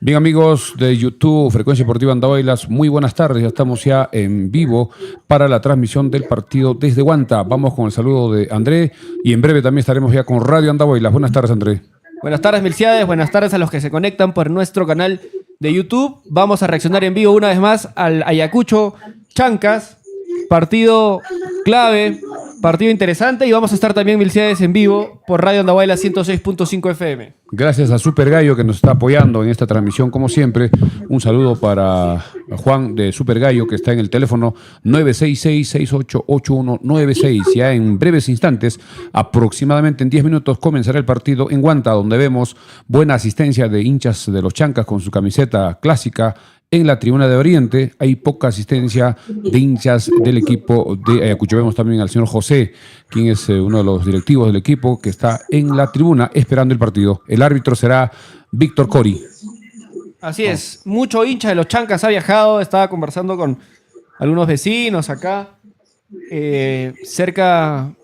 Bien, amigos de YouTube, Frecuencia Deportiva Andahuaylas, muy buenas tardes. Ya estamos ya en vivo para la transmisión del partido desde Huanta. Vamos con el saludo de André y en breve también estaremos ya con Radio Andahuaylas. Buenas tardes, André. Buenas tardes, Milciades. Buenas tardes a los que se conectan por nuestro canal de YouTube. Vamos a reaccionar en vivo una vez más al Ayacucho Chancas. Partido clave, partido interesante, y vamos a estar también, Milciades, en vivo por Radio Andahuaylas 106.5 FM. Gracias a Super Gallo que nos está apoyando en esta transmisión como siempre. Un saludo para Juan de Super Gallo que está en el teléfono 966-688196. Ya en breves instantes, aproximadamente en 10 minutos, comenzará el partido en Huanta, donde vemos buena asistencia de hinchas de los Chancas con su camiseta clásica. En la tribuna de Oriente hay poca asistencia de hinchas del equipo de Ayacucho. Vemos también al señor José, quien es uno de los directivos del equipo, que está en la tribuna esperando el partido. El árbitro será Víctor Cori. Así es, mucho hincha de los Chancas ha viajado. Estaba conversando con algunos vecinos acá, cerca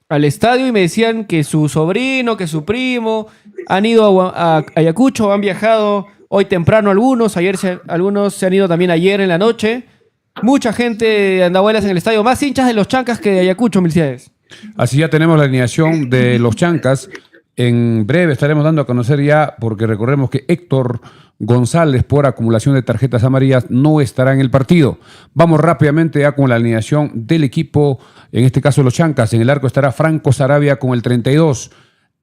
al estadio, y me decían que su sobrino, que su primo han ido a Ayacucho, han viajado hoy temprano algunos se han ido también ayer en la noche. Mucha gente de Andahuaylas en el estadio, más hinchas de los Chancas que de Ayacucho, Milciades. Así ya tenemos la alineación de los Chancas. En breve estaremos dando a conocer ya, porque recordemos que Héctor González, por acumulación de tarjetas amarillas, no estará en el partido. Vamos rápidamente ya con la alineación del equipo, en este caso los Chancas. En el arco estará Franco Saravia con el 32,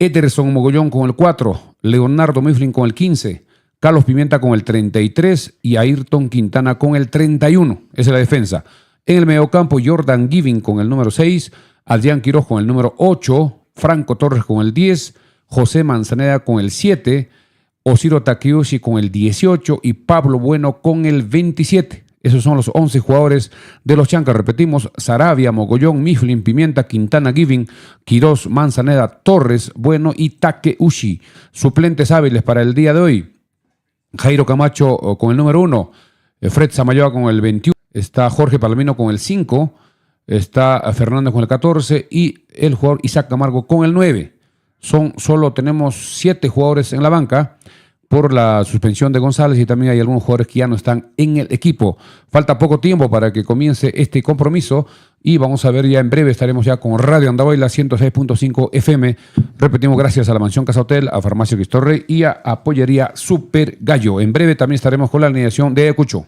Ederson Mogollón con el 4, Leonardo Mifflin con el 15, Carlos Pimienta con el 33 y Ayrton Quintana con el 31. Esa es la defensa. En el mediocampo, Jordan Giving con el número 6, Adrián Quiroz con el número 8, Franco Torres con el 10, José Manzaneda con el 7, Osiro Takeuchi con el 18 y Pablo Bueno con el 27. Esos son los 11 jugadores de los Chancas. Repetimos: Saravia, Mogollón, Mifflin, Pimienta, Quintana, Giving, Quiroz, Manzaneda, Torres, Bueno y Takeuchi. Suplentes hábiles para el día de hoy: Jairo Camacho con el número 1, Fred Samayoa con el 21, está Jorge Palomino con el 5, está Fernando con el 14 y el jugador Isaac Camargo con el 9. Solo tenemos 7 jugadores en la banca por la suspensión de González, y también hay algunos jugadores que ya no están en el equipo. Falta poco tiempo para que comience este compromiso y vamos a ver ya en breve. Estaremos ya con Radio Andahuaylas 106.5 FM. Repetimos, gracias a la Mansión Casa Hotel, a Farmacia Cristo Rey y a Pollería Super Gallo. En breve también estaremos con la alineación de Ayacucho.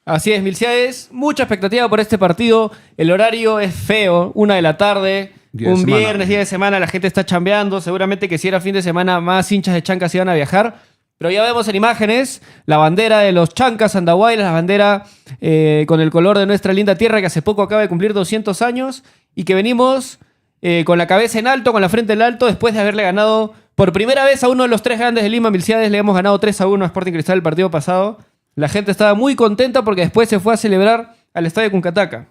Así es, Milciades. Mucha expectativa por este partido. El horario es feo, 1 de la tarde. Un viernes, día de semana, la gente está chambeando. Seguramente que si era fin de semana, más hinchas de Chancas iban a viajar. Pero ya vemos en imágenes la bandera de los Chancas Andahuaylas, la bandera con el color de nuestra linda tierra, que hace poco acaba de cumplir 200 años y que venimos con la cabeza en alto, con la frente en alto, después de haberle ganado por primera vez a uno de los 3 grandes de Lima. Milciades, le hemos ganado 3-1 a Sporting Cristal el partido pasado. La gente estaba muy contenta porque después se fue a celebrar al estadio Cuncataca.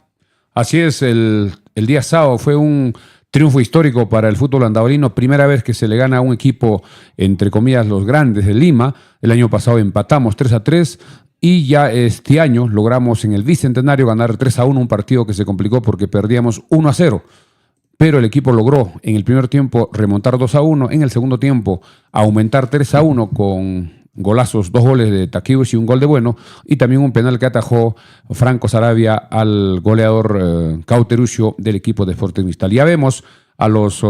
Así es, el día sábado fue un triunfo histórico para el fútbol andahualino. Primera vez que se le gana a un equipo, entre comillas, los grandes de Lima. El año pasado empatamos 3-3 y ya este año logramos en el Bicentenario ganar 3-1, un partido que se complicó porque perdíamos 1-0. Pero el equipo logró en el primer tiempo remontar 2-1, en el segundo tiempo aumentar 3-1 con golazos, 2 goles de Takeuchi y un gol de Bueno, y también un penal que atajó Franco Saravia al goleador Cauteruccio del equipo de Sporting Cristal. Ya vemos a los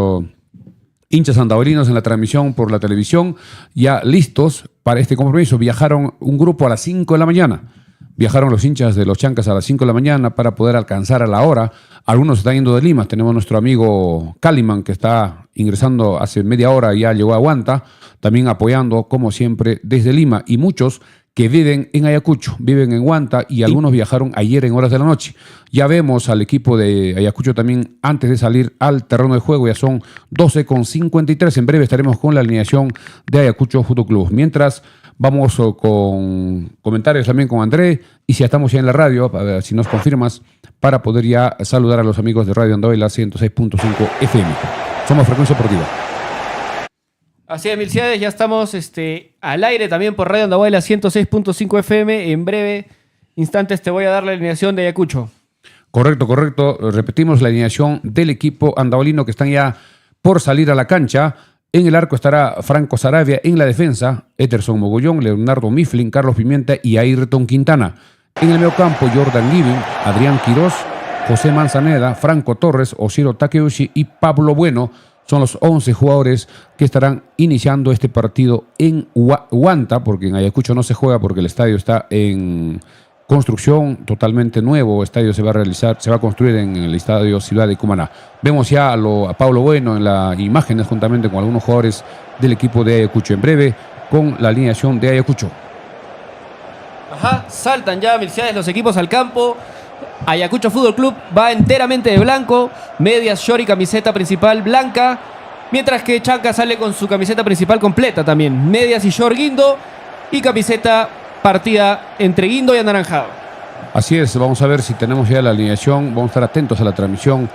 hinchas andahuaylinos en la transmisión por la televisión, ya listos para este compromiso. Viajaron un grupo a las 5 de la mañana. Viajaron los hinchas de los Chancas a las 5 de la mañana para poder alcanzar a la hora. Algunos están yendo de Lima. Tenemos nuestro amigo Caliman, que está ingresando hace media hora y ya llegó a Huanta, también apoyando, como siempre, desde Lima. Y muchos que viven en Ayacucho, viven en Huanta, y algunos viajaron ayer en horas de la noche. Ya vemos al equipo de Ayacucho también antes de salir al terreno de juego. Ya son 12:53. En breve estaremos con la alineación de Ayacucho Fútbol Club. Mientras, vamos con comentarios también con André, y si estamos ya en la radio, a ver si nos confirmas, para poder ya saludar a los amigos de Radio Andahuaylas 106.5 FM. Somos Frecuencia Deportiva. Así es, Milciades, ya estamos al aire también por Radio Andahuaylas 106.5 FM. En breve instantes te voy a dar la alineación de Ayacucho. Correcto. Repetimos la alineación del equipo andahualino, que están ya por salir a la cancha. En el arco estará Franco Saravia. En la defensa, Ederson Mogollón, Leonardo Mifflin, Carlos Pimienta y Ayrton Quintana. En el mediocampo, Jordan Giving, Adrián Quirós, José Manzaneda, Franco Torres, Oshiro Takeuchi y Pablo Bueno. Son los 11 jugadores que estarán iniciando este partido en Huanta, porque en Ayacucho no se juega porque el estadio está en construcción totalmente nuevo. El estadio se va a construir en el estadio Ciudad de Cumaná. Vemos ya a Pablo Bueno en las imágenes juntamente con algunos jugadores del equipo de Ayacucho. En breve con la alineación de Ayacucho. Ajá, saltan ya Milciades los equipos al campo. Ayacucho Fútbol Club va enteramente de blanco, medias, short y camiseta principal blanca, mientras que Chanca sale con su camiseta principal completa también, medias y short guindo y camiseta partida entre guindo y anaranjado. Así es, vamos a ver si tenemos ya la alineación, vamos a estar atentos a la transmisión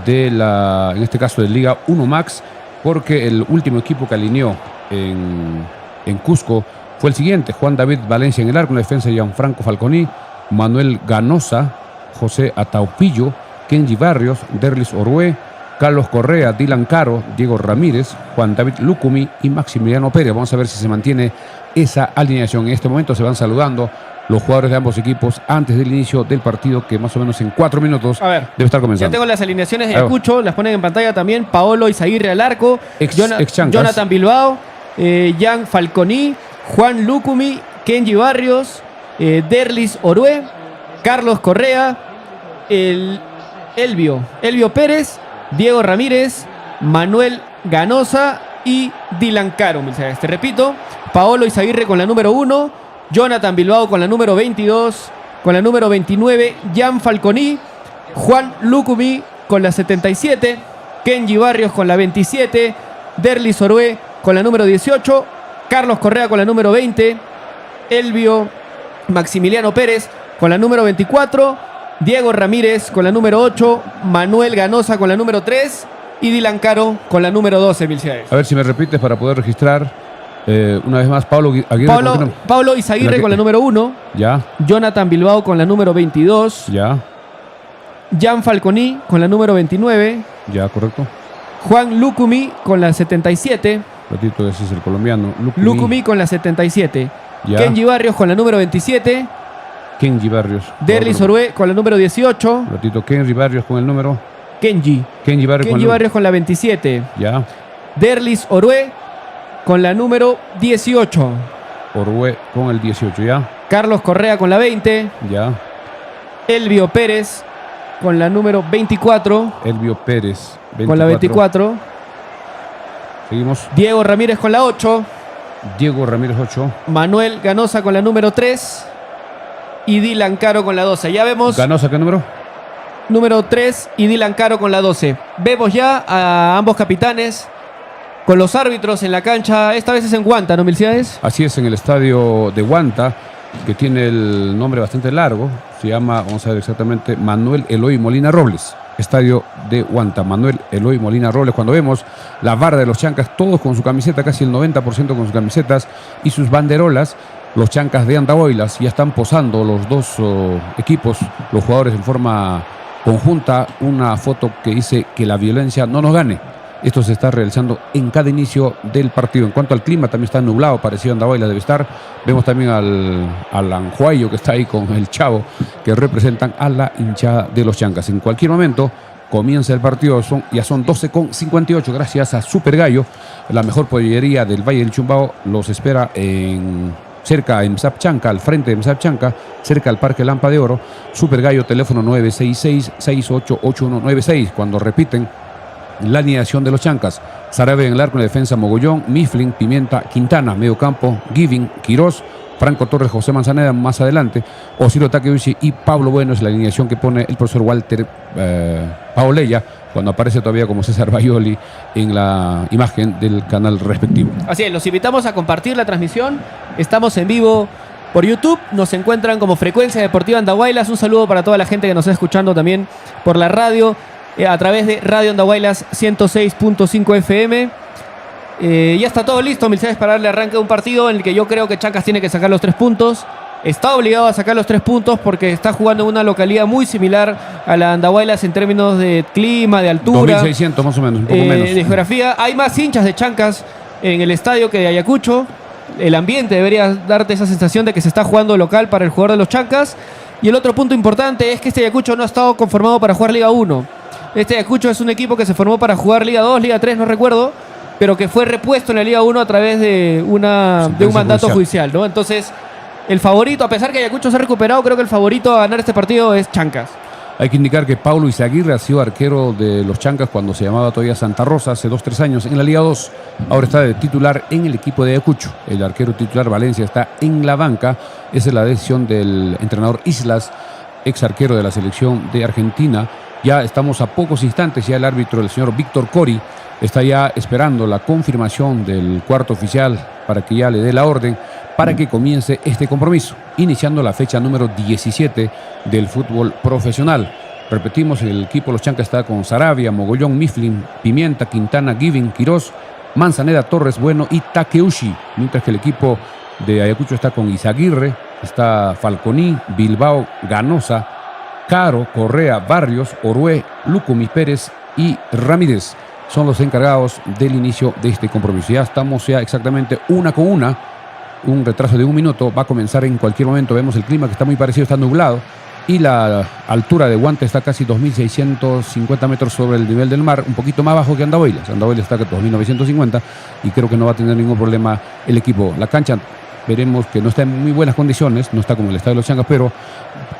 de en este caso de Liga 1 Max, porque el último equipo que alineó en Cusco fue el siguiente: Juan David Valencia en el arco, en la defensa Gianfranco Falconi, Manuel Ganosa, José Ataupillo, Kenji Barrios, Derlis Orue, Carlos Correa, Dylan Caro, Diego Ramírez, Juan David Lucumi y Maximiliano Pérez. Vamos a ver si se mantiene esa alineación. En este momento se van saludando los jugadores de ambos equipos antes del inicio del partido, que más o menos en 4 minutos debe estar comenzando. Ya tengo las alineaciones de Ayacucho, las ponen en pantalla también. Paolo Izaguirre al arco, Jonathan Bilbao, Jan Falconi, Juan Lucumi, Kenji Barrios, Derlis Orue, Carlos Correa, Elvio Pérez, Diego Ramírez, Manuel Ganosa y Dylan Caro. Te repito, Paolo Izaguirre con la número 1, Jonathan Bilbao con la número 22, con la número 29, Jan Falconi, Juan Lucumi con la 77, Kenji Barrios con la 27, Derlis Orue con la número 18, Carlos Correa con la número 20, Maximiliano Pérez con la número 24, Diego Ramírez con la número 8, Manuel Ganosa con la número 3 y Dylan Caro con la número 12, Milciades. A ver si me repites para poder registrar una vez más. Paulo Izaguirre con la número 1. Ya. Jonathan Bilbao con la número 22. Ya. Jan Falconi con la número 29. Ya, correcto. Juan Lucumi con la 77. Ratito, ese es el colombiano. Lucumi con la 77. Ya. Kenji Barrios con la número 27. Kenji Barrios. Derlis Orue con la número 18. Ratito, Kenji Barrios con el número. Kenji Barrios con la 27. Ya. Derlis Orue con la número 18. Orue con el 18, ya. Carlos Correa con la 20. Ya. Elvio Pérez con la número 24. Elvio Pérez, 24. Con la 24. Seguimos. Diego Ramírez con la 8. Diego Ramírez 8. Manuel Ganosa con la número 3. Y Dylan Caro con la 12. Ya vemos. ¿Ganosa qué número? Número 3 y Dylan Caro con la 12. Vemos ya a ambos capitanes con los árbitros en la cancha. Esta vez es en Huanta, ¿no, Milciades? Así es, en el estadio de Huanta, que tiene el nombre bastante largo. Se llama, vamos a ver exactamente, Manuel Eloy Molina Robles. Estadio de Huanta, Manuel Eloy Molina Robles. Cuando vemos la barra de los Chancas, todos con su camiseta, casi el 90% con sus camisetas y sus banderolas. Los Chancas de Andahuaylas ya están posando los dos equipos, los jugadores en forma conjunta, una foto que dice que la violencia no nos gane. Esto se está realizando en cada inicio del partido. En cuanto al clima, también está nublado, parecido a Andahuaylas debe estar. Vemos también al Anjuayo que está ahí con el Chavo, que representan a la hinchada de los Chancas. En cualquier momento comienza el partido, ya son 12:58, gracias a Super Gallo, la mejor pollería del Valle del Chumbao. Los espera cerca de MSAP Chanca, al frente de MSAP Chanca, cerca al Parque Lampa de Oro. Super Gallo, teléfono 966-688196. Cuando repiten la alineación de los Chancas: Sarabia en el arco, en la defensa Mogollón, Mifflin, Pimienta, Quintana, medio campo, Giving, Quirós, Franco Torres, José Manzaneda más adelante, Oshiro Takeuchi y Pablo Bueno. Es la alineación que pone el profesor Walter Paoleya cuando aparece todavía como César Baioli en la imagen del canal respectivo. Así es, los invitamos a compartir la transmisión. Estamos en vivo por YouTube, nos encuentran como Frecuencia Deportiva Andahuaylas. Un saludo para toda la gente que nos está escuchando también por la radio, a través de Radio Andahuaylas 106.5 FM. Ya está todo listo, Milciades, para darle arranque a un partido en el que yo creo que Chancas tiene que sacar los 3 puntos. está obligado a sacar los 3 puntos porque está jugando en una localidad muy similar a la de Andahuaylas en términos de clima, de altura. 2.600 más o menos, un poco menos. De geografía. Hay más hinchas de Chancas en el estadio que de Ayacucho. El ambiente debería darte esa sensación de que se está jugando local para el jugador de los Chancas. Y el otro punto importante es que este Ayacucho no ha estado conformado para jugar Liga 1. Este Ayacucho es un equipo que se formó para jugar Liga 2, Liga 3, no recuerdo, pero que fue repuesto en la Liga 1 a través de un mandato judicial, ¿no? Entonces, el favorito, a pesar que Ayacucho se ha recuperado, creo que el favorito a ganar este partido es Chancas. Hay que indicar que Paulo Izaguirre ha sido arquero de los Chancas cuando se llamaba todavía Santa Rosa hace 2-3 años en la Liga 2. Ahora está de titular en el equipo de Ayacucho. El arquero titular Valencia está en la banca. Esa es la decisión del entrenador Islas, ex arquero de la selección de Argentina. Ya estamos a pocos instantes, ya el árbitro, el señor Víctor Cori, está ya esperando la confirmación del cuarto oficial para que ya le dé la orden para que comience este compromiso, iniciando la fecha número 17 del fútbol profesional. Repetimos, el equipo de los Chancas está con Saravia, Mogollón, Mifflin, Pimienta, Quintana, Giving, Quirós, Manzaneda, Torres, Bueno y Takeuchi, mientras que el equipo de Ayacucho está con Izaguirre, está Falconí, Bilbao, Ganosa, Caro, Correa, Barrios, Orué, Lucumi, Pérez y Ramírez. Son los encargados del inicio de este compromiso. Ya estamos exactamente 1:1. Un retraso de 1 minuto. Va a comenzar en cualquier momento. Vemos el clima que está muy parecido, está nublado. Y la altura de Guante está casi 2.650 metros sobre el nivel del mar. Un poquito más bajo que Andahuaylas. Andahuaylas está a 2.950 y creo que no va a tener ningún problema el equipo. La cancha veremos que no está en muy buenas condiciones. No está como el estadio de los Chancas, pero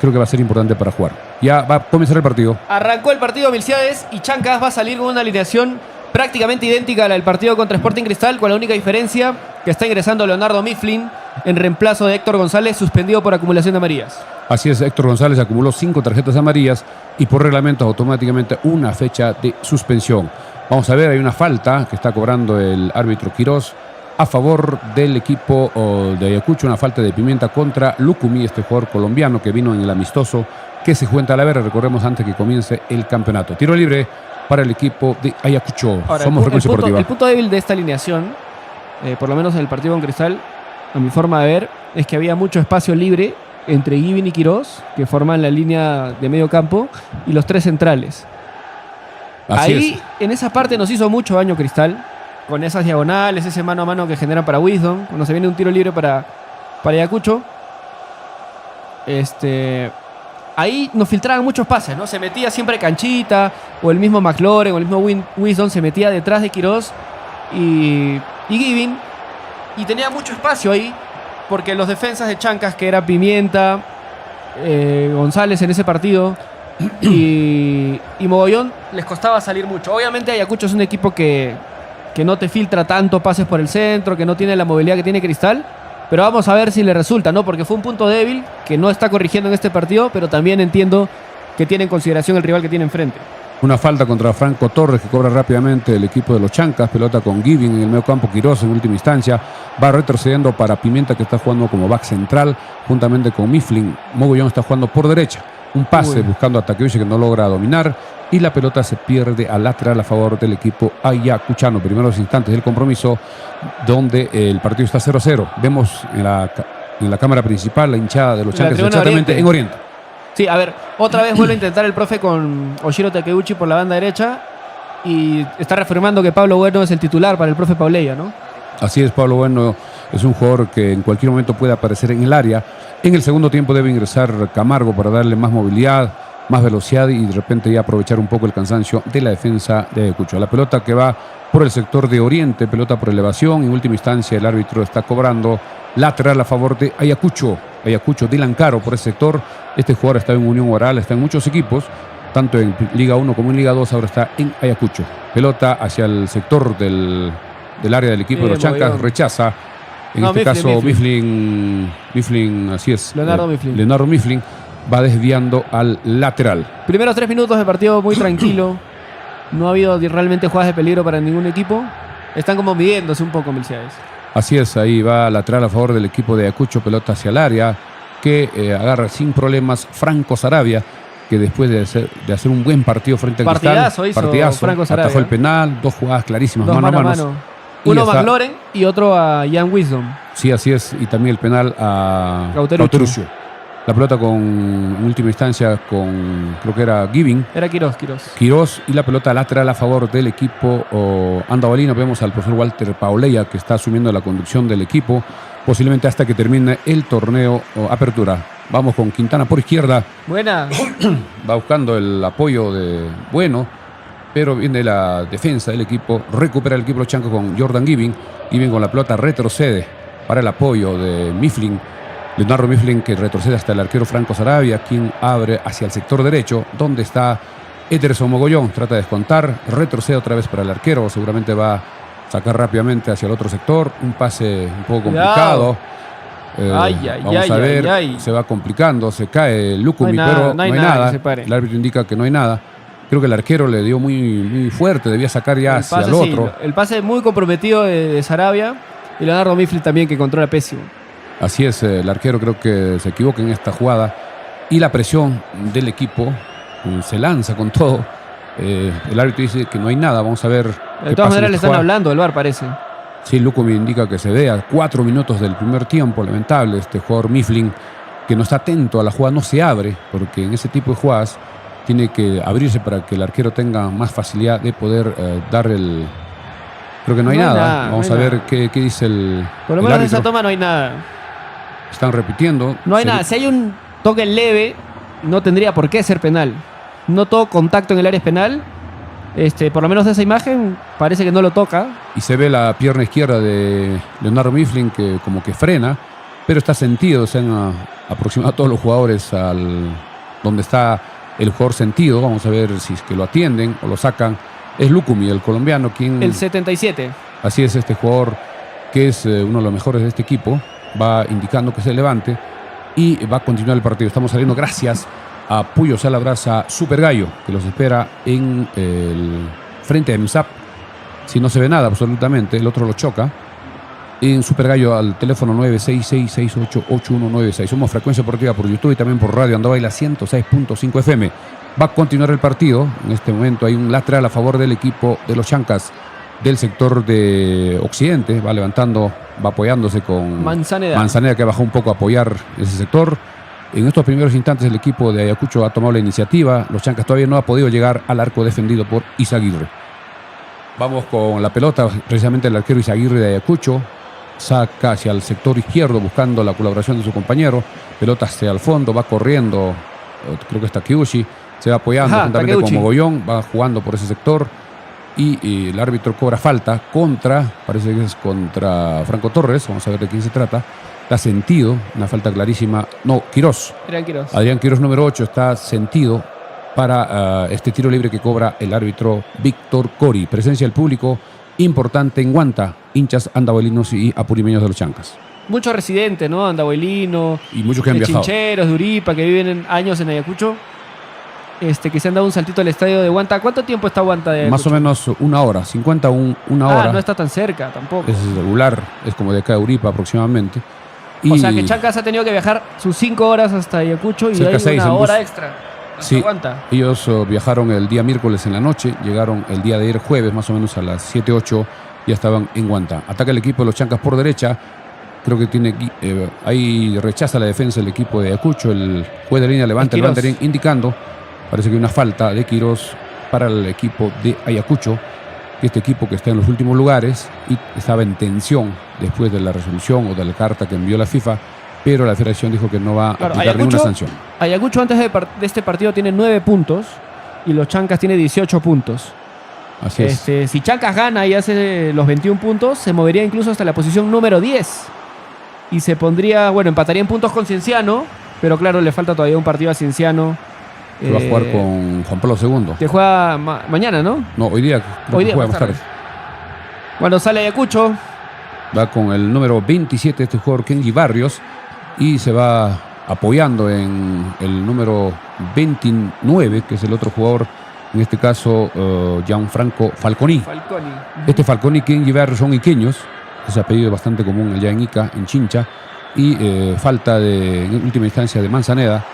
creo que va a ser importante para jugar. Ya va a comenzar el partido. Arrancó el partido Milciades y Chancas va a salir con una alineación prácticamente idéntica a la del partido contra Sporting Cristal, con la única diferencia que está ingresando Leonardo Mifflin en reemplazo de Héctor González, suspendido por acumulación de amarillas. Así es, Héctor González acumuló 5 tarjetas amarillas y por reglamento automáticamente una fecha de suspensión. Vamos a ver, hay una falta que está cobrando el árbitro Quirós a favor del equipo de Ayacucho, una falta de Pimienta contra Lucumi, este jugador colombiano que vino en el amistoso que se juega en Talavera, recordemos, antes que comience el campeonato. Tiro libre para el equipo de Ayacucho. Ahora, Somos Frecuencia Deportiva. El punto débil de esta alineación, por lo menos en el partido con Cristal, a mi forma de ver, es que había mucho espacio libre entre Giving y Quirós, que forman la línea de medio campo, y los 3 centrales. Ahí, en esa parte, nos hizo mucho daño Cristal, con esas diagonales, ese mano a mano que generan para Wisdom, cuando se viene un tiro libre para Ayacucho. Ahí nos filtraban muchos pases, ¿no? Se metía siempre Canchita, o el mismo McLaurin, o el mismo Wisdom, se metía detrás de Quirós y Giving, y tenía mucho espacio ahí, porque los defensas de Chancas, que era Pimienta, González en ese partido, y Mogollón, les costaba salir mucho. Obviamente Ayacucho es un equipo que no te filtra tanto pases por el centro, que no tiene la movilidad que tiene Cristal, pero vamos a ver si le resulta, ¿no? Porque fue un punto débil que no está corrigiendo en este partido, pero también entiendo que tiene en consideración el rival que tiene enfrente. Una falta contra Franco Torres que cobra rápidamente el equipo de los Chancas. Pelota con Giving en el medio campo. Quirós en última instancia va retrocediendo para Pimienta, que está jugando como back central juntamente con Mifflin. Mogollón está jugando por derecha. Un pase buscando a Takeuchi que no logra dominar. Y la pelota se pierde al lateral a favor del equipo ayacuchano. Primeros instantes del compromiso donde el partido está 0-0. Vemos en la cámara principal la hinchada de los Chancas exactamente en Oriente. Sí, a ver, otra vez vuelve a intentar el profe con Oshiro Takeuchi por la banda derecha y está reafirmando que Pablo Bueno es el titular para el profe Pauleya, ¿no? Así es, Pablo Bueno es un jugador que en cualquier momento puede aparecer en el área. En el segundo tiempo debe ingresar Camargo para darle más movilidad, más velocidad y de repente ya aprovechar un poco el cansancio de la defensa de Ayacucho. La pelota que va por el sector de Oriente, pelota por elevación. En última instancia el árbitro está cobrando lateral a favor de Ayacucho. Ayacucho, Dylan Caro por ese sector. Este jugador está en Unión Oral, está en muchos equipos, tanto en Liga 1 como en Liga 2, ahora está en Ayacucho. Pelota hacia el sector del área del equipo de los Chancas, rechaza. En este caso, Mifflin, así es. Leonardo Mifflin va desviando al lateral. Primeros 3 minutos de partido muy tranquilo. No ha habido realmente jugadas de peligro para ningún equipo. Están como midiéndose un poco, Milciades. Así es, ahí va lateral a favor del equipo de Ayacucho, pelota hacia el área, que agarra sin problemas Franco Saravia, que después de hacer un buen partido frente al Cristal, partidazo, Franco Saravia. Atajó el penal, 2 jugadas clarísimas, mano a mano. Uno a McLaurin y otro a Jan Wisdom. Sí, así es. Y también el penal a Cauteruccio. La pelota en última instancia con, creo que era Giving. Era Quirós. Quirós, y la pelota lateral a favor del equipo andabolino. Vemos al profesor Walter Pauleya, que está asumiendo la conducción del equipo, posiblemente hasta que termine el torneo Apertura. Vamos con Quintana por izquierda. Buena. Va buscando el apoyo de Bueno, pero viene la defensa del equipo. Recupera el equipo de los Chancas con Jordan Giving. Giving con la pelota retrocede para el apoyo de Mifflin. Leonardo Mifflin, que retrocede hasta el arquero Franco Sarabia, quien abre hacia el sector derecho, donde está Ederson Mogollón. Trata de descontar, retrocede otra vez para el arquero. Seguramente va a sacar rápidamente hacia el otro sector. Un pase un poco complicado. Vamos a ver, se va complicando, se cae Lukumi, pero no hay nada. El árbitro indica que no hay nada. Creo que el arquero le dio muy fuerte, debía sacar ya hacia el otro. Sí, el pase muy comprometido de Sarabia, y Leonardo Mifflin también, que controla pésimo. Así es, el arquero creo que se equivoca en esta jugada, y la presión del equipo se lanza con todo. El árbitro dice que no hay nada, vamos a ver. De todas maneras le están hablando, el VAR parece. Sí, Luco me indica que se vea 4 minutos del primer tiempo. Lamentable, este jugador Mifflin, que no está atento a la jugada, no se abre, porque en ese tipo de jugadas tiene que abrirse para que el arquero tenga más facilidad de poder dar el... Creo que no hay nada. Vamos a ver qué dice el... Por lo menos en esa toma no hay nada. Están repitiendo. No hay nada. Si hay un toque leve, no tendría por qué ser penal. No todo contacto en el área es penal. Por lo menos de esa imagen parece que no lo toca. Y se ve la pierna izquierda de Leonardo Mifflin, que como que frena, pero está sentido. Se han aproximado todos los jugadores al donde está el jugador sentido. Vamos a ver si es que lo atienden o lo sacan. Es Lukumi, el colombiano, quien... El 77. Así es, este jugador que es uno de los mejores de este equipo. Va indicando que se levante y va a continuar el partido. Estamos saliendo gracias a Puyo Salabraza Super Gallo, que los espera en el frente de MSAP. Si no se ve nada absolutamente, el otro lo choca. En Super Gallo al teléfono 966-688196. Somos Frecuencia Deportiva por YouTube y también por Radio Andabaila 106.5 FM. Va a continuar el partido. En este momento hay un lateral a favor del equipo de los Chancas del sector de Occidente. Va levantando, va apoyándose con Manzaneda, que bajó un poco a apoyar ese sector. En estos primeros instantes el equipo de Ayacucho ha tomado la iniciativa. Los Chancas todavía no ha podido llegar al arco defendido por Izaguirre. Vamos con la pelota, precisamente el arquero Izaguirre de Ayacucho. Saca hacia el sector izquierdo buscando la colaboración de su compañero. Pelota hacia el fondo, va corriendo. Creo que está Kiushi. Se va apoyando juntamente con Mogollón. Va jugando por ese sector. Y el árbitro cobra falta parece que es contra Franco Torres. Vamos a ver de quién se trata. Está sentido, una falta clarísima. No, Quirós. Adrián Quirós, número 8, está sentido para este tiro libre que cobra el árbitro Víctor Cori. Presencia del público importante en Guanta, hinchas andabolinos y apurimeños de los Chancas. Muchos residentes, ¿no? Andabolinos. Y muchos que han viajado. Chincheros de Uripa, que viven años en Ayacucho. Que se han dado un saltito al estadio de Guanta. ¿Cuánto tiempo está Guanta de Ayacucho? Más o menos una hora, una hora. No está tan cerca tampoco. Es regular, es como de acá de Uripa aproximadamente. O sea que Chancas ha tenido que viajar sus 5 horas hasta Ayacucho y hay una hora extra. Sí, ellos viajaron el día miércoles en la noche, llegaron el día de ayer jueves, más o menos a las 7, 8, ya estaban en Guanta. Ataca el equipo de los Chancas por derecha. Creo que ahí rechaza la defensa el equipo de Ayacucho. El juez de línea levanta indicando. Parece que hay una falta de Quirós para el equipo de Ayacucho. Este equipo que está en los últimos lugares y estaba en tensión después de la resolución o de la carta que envió la FIFA, pero la federación dijo que no va a aplicar ninguna sanción. Ayacucho antes de este partido tiene 9 puntos y los Chancas tiene 18 puntos. Así es. Si Chancas gana y hace los 21 puntos, se movería incluso hasta la posición número 10. Y se pondría, empataría en puntos con Cienciano, pero claro, le falta todavía un partido a Cienciano. Va a jugar con Juan Pablo II. Que juega mañana, ¿no? No, hoy día juega más tarde. Bueno, sale Ayacucho. Va con el número 27 este jugador Kenji Barrios y se va apoyando en el número 29, que es el otro jugador, en este caso Gianfranco Falconi. Este Falconi y Kenji Barrios son iqueños. Ese apellido es bastante común allá en Ica, en Chincha. Y falta en última instancia de Manzaneda.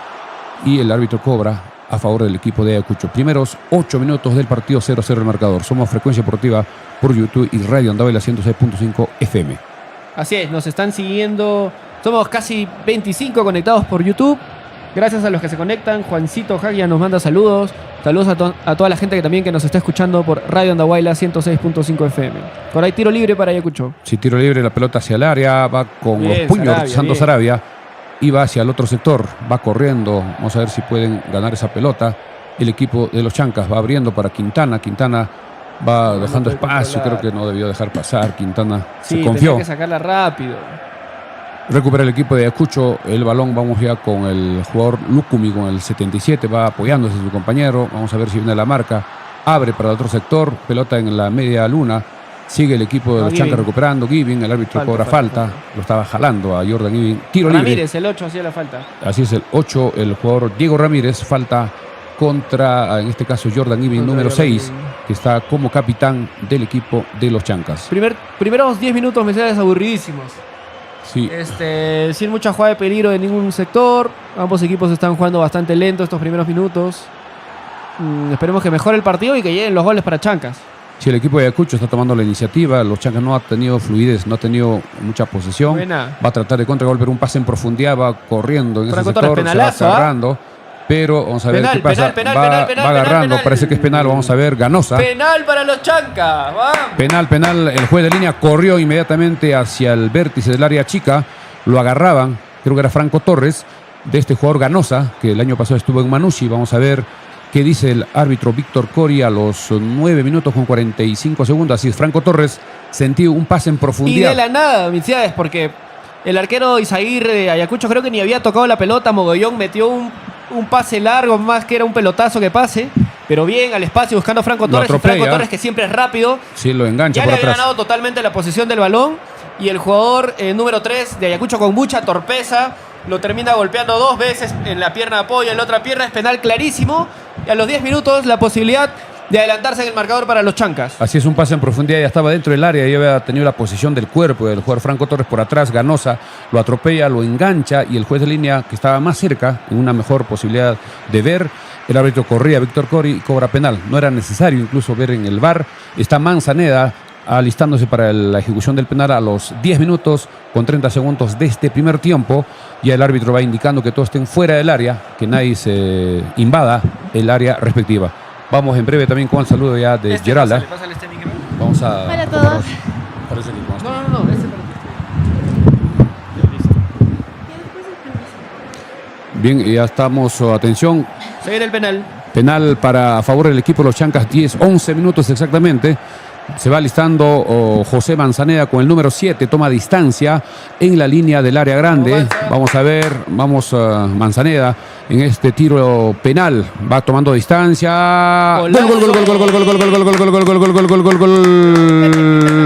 Y el árbitro cobra a favor del equipo de Ayacucho. Primeros 8 minutos del partido, 0-0 el marcador. Somos Frecuencia Deportiva por YouTube y Radio Andabaila 106.5 FM. Así es, nos están siguiendo. Somos casi 25 conectados por YouTube. Gracias a los que se conectan. Juancito Jagia nos manda saludos. Saludos a toda la gente que nos está escuchando por Radio Andahuayla 106.5 FM. Por ahí tiro libre para Ayacucho. Sí, tiro libre, la pelota hacia el área, va con Bien, los puños Sarabia, Santos bien. Arabia y va hacia el otro sector, va corriendo. Vamos a ver si pueden ganar esa pelota. El equipo de los Chancas va abriendo para Quintana. Quintana va dejando puede espacio, controlar. creo que no debió dejar pasar. Quintana Sí, se confió. tenía que sacarla rápido. Recupera el equipo de Ayacucho el balón. Vamos ya con el jugador Lucumi con el 77. Va apoyándose a su compañero. Vamos a ver si viene la marca. Abre para el otro sector. Pelota en la media luna. Sigue el equipo de los Giving. Chancas recuperando. Giving, el árbitro cobra falta. Lo estaba jalando a Jordan Giving. Tiro libre. Ramírez, el 8 hacía la falta. Así es, el 8, el jugador Diego Ramírez. Falta contra, en este caso, Jordan Giving, Contra número Jordan 6, Giving. que está como capitán del equipo de los Chancas. Primeros 10 minutos me quedan aburridísimos. Sí, Sin mucha jugada de peligro de ningún sector. Ambos equipos están jugando bastante lento estos primeros minutos. Esperemos que mejore el partido y que lleguen los goles para Chancas. sí, el equipo de Ayacucho está tomando la iniciativa. Los Chancas no ha tenido fluidez, no ha tenido mucha posesión. Buena. Va a tratar de contragolpear un pase en profundidad, va corriendo en ese Franco Torres, sector, penalazo, se va agarrando. Pero vamos a ver Penal, qué pasa. penal, va penal, agarrando, penal. parece que es penal. Vamos a ver, Ganosa. Penal para los Chancas. ¡Vamos! Penal, el juez de línea corrió inmediatamente hacia el vértice del área chica, lo agarraban, creo que era Franco Torres, de este jugador Ganosa, que el año pasado estuvo en Manucci. Vamos a ver qué dice el árbitro Víctor Cori a los 9 minutos con 45 segundos. Así es, Franco Torres sentió un pase en Y profundidad. de la nada, Minciades, porque el arquero Isaguirre de Ayacucho creo que ni había tocado la pelota. Mogollón metió un pase largo, más que era un pelotazo que pase. Pero bien, al espacio buscando a Franco Lo Torres. Y Franco atropella. Torres, que siempre es rápido, Sí, lo engancha ya por le había atrás. ganado totalmente la posesión del balón. Y el jugador número 3 de Ayacucho, con mucha torpeza, lo termina golpeando 2 veces en la pierna de apoyo. En la otra pierna es penal clarísimo. Y a los 10 minutos la posibilidad de adelantarse en el marcador para los Chancas. Así es, un pase en profundidad, ya estaba dentro del área, ya había tenido la posición del cuerpo del jugador Franco Torres por atrás. Ganosa lo atropella, lo engancha y el juez de línea, que estaba más cerca, en una mejor posibilidad de ver, el árbitro corría, Víctor Cori, y cobra penal. No era necesario incluso ver en el VAR. Está Manzaneda alistándose para la ejecución del penal a los 10 minutos con 30 segundos de este primer tiempo. Ya el árbitro va indicando que todos estén fuera del área, que nadie se invada el área respectiva. Vamos en breve también con el saludo ya de Geralda. Pásale este micro. Vamos a... Hola a todos. Parece que vamos a- No, este Bien, ya estamos, atención, Se viene el penal. penal a favor del equipo de los Chancas, 11 minutos exactamente. Se va alistando José Manzaneda con el número 7, toma distancia en la línea del área grande. Vamos a ver, Manzaneda en este tiro penal, va tomando distancia. Gol, gol, gol, gol, gol, gol, gol, gol, gol, gol, gol, gol, gol, gol, gol, gol, gol,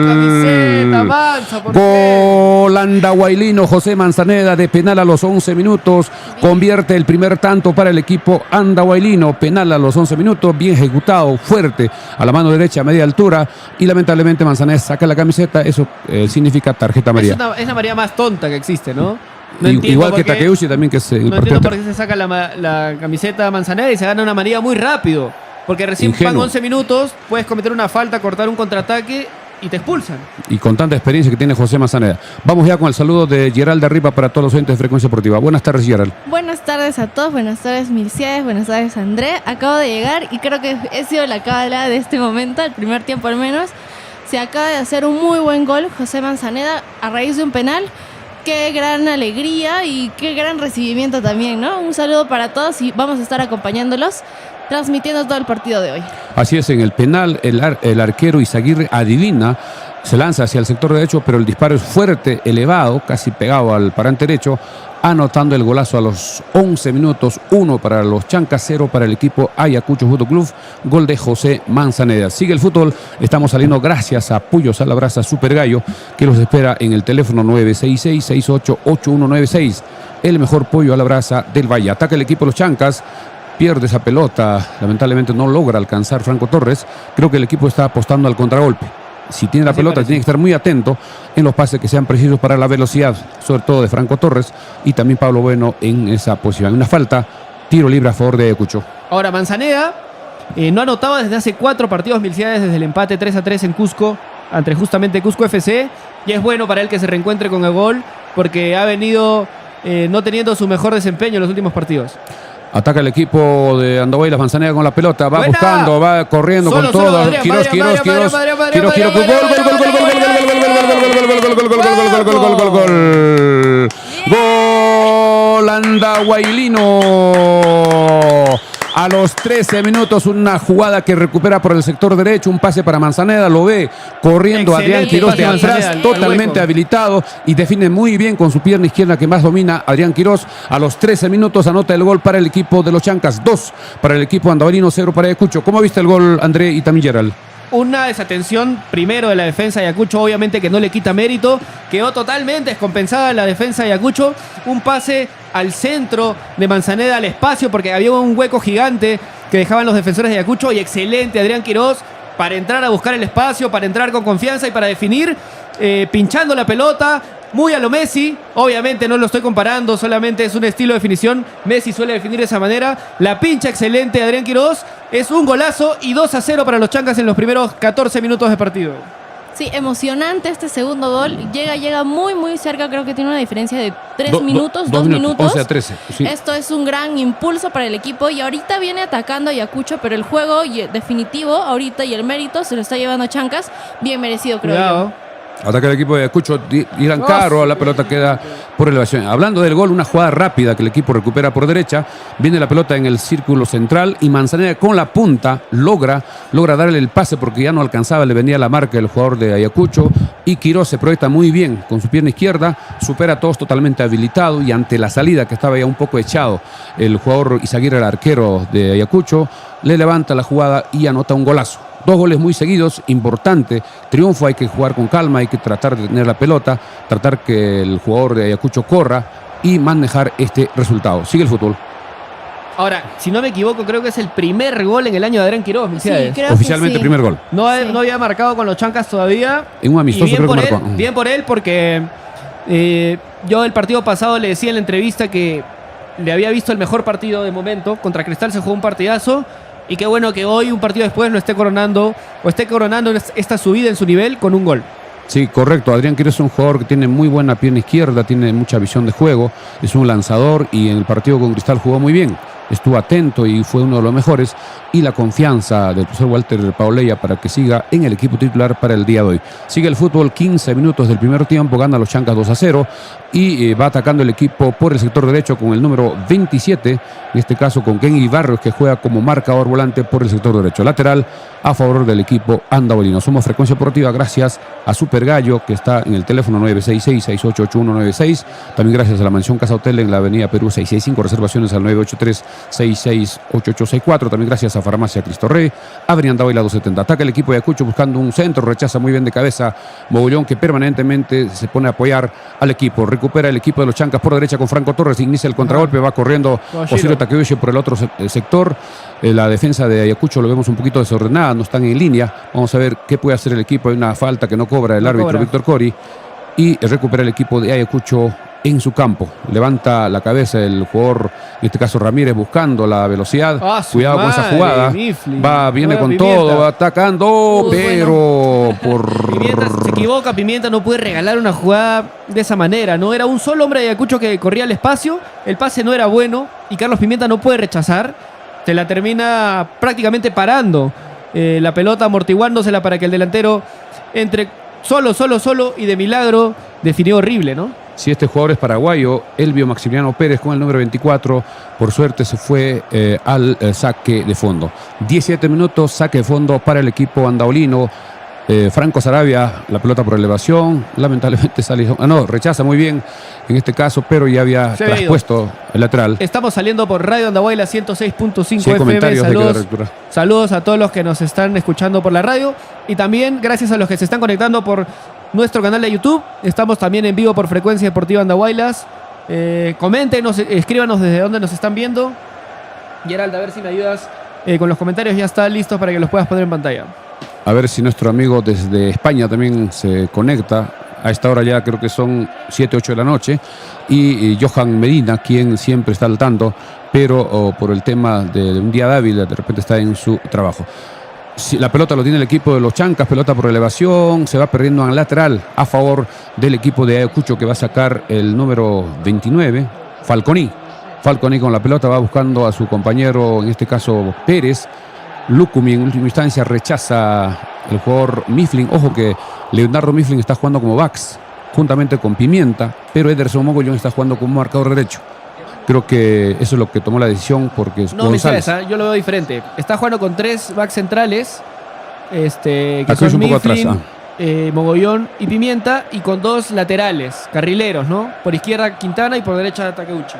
Camiseta, gol. avanza, ¿por qué? Gol andahuaylino, José Manzaneda de penal a los 11 minutos, convierte el primer tanto para el equipo andahuaylino. Penal a los 11 minutos, bien ejecutado, fuerte, a la mano derecha, a media altura, y lamentablemente Manzaneda saca la camiseta. Eso significa tarjeta amarilla. Es la María más tonta que existe, ¿no? No Y- entiendo igual por que qué- Takeuchi también, que es el No partido entiendo por qué se saca la camiseta Manzanera y se gana una amarilla muy rápido. Porque recién van Ingenuo. 11 minutos, puedes cometer una falta, cortar un contraataque y te expulsan. y con tanta experiencia que tiene José Manzaneda. Vamos ya con el saludo de Geralda Ripa para todos los oyentes de Frecuencia Deportiva. Buenas tardes, Gerald. Buenas tardes a todos, buenas tardes Milciades, buenas tardes André. Acabo de llegar y creo que he sido la cábala de este momento, el primer tiempo al menos. Se acaba de hacer un muy buen gol José Manzaneda a raíz de un penal. Qué gran alegría y qué gran recibimiento también, ¿no? Un saludo para todos y vamos a estar acompañándolos, transmitiendo todo el partido de hoy. Así es, en el penal el arquero Izaguirre adivina, se lanza hacia el sector derecho, pero el disparo es fuerte, elevado, casi pegado al parante derecho, anotando el golazo a los 11 minutos, 1 para los Chancas, 0 para el equipo Ayacucho Fútbol Club, gol de José Manzaneda. Sigue el fútbol, estamos saliendo gracias a Puyos a la Brasa Super Gallo, que los espera en el teléfono 966-688196, el mejor pollo a la brasa del Valle. Ataca el equipo de los Chancas, pierde esa pelota, lamentablemente no logra alcanzar Franco Torres. Creo que el equipo está apostando al contragolpe. Si tiene la Así pelota, parece. tiene que estar muy atento en los pases que sean precisos para la velocidad, sobre todo de Franco Torres y también Pablo Bueno en esa posición. Una falta, tiro libre a favor de Ayacucho. Ahora, Manzaneda no anotaba desde hace 4 partidos Milciades, desde el empate 3-3 en Cusco. ante justamente Cusco FC, y es bueno para él que se reencuentre con el gol, porque ha venido no teniendo su mejor desempeño en los últimos partidos. Ataca el equipo de Andahuaylas, Manzaneda con la pelota, va Buena. buscando, va corriendo con todo. Quirós, gol andahuaylino. A los 13 minutos, una jugada que recupera por el sector derecho, un pase para Manzaneda, lo ve corriendo Adrián Quirós de atrás, totalmente habilitado y define muy bien con su pierna izquierda que más domina Adrián Quirós. A los 13 minutos anota el gol para el equipo de los Chancas, 2 para el equipo andahuaylino, 0 para Ayacucho. ¿Cómo viste el gol, André y también Gerald? Una desatención primero de la defensa de Ayacucho, obviamente que no le quita mérito. Quedó totalmente descompensada la defensa de Ayacucho. Un pase al centro de Manzaneda al espacio porque había un hueco gigante que dejaban los defensores de Ayacucho. Y excelente Adrián Quirós para entrar a buscar el espacio, para entrar con confianza y para definir pinchando la pelota. Muy a lo Messi, obviamente no lo estoy comparando, solamente es un estilo de definición. Messi suele definir de esa manera. La pincha excelente de Adrián Quirós, es un golazo y 2-0 para los Chancas en los primeros 14 minutos de partido. Sí, emocionante este segundo gol. Llega muy cerca, creo que tiene una diferencia de 2 minutos. 11-13. Sí. Esto es un gran impulso para el equipo y ahorita viene atacando a Ayacucho, pero el juego definitivo ahorita y el mérito se lo está llevando a Chancas. Bien merecido, creo yo. Ataca el equipo de Ayacucho, Irán Carro, la pelota queda por elevación. Hablando del gol, una jugada rápida que el equipo recupera por derecha, viene la pelota en el círculo central y Manzaneda con la punta logra darle el pase porque ya no alcanzaba, le venía la marca del jugador de Ayacucho y Quirós se proyecta muy bien con su pierna izquierda, supera a todos totalmente habilitado y ante la salida que estaba ya un poco echado el jugador Izaguirre, el arquero de Ayacucho, le levanta la jugada y anota un golazo. 2 goles muy seguidos, importante triunfo, hay que jugar con calma, hay que tratar de tener la pelota, tratar que el jugador de Ayacucho corra y manejar este resultado. Sigue el fútbol. Ahora, si no me equivoco, creo que es el primer gol en el año de Adrián Quirós, sí, oficialmente sí. Primer gol. No había marcado con los Chancas todavía. En un amistoso creo que marcó. Bien por él, porque yo el partido pasado le decía en la entrevista que le había visto el mejor partido de momento. Contra Cristal se jugó un partidazo. Y qué bueno que hoy, un partido después, esté coronando esta subida en su nivel con un gol. Sí, correcto. Adrián Quirós es un jugador que tiene muy buena pierna izquierda, tiene mucha visión de juego, es un lanzador y en el partido con Cristal jugó muy bien. Estuvo atento y fue uno de los mejores. Y la confianza del profesor Walter Pauleya para que siga en el equipo titular para el día de hoy. Sigue el fútbol, 15 minutos del primer tiempo, gana los Chancas 2-0 y va atacando el equipo por el sector derecho con el número 27, en este caso con Kenny Barrios, que juega como marcador volante por el sector derecho. Lateral a favor del equipo andahuaylino. Somos Frecuencia Deportiva gracias a Super Gallo, que está en el teléfono 966-688196. También gracias a la Mansión Casa Hotel en la avenida Perú 665, reservaciones al 983-668864. También gracias a Farmacia Cristo Rey, Avenida Andahuaylas 270. Ataca el equipo de Ayacucho buscando un centro, rechaza muy bien de cabeza Mogollón, que permanentemente se pone a apoyar al equipo. Recupera el equipo de los Chancas por derecha con Franco Torres, inicia el contragolpe, va corriendo Osirio Takeuchi por el otro sector. La defensa de Ayacucho lo vemos un poquito desordenada, no están en línea. Vamos a ver qué puede hacer el equipo. Hay una falta que no cobra el árbitro Víctor Cori y recupera el equipo de Ayacucho en su campo. Levanta la cabeza el jugador, en este caso Ramírez, buscando la velocidad. Cuidado con esa jugada. Viene con Pimienta. todo, atacando, pero Pimienta se equivoca, Pimienta no puede regalar una jugada de esa manera, ¿no? Era un solo hombre de Ayacucho que corría al espacio, el pase no era bueno y Carlos Pimienta no puede rechazar. Se la termina prácticamente parando la pelota, amortiguándosela para que el delantero entre solo y de milagro definió horrible, ¿no? Si este jugador es paraguayo, Elvio Maximiliano Pérez con el número 24, por suerte se fue al saque de fondo. 17 minutos, saque de fondo para el equipo andahuaylino. Franco Sarabia, la pelota por elevación, lamentablemente rechaza muy bien en este caso, pero ya había traspuesto el lateral. Estamos saliendo por Radio Andahuaylas 106.5 FM. Saludos a todos los que nos están escuchando por la radio y también gracias a los que se están conectando por nuestro canal de YouTube. Estamos también en vivo por Frecuencia Deportiva Andahuaylas. Coméntenos, escríbanos desde dónde nos están viendo. Gerald, a ver si me ayudas con los comentarios, ya está listo para que los puedas poner en pantalla. A ver si nuestro amigo desde España también se conecta. A esta hora ya creo que son 7, 8 de la noche. Y Johan Medina, quien siempre está al tanto, pero por el tema de un día hábil, de repente está en su trabajo. Si la pelota lo tiene el equipo de los Chancas, pelota por elevación, se va perdiendo en lateral a favor del equipo de Ayacucho, que va a sacar el número 29, Falconi. Falconi con la pelota va buscando a su compañero, en este caso Pérez. Lucumi en última instancia rechaza el jugador Mifflin. Ojo que Leonardo Mifflin está jugando como backs, juntamente con Pimienta, pero Ederson Mogollón está jugando como marcador derecho. Creo que eso es lo que tomó la decisión, porque No, González. yo lo veo diferente. Está jugando con 3 backs centrales, que Aquello son un poco atrás, Mifflin, Mogollón y Pimienta, y con 2 laterales, carrileros, ¿no? Por izquierda Quintana y por derecha Takeuchi.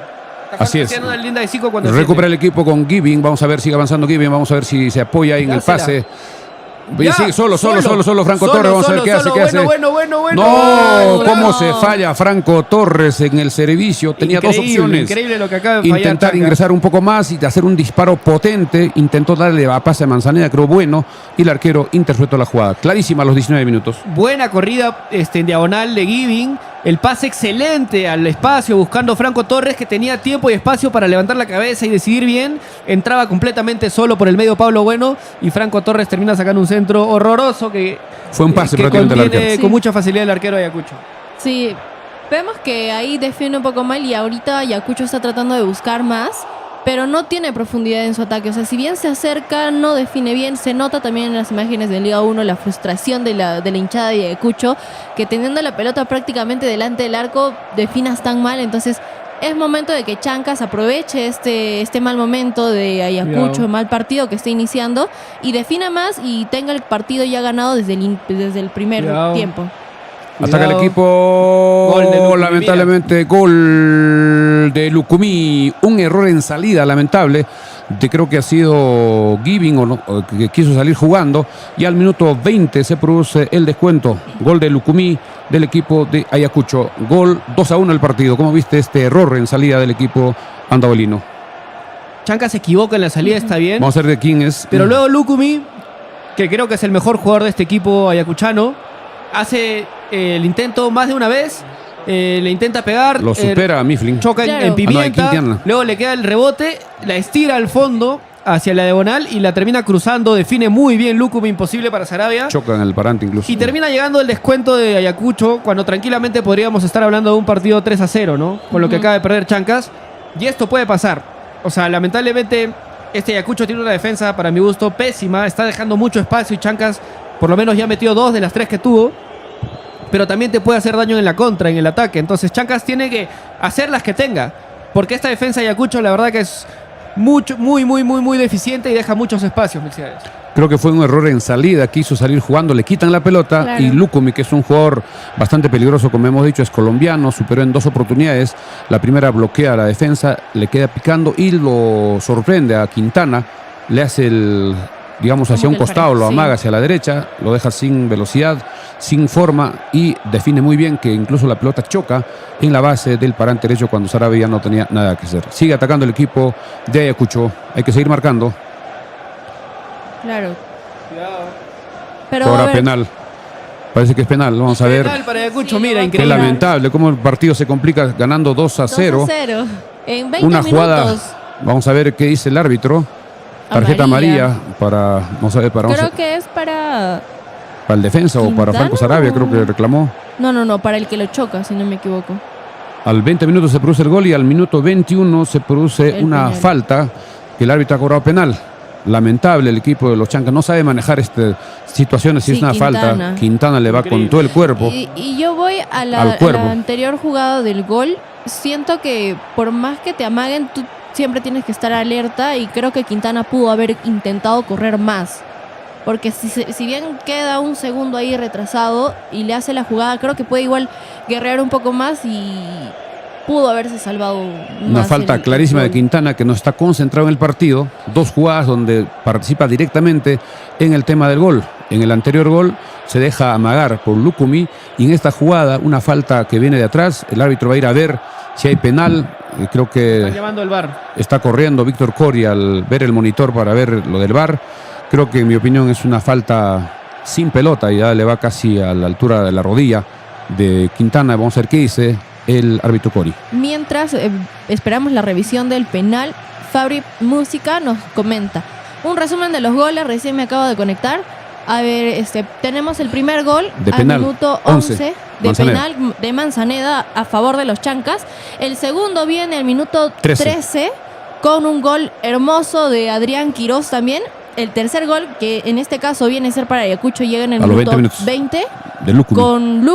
Así es. Haciendo una linda de 5 cuando Recupera el equipo con Giving. Vamos a ver, sigue avanzando Giving. Vamos a ver si se apoya ahí en el Dásela. pase. Ya, Sí, solo Franco solo, Torres. Vamos a ver solo, qué hace, solo. qué hace. Bueno. No, Bravo. cómo se falla Franco Torres en el servicio. Tenía dos opciones. Increíble lo que acaba de fallar. Intentar Chancas. ingresar un poco más y hacer un disparo potente. Intentó darle a pase a Manzaneda, creo bueno. Y el arquero interpretó la jugada. Clarísima a los 19 minutos. Buena corrida en diagonal de Giving. El pase excelente al espacio, buscando Franco Torres, que tenía tiempo y espacio para levantar la cabeza y decidir bien. Entraba completamente solo por el medio Pablo Bueno, y Franco Torres termina sacando un centro horroroso que Fue un pase que prácticamente al contiene arquero. con mucha facilidad el arquero de Ayacucho. Sí, vemos que ahí defiende un poco mal y ahorita Ayacucho está tratando de buscar más, pero no tiene profundidad en su ataque. O sea, si bien se acerca, no define bien. Se nota también en las imágenes de Liga 1 la frustración de la hinchada de Ayacucho, que teniendo la pelota prácticamente delante del arco, definas tan mal. Entonces es momento de que Chancas aproveche este mal momento de Ayacucho, Cuidado. mal partido que está iniciando, y defina más y tenga el partido ya ganado desde el primer Cuidado. tiempo. Ataca el Cuidado. equipo. Gol de Lucumí, Lamentablemente, gol de Lucumí. Un error en salida, lamentable. Creo que ha sido Giving o que quiso salir jugando. Y al minuto 20 se produce el descuento. Gol de Lucumí del equipo de Ayacucho. Gol 2-1 el partido. ¿Cómo viste este error en salida del equipo andabolino? Chancas se equivoca en la salida, está bien. Vamos a ver de quién es. Pero luego Lucumí, que creo que es el mejor jugador de este equipo ayacuchano, hace el intento más de una vez, le intenta pegar, Lo supera a Mifflin. choca Claro. en Pimienta, Quintana. luego le queda el rebote, la estira al fondo hacia la diagonal y la termina cruzando, define muy bien Lucumí, imposible para Sarabia. Choca en el parante incluso. Y termina llegando el descuento de Ayacucho, cuando tranquilamente podríamos estar hablando de un partido 3-0, ¿no? Con lo que acaba de perder Chancas. Y esto puede pasar. O sea, lamentablemente, este Ayacucho tiene una defensa, para mi gusto, pésima. Está dejando mucho espacio y Chancas, por lo menos, ya metió 2 de las 3 que tuvo. Pero también te puede hacer daño en la contra, en el ataque. Entonces, Chancas tiene que hacer las que tenga. Porque esta defensa de Ayacucho, la verdad que es muy deficiente y deja muchos espacios, Melciades. Creo que fue un error en salida, quiso salir jugando, le quitan la pelota. Claro. Y Lucumí, que es un jugador bastante peligroso, como hemos dicho, es colombiano, superó en 2 oportunidades. La primera bloquea a la defensa, le queda picando y lo sorprende a Quintana, le hace el, digamos, hacia Como un que el costado, lo sí. amaga hacia la derecha, lo deja sin velocidad, sin forma y define muy bien que incluso la pelota choca en la base del parante derecho cuando Sarabia ya no tenía nada que hacer. Sigue atacando el equipo de Ayacucho, hay que seguir marcando. Claro. Pero a Cobra ver, penal. Parece que es penal. Vamos a ver. Penal para Ayacucho, Sí, mira, lo va a Qué increíble. lamentable cómo el partido se complica ganando 2-0. 2-0. En 20 Una minutos. jugada. Vamos a ver qué dice el árbitro. Tarjeta amarilla, para, vamos a ver, Creo que es para... para el defensa o para Quintana, Franco Sarabia, creo que reclamó. No, para el que lo choca, si no me equivoco. Al 20 minutos se produce el gol y al minuto 21 se produce El una penal. falta que el árbitro ha cobrado penal. Lamentable, el equipo de los Chancas no sabe manejar situaciones si Sí, es una Quintana. falta. Quintana le va Increíble. con todo el cuerpo. Y yo voy a Al la cuerpo. anterior jugada del gol. Siento que por más que te amaguen, tú siempre tienes que estar alerta y creo que Quintana pudo haber intentado correr más. Porque si bien queda un segundo ahí retrasado y le hace la jugada, creo que puede igual guerrear un poco más y pudo haberse salvado Una más falta el clarísima de gol. Quintana que no está concentrado en el partido. 2 jugadas donde participa directamente en el tema del gol. En el anterior gol se deja amagar por Lucumí y en esta jugada una falta que viene de atrás. El árbitro va a ir a ver si hay penal. Creo Están que llamando el VAR. está corriendo Víctor Coria al ver el monitor para ver lo del VAR. Creo que en mi opinión es una falta sin pelota y ya le va casi a la altura de la rodilla de Quintana. Vamos a ver qué dice el árbitro Cori. Mientras esperamos la revisión del penal, Fabri Música nos comenta: un resumen de los goles, recién me acabo de conectar. A ver, tenemos el primer gol de al penal, minuto 11 de penal de Manzaneda a favor de los Chancas. El segundo viene al minuto 13 con un gol hermoso de Adrián Quirós también. El tercer gol, que en este caso viene a ser para Ayacucho, llega en el minuto 20 de Lukumi. Con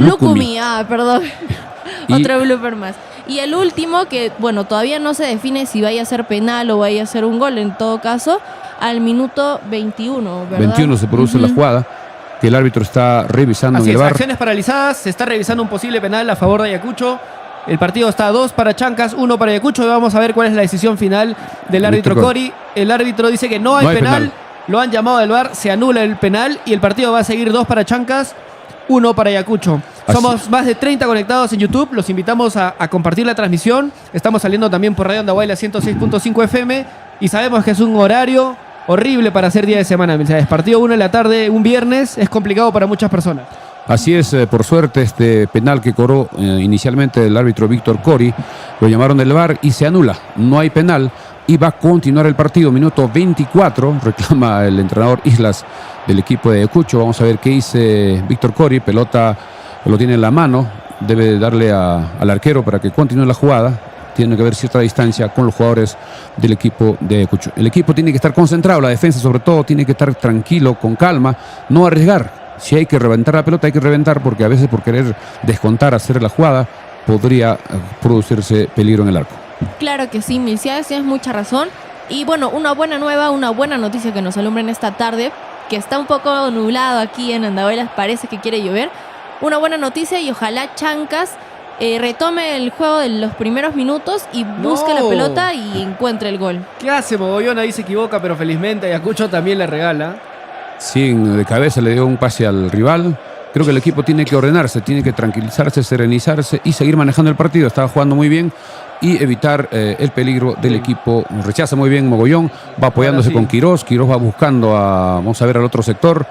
Lukumi, perdón. Otro blooper más. Y el último, que bueno, todavía no se define si vaya a ser penal o vaya a ser un gol, en todo caso, al minuto 21, ¿verdad? 21 se produce la jugada, que el árbitro está revisando en el VAR. Acciones paralizadas, se está revisando un posible penal a favor de Ayacucho. El partido está 2 para Chancas, 1 para Ayacucho. Y vamos a ver cuál es la decisión final del árbitro Cori. El árbitro dice que no hay penal. Lo han llamado del VAR, se anula el penal y el partido va a seguir 2 para Chancas, 1 para Ayacucho. Somos más de 30 conectados en YouTube. Los invitamos a compartir la transmisión. Estamos saliendo también por Radio Andahuayla 106.5 FM. Y sabemos que es un horario horrible para hacer día de semana. Partido 1 de la tarde, un viernes, es complicado para muchas personas. Así es, por suerte, este penal que cobró inicialmente el árbitro Víctor Cori, lo llamaron del VAR y se anula. No hay penal y va a continuar el partido. Minuto 24, reclama el entrenador Islas del equipo de Ayacucho. Vamos a ver qué dice Víctor Cori. Pelota lo tiene en la mano, debe darle al arquero para que continúe la jugada. Tiene que haber cierta distancia con los jugadores del equipo de Ayacucho. El equipo tiene que estar concentrado, la defensa sobre todo tiene que estar tranquilo, con calma, no arriesgar. Si hay que reventar la pelota, hay que reventar, porque a veces por querer descontar, hacer la jugada, podría producirse peligro en el arco. Claro que sí, Milciades, tienes mucha razón. Y bueno, una buena noticia que nos alumbra en esta tarde, que está un poco nublado aquí en Andahuaylas, parece que quiere llover. Una buena noticia y ojalá Chancas retome el juego de los primeros minutos y busque la pelota y encuentre el gol. ¿Qué hace Mogollón? Ahí se equivoca, pero felizmente Ayacucho también le regala. Sí, de cabeza le dio un pase al rival. Creo que el equipo tiene que ordenarse, tiene que tranquilizarse, serenizarse y seguir manejando el partido. Estaba jugando muy bien y evitar el peligro del equipo. Rechaza muy bien Mogollón, va apoyándose con Quirós. Quirós va buscando vamos a ver, al otro sector.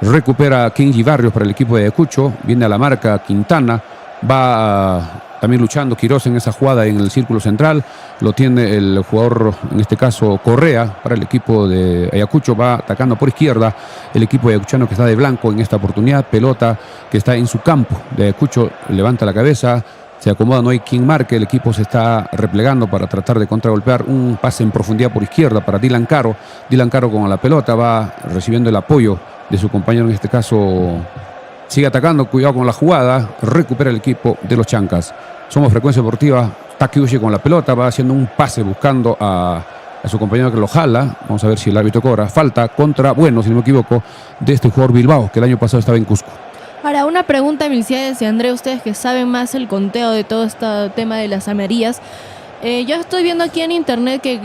Recupera a Kenji Barrios para el equipo de Ayacucho. Viene a la marca Quintana. Va también luchando Quirós en esa jugada en el círculo central. Lo tiene el jugador, en este caso Correa, para el equipo de Ayacucho. Va atacando por izquierda el equipo ayacuchano, que está de blanco en esta oportunidad. Pelota que está en su campo de Ayacucho. Levanta la cabeza, se acomoda, no hay quien marque. El equipo se está replegando para tratar de contragolpear. Un pase en profundidad por izquierda para Dylan Caro. Dylan Caro con la pelota va recibiendo el apoyo de su compañero, en este caso. Sigue atacando, cuidado con la jugada. Recupera el equipo de los Chancas. Somos Frecuencia Deportiva. Takeuchi con la pelota, va haciendo un pase buscando a su compañero que lo jala. Vamos a ver si el árbitro cobra. Falta contra, si no me equivoco, de este jugador Bilbao, que el año pasado estaba en Cusco. Ahora, una pregunta, Milciades y André, ustedes que saben más el conteo de todo este tema de las amarillas. Yo estoy viendo aquí en internet que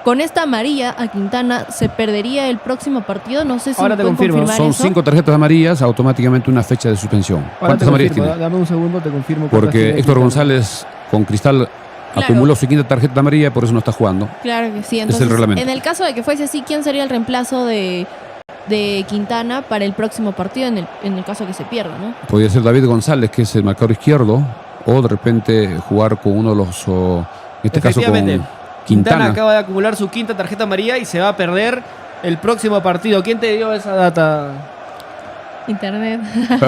con esta amarilla a Quintana se perdería el próximo partido. No sé si ahora te confirmo. Son 5 tarjetas amarillas, automáticamente una fecha de suspensión. ¿Cuántas amarillas tiene? Dame un segundo, te confirmo. Porque Héctor González con Cristal acumuló su 5ª tarjeta amarilla y por eso no está jugando. Claro que sí. Entonces, es el reglamento. En el caso de que fuese así, ¿quién sería el reemplazo de Quintana para el próximo partido en el caso que se pierda, ¿no? Podría ser David González, que es el marcador izquierdo, o de repente jugar con uno de los, en este caso con Quintana acaba de acumular su 5ª tarjeta amarilla y se va a perder el próximo partido. ¿Quién te dio esa data? Internet.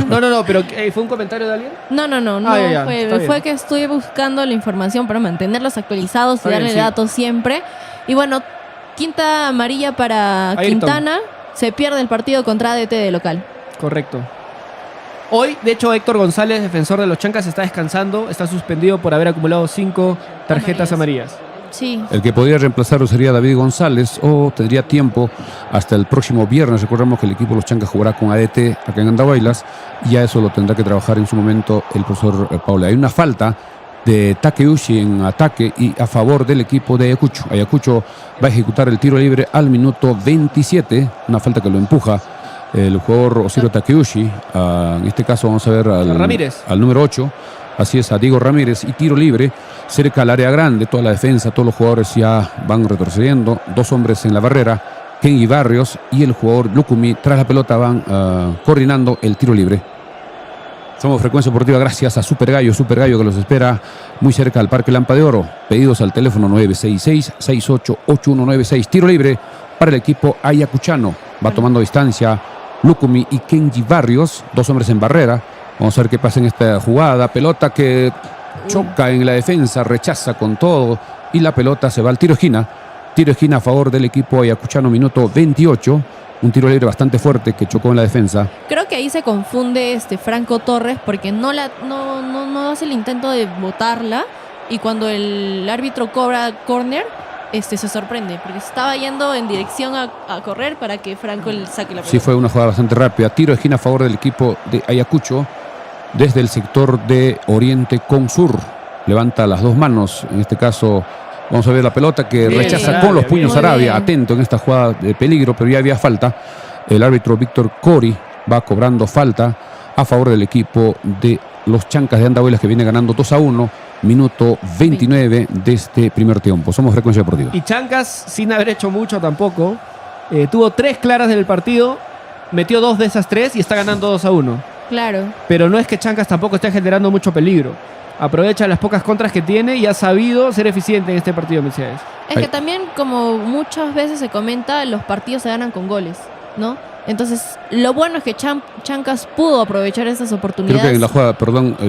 No, pero ¿fue un comentario de alguien? No. Fue que estuve buscando la información para mantenerlos actualizados y darle datos siempre. Y bueno, 5ª amarilla para Ayrton. Quintana. Se pierde el partido contra ADT de local. Correcto. Hoy, de hecho, Héctor González, defensor de los Chancas, está descansando. Está suspendido por haber acumulado 5 tarjetas amarillas. Sí. El que podría reemplazarlo sería David González, o tendría tiempo hasta el próximo viernes. Recordemos que el equipo de los Chancas jugará con ADT acá en Andahuaylas, y ya eso lo tendrá que trabajar en su momento el profesor Paula. Hay una falta de Takeuchi en ataque y a favor del equipo de Ayacucho. Ayacucho va a ejecutar el tiro libre al minuto 27, una falta que lo empuja el jugador Osirio Takeuchi. En este caso vamos a ver al número 8. Así es, a Diego Ramírez, y tiro libre cerca al área grande. Toda la defensa, todos los jugadores ya van retrocediendo. 2 hombres en la barrera, Kenji Barrios y el jugador Lukumi tras la pelota van coordinando el tiro libre. Somos Frecuencia Deportiva gracias a Super Gallo que los espera muy cerca del Parque Lampa de Oro. Pedidos al teléfono 966-688196. Tiro libre para el equipo ayacuchano. Va tomando distancia Lucumi y Kenji Barrios, 2 hombres en barrera. Vamos a ver qué pasa en esta jugada. Pelota que choca en la defensa, rechaza con todo y la pelota se va al tiro esquina. Tiro esquina a favor del equipo ayacuchano, minuto 28. Un tiro libre bastante fuerte que chocó en la defensa. Creo que ahí se confunde Franco Torres porque no hace el intento de botarla y cuando el árbitro cobra córner, se sorprende porque estaba yendo en dirección a correr para que Franco le saque la pelota. Sí, fue una jugada bastante rápida. Tiro de esquina a favor del equipo de Ayacucho desde el sector de Oriente con Sur. Levanta las 2 manos, en este caso. Vamos a ver la pelota que bien, rechaza Arabia, con los puños bien. Arabia. Atento en esta jugada de peligro, pero ya había falta. El árbitro Víctor Cori va cobrando falta a favor del equipo de los Chancas de Andahuaylas que viene ganando 2-1. Minuto 29 de este primer tiempo. Somos Frecuencia Deportiva. Y Chancas, sin haber hecho mucho tampoco, tuvo 3 claras en el partido, metió 2 de esas 3 y está ganando 2-1. Claro. Pero no es que Chancas tampoco esté generando mucho peligro. Aprovecha las pocas contras que tiene y ha sabido ser eficiente en este partido, Mercedes. Es que también, como muchas veces se comenta, los partidos se ganan con goles, ¿no? Entonces, lo bueno es que Chancas pudo aprovechar esas oportunidades. Creo que en la jugada,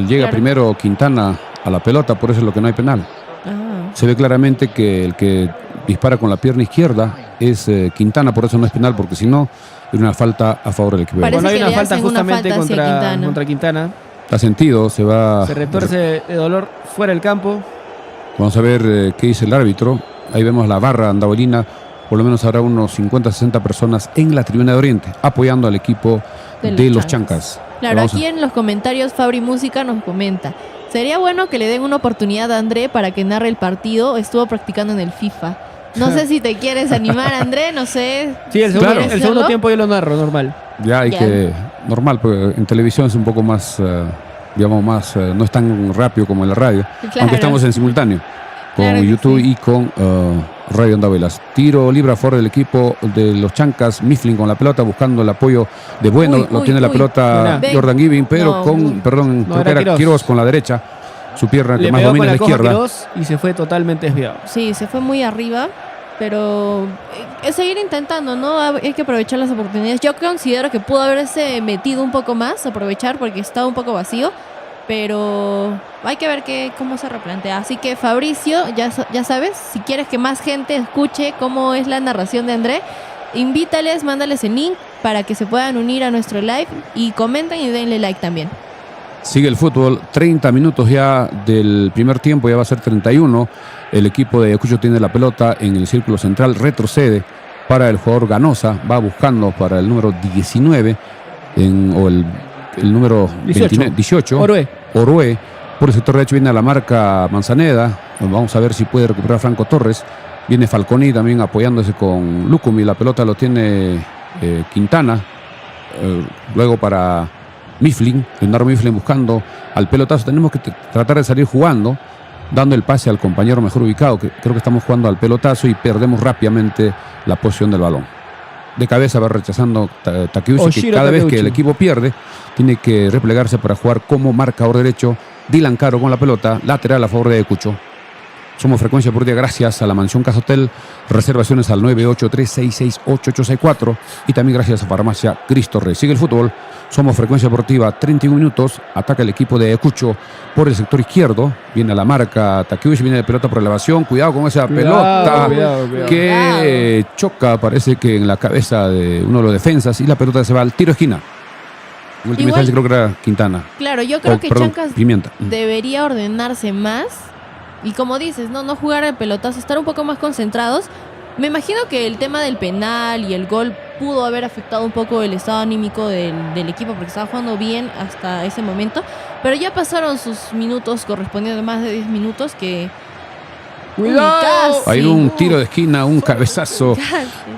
llega Claro. primero Quintana a la pelota, por eso es lo que no hay penal. Ah, Se ve claramente que el que dispara con la pierna izquierda es Quintana, por eso no es penal, porque si no, es una falta a favor del equipo. Parece Bueno, hay que una le falta hacen una justamente falta hacia Quintana. contra Quintana. Está sentido, se va. Se retuerce de dolor fuera del campo. Vamos a ver qué dice el árbitro. Ahí vemos la barra andahuelina. Por lo menos habrá unos 50-60 personas en la tribuna de Oriente apoyando al equipo de los Chancas. Claro, Vamos a- aquí en los comentarios Fabri Música nos comenta: sería bueno que le den una oportunidad a André para que narre el partido. Estuvo practicando en el FIFA. No sé si te quieres animar, André, no sé. Sí, el segundo, Claro. el segundo tiempo yo lo narro, normal. Ya hay Ya. que. Normal, porque en televisión es un poco más. No es tan rápido como en la radio. Claro. Aunque estamos en simultáneo con Claro que YouTube sí. y con Radio Andahuaylas. Tiro libre a favor del equipo de los Chancas. Mifflin con la pelota buscando el apoyo de Bueno. Uy, Lo uy, tiene la uy. pelota Buena. Jordan Giving, pero No, con, uy. perdón, No, creo que era era Quiroz. Quiroz con la derecha. Su pierna que Le más pegó con domina es la la coja izquierda. Quiroz y se fue totalmente desviado. Sí, se fue muy arriba, pero es seguir intentando, ¿no? Hay que aprovechar las oportunidades. Yo considero que pudo haberse metido un poco más, aprovechar porque estaba un poco vacío, pero hay que ver cómo se replantea. Así que Fabricio, ya sabes, si quieres que más gente escuche cómo es la narración de André, invítales, mándales el link para que se puedan unir a nuestro live y comenten y denle like también. Sigue el fútbol, 30 minutos ya del primer tiempo, ya va a ser 31. El equipo de Ayacucho tiene la pelota en el círculo central, retrocede para el jugador Ganosa, va buscando para el número 19 o el número 18. Orué. Por el sector derecho viene a la marca Manzaneda. Vamos a ver si puede recuperar Franco Torres. Viene Falconi también apoyándose con Lucumi. La pelota lo tiene Quintana. Luego para Mifflin, Leonardo Mifflin buscando al pelotazo. Tenemos que tratar de salir jugando, dando el pase al compañero mejor ubicado, que creo que estamos jugando al pelotazo y perdemos rápidamente la posición del balón. De cabeza va rechazando Takeuchi, que Oshiro cada vez Takeuchi. que el equipo pierde, tiene que replegarse para jugar como marcador derecho. Dylan Caro con la pelota, lateral a favor de Ayacucho. Somos Frecuencia Deportiva gracias a la Mansión Casa Hotel. Reservaciones al 983668864 y también gracias a Farmacia Cristo Rey. Sigue el fútbol. Somos Frecuencia Deportiva, 31 minutos. Ataca el equipo de Ayacucho por el sector izquierdo. Viene a la marca Takeuchi, viene de pelota por elevación. Cuidado con esa pelota Cuidado. que choca, parece que en la cabeza de uno de los defensas y la pelota se va al tiro de esquina. En última Igual- instancia creo que era Quintana. Claro, yo creo que Perdón, Chancas Pimienta. debería ordenarse más y como dices, no jugar el pelotazo, estar un poco más concentrados. Me imagino que el tema del penal y el gol pudo haber afectado un poco el estado anímico del equipo porque estaba jugando bien hasta ese momento, pero ya pasaron sus minutos correspondiendo más de 10 minutos que... ¡Cuidado! Casi. Hay un tiro de esquina, un cabezazo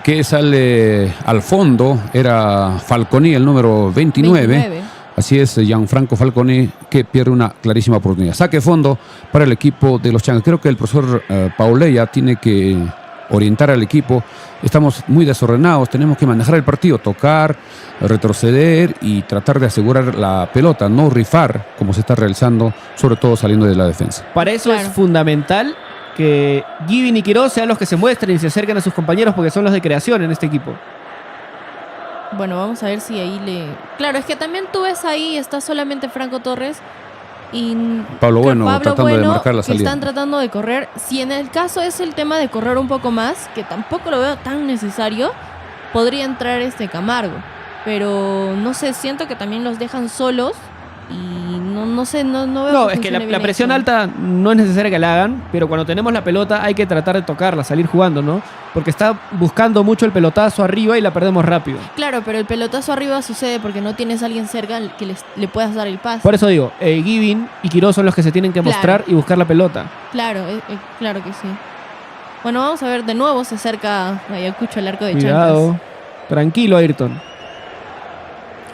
que sale al fondo. Era Falconi, el número 29. Así es, Gianfranco Falconi, que pierde una clarísima oportunidad. Saque fondo para el equipo de los Chancas. Creo que el profesor Pauleya tiene que orientar al equipo. Estamos muy desordenados, tenemos que manejar el partido, tocar, retroceder y tratar de asegurar la pelota, no rifar como se está realizando, sobre todo saliendo de la defensa. Para eso es fundamental que Givin y Quiroz sean los que se muestren y se acerquen a sus compañeros porque son los de creación en este equipo. Bueno, vamos a ver si ahí le... Claro, es que también tú ves ahí, está solamente Franco Torres y Pablo Bueno tratando de marcar la salida. Están tratando de correr. Si en el caso es el tema de correr un poco más, que tampoco lo veo tan necesario, podría entrar Camargo. Pero no sé, siento que también los dejan solos y no sé, no veo. No, es que la presión alta no es necesaria que la hagan, pero cuando tenemos la pelota hay que tratar de tocarla, salir jugando, ¿no? Porque está buscando mucho el pelotazo arriba y la perdemos rápido. Claro, pero el pelotazo arriba sucede porque no tienes a alguien cerca al que le puedas dar el pase. Por eso digo, Givin y Quiroz son los que se tienen que mostrar y buscar la pelota. Claro, claro que sí. Bueno, vamos a ver, de nuevo se acerca Ayacucho al arco de Cuidado. Chancas. Tranquilo, Ayrton.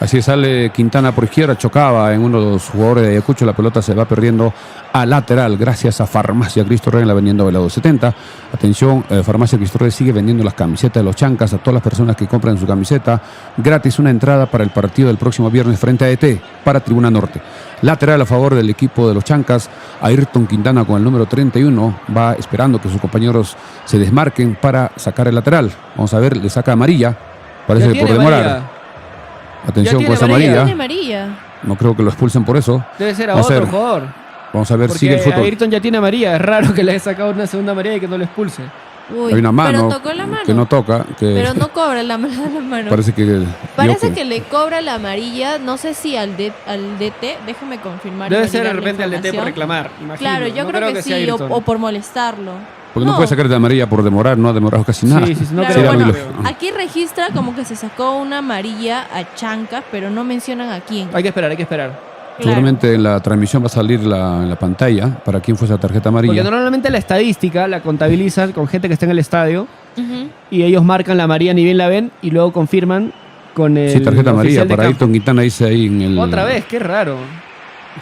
Así sale Quintana por izquierda, chocaba en uno de los jugadores de Ayacucho, la pelota se va perdiendo a lateral gracias a Farmacia Cristo Rey en la avenida Velado 70. Atención, Farmacia Cristo Rey sigue vendiendo las camisetas de los Chancas a todas las personas que compran su camiseta. Gratis una entrada para el partido del próximo viernes frente a ET para Tribuna Norte. Lateral a favor del equipo de los Chancas, Ayrton Quintana con el número 31, va esperando que sus compañeros se desmarquen para sacar el lateral. Vamos a ver, le saca amarilla, parece que por demorar. Atención con esa amarilla. No creo que lo expulsen por eso. Debe ser a otro jugador. Vamos a ver, porque sigue el fútbol. Ayrton ya tiene amarilla. Es raro que le haya sacado una segunda amarilla y que no lo expulse. Uy, hay una mano, pero tocó la mano que no toca. Pero no cobra la mano. Parece que le cobra la amarilla. No sé si al DT. Déjame confirmar. Debe ser de repente al DT por reclamar. Imagino. Claro, yo creo que sí. O por molestarlo. Porque no puede sacar de amarilla por demorar, no ha demorado casi nada. Sí, no claro, bueno, aquí registra como que se sacó una amarilla a Chancas, pero no mencionan a quién. Hay que esperar. Claro. Seguramente en la transmisión va a salir en la pantalla para quién fue esa tarjeta amarilla. Porque normalmente la estadística la contabilizan con gente que está en el estadio y ellos marcan la amarilla ni bien la ven y luego confirman con el. Sí, tarjeta amarilla para Ayrton Quintana, dice ahí en el. Otra vez, qué raro.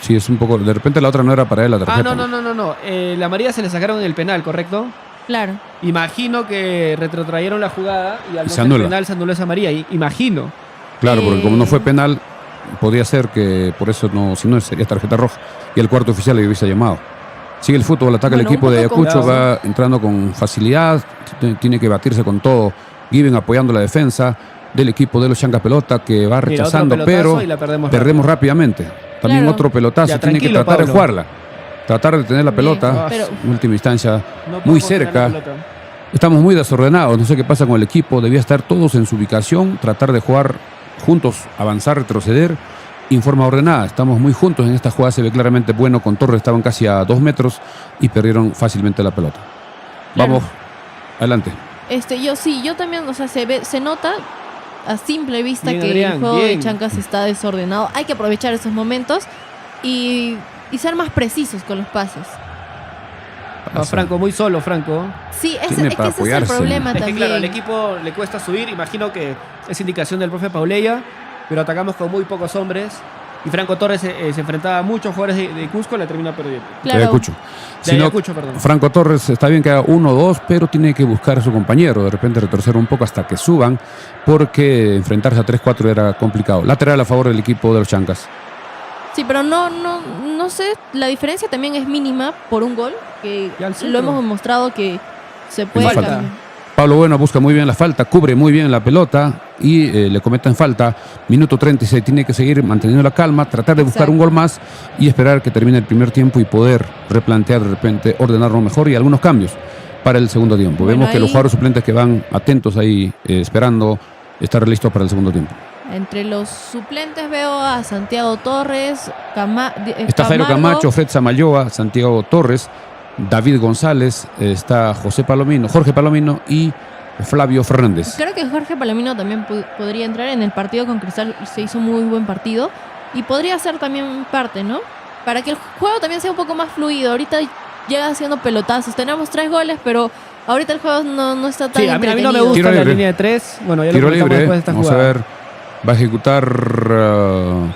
Sí, es un poco. De repente la otra no era para él la tarjeta. No. La amarilla se le sacaron en el penal, ¿correcto? Claro. Imagino que retrotrayeron la jugada y al no ser penal se anuló esa amarilla. Imagino. Claro, porque como no fue penal, podría ser que por eso no, si no sería tarjeta roja. Y el cuarto oficial le hubiese llamado. Sigue el fútbol, ataca el equipo de Ayacucho, va entrando con facilidad, tiene que batirse con todo. Givin apoyando la defensa del equipo de los Chancas Pelota, que va rechazando, pero perdemos rápidamente. También otro pelotazo, tiene que tratar de jugarla. Tratar de tener la pelota, en última instancia, muy cerca. Estamos muy desordenados, no sé qué pasa con el equipo. Debía estar todos en su ubicación, tratar de jugar juntos, avanzar, retroceder, en forma ordenada. Estamos muy juntos en esta jugada, se ve claramente Bueno con Torres, estaban casi a 2 metros y perdieron fácilmente la pelota. Vamos, adelante. Yo también, o sea, se nota a simple vista que el juego de Chancas está desordenado. Hay que aprovechar esos momentos y ser más precisos con los pases. Franco, muy solo, Franco. Sí, ese es el problema también. Claro, al equipo le cuesta subir. Imagino que es indicación del profe Pauleya, pero atacamos con muy pocos hombres. Y Franco Torres se enfrentaba a muchos jugadores de Cusco y la termina perdiendo. Claro. De Ayacucho, perdón. Franco Torres está bien que haga 1 o 2, pero tiene que buscar a su compañero. De repente retroceder un poco hasta que suban, porque enfrentarse a 3-4 era complicado. Lateral a favor del equipo de los Chancas. Sí, pero no sé, la diferencia también es mínima por un gol, que lo hemos demostrado que se puede cambiar. Pablo Bueno busca muy bien la falta, cubre muy bien la pelota y le cometen falta. Minuto 36, tiene que seguir manteniendo la calma, tratar de buscar un gol más y esperar que termine el primer tiempo y poder replantear de repente, ordenarlo mejor y algunos cambios para el segundo tiempo. Vemos que los jugadores suplentes que van atentos ahí, esperando estar listos para el segundo tiempo. Entre los suplentes veo a Santiago Torres, está Jairo Camacho, Fred Samayoa, Santiago Torres, David González, está Jorge Palomino y Flavio Fernández. Creo que Jorge Palomino también podría entrar en el partido con Cristal, se hizo muy buen partido y podría ser también parte, ¿no? Para que el juego también sea un poco más fluido. Ahorita llega haciendo pelotazos, tenemos 3 goles, pero ahorita el juego no está tan entretenido. A mí no me gusta la línea de 3. Bueno, ya lo comentamos después de esta jugada. Vamos a ver. Va a ejecutar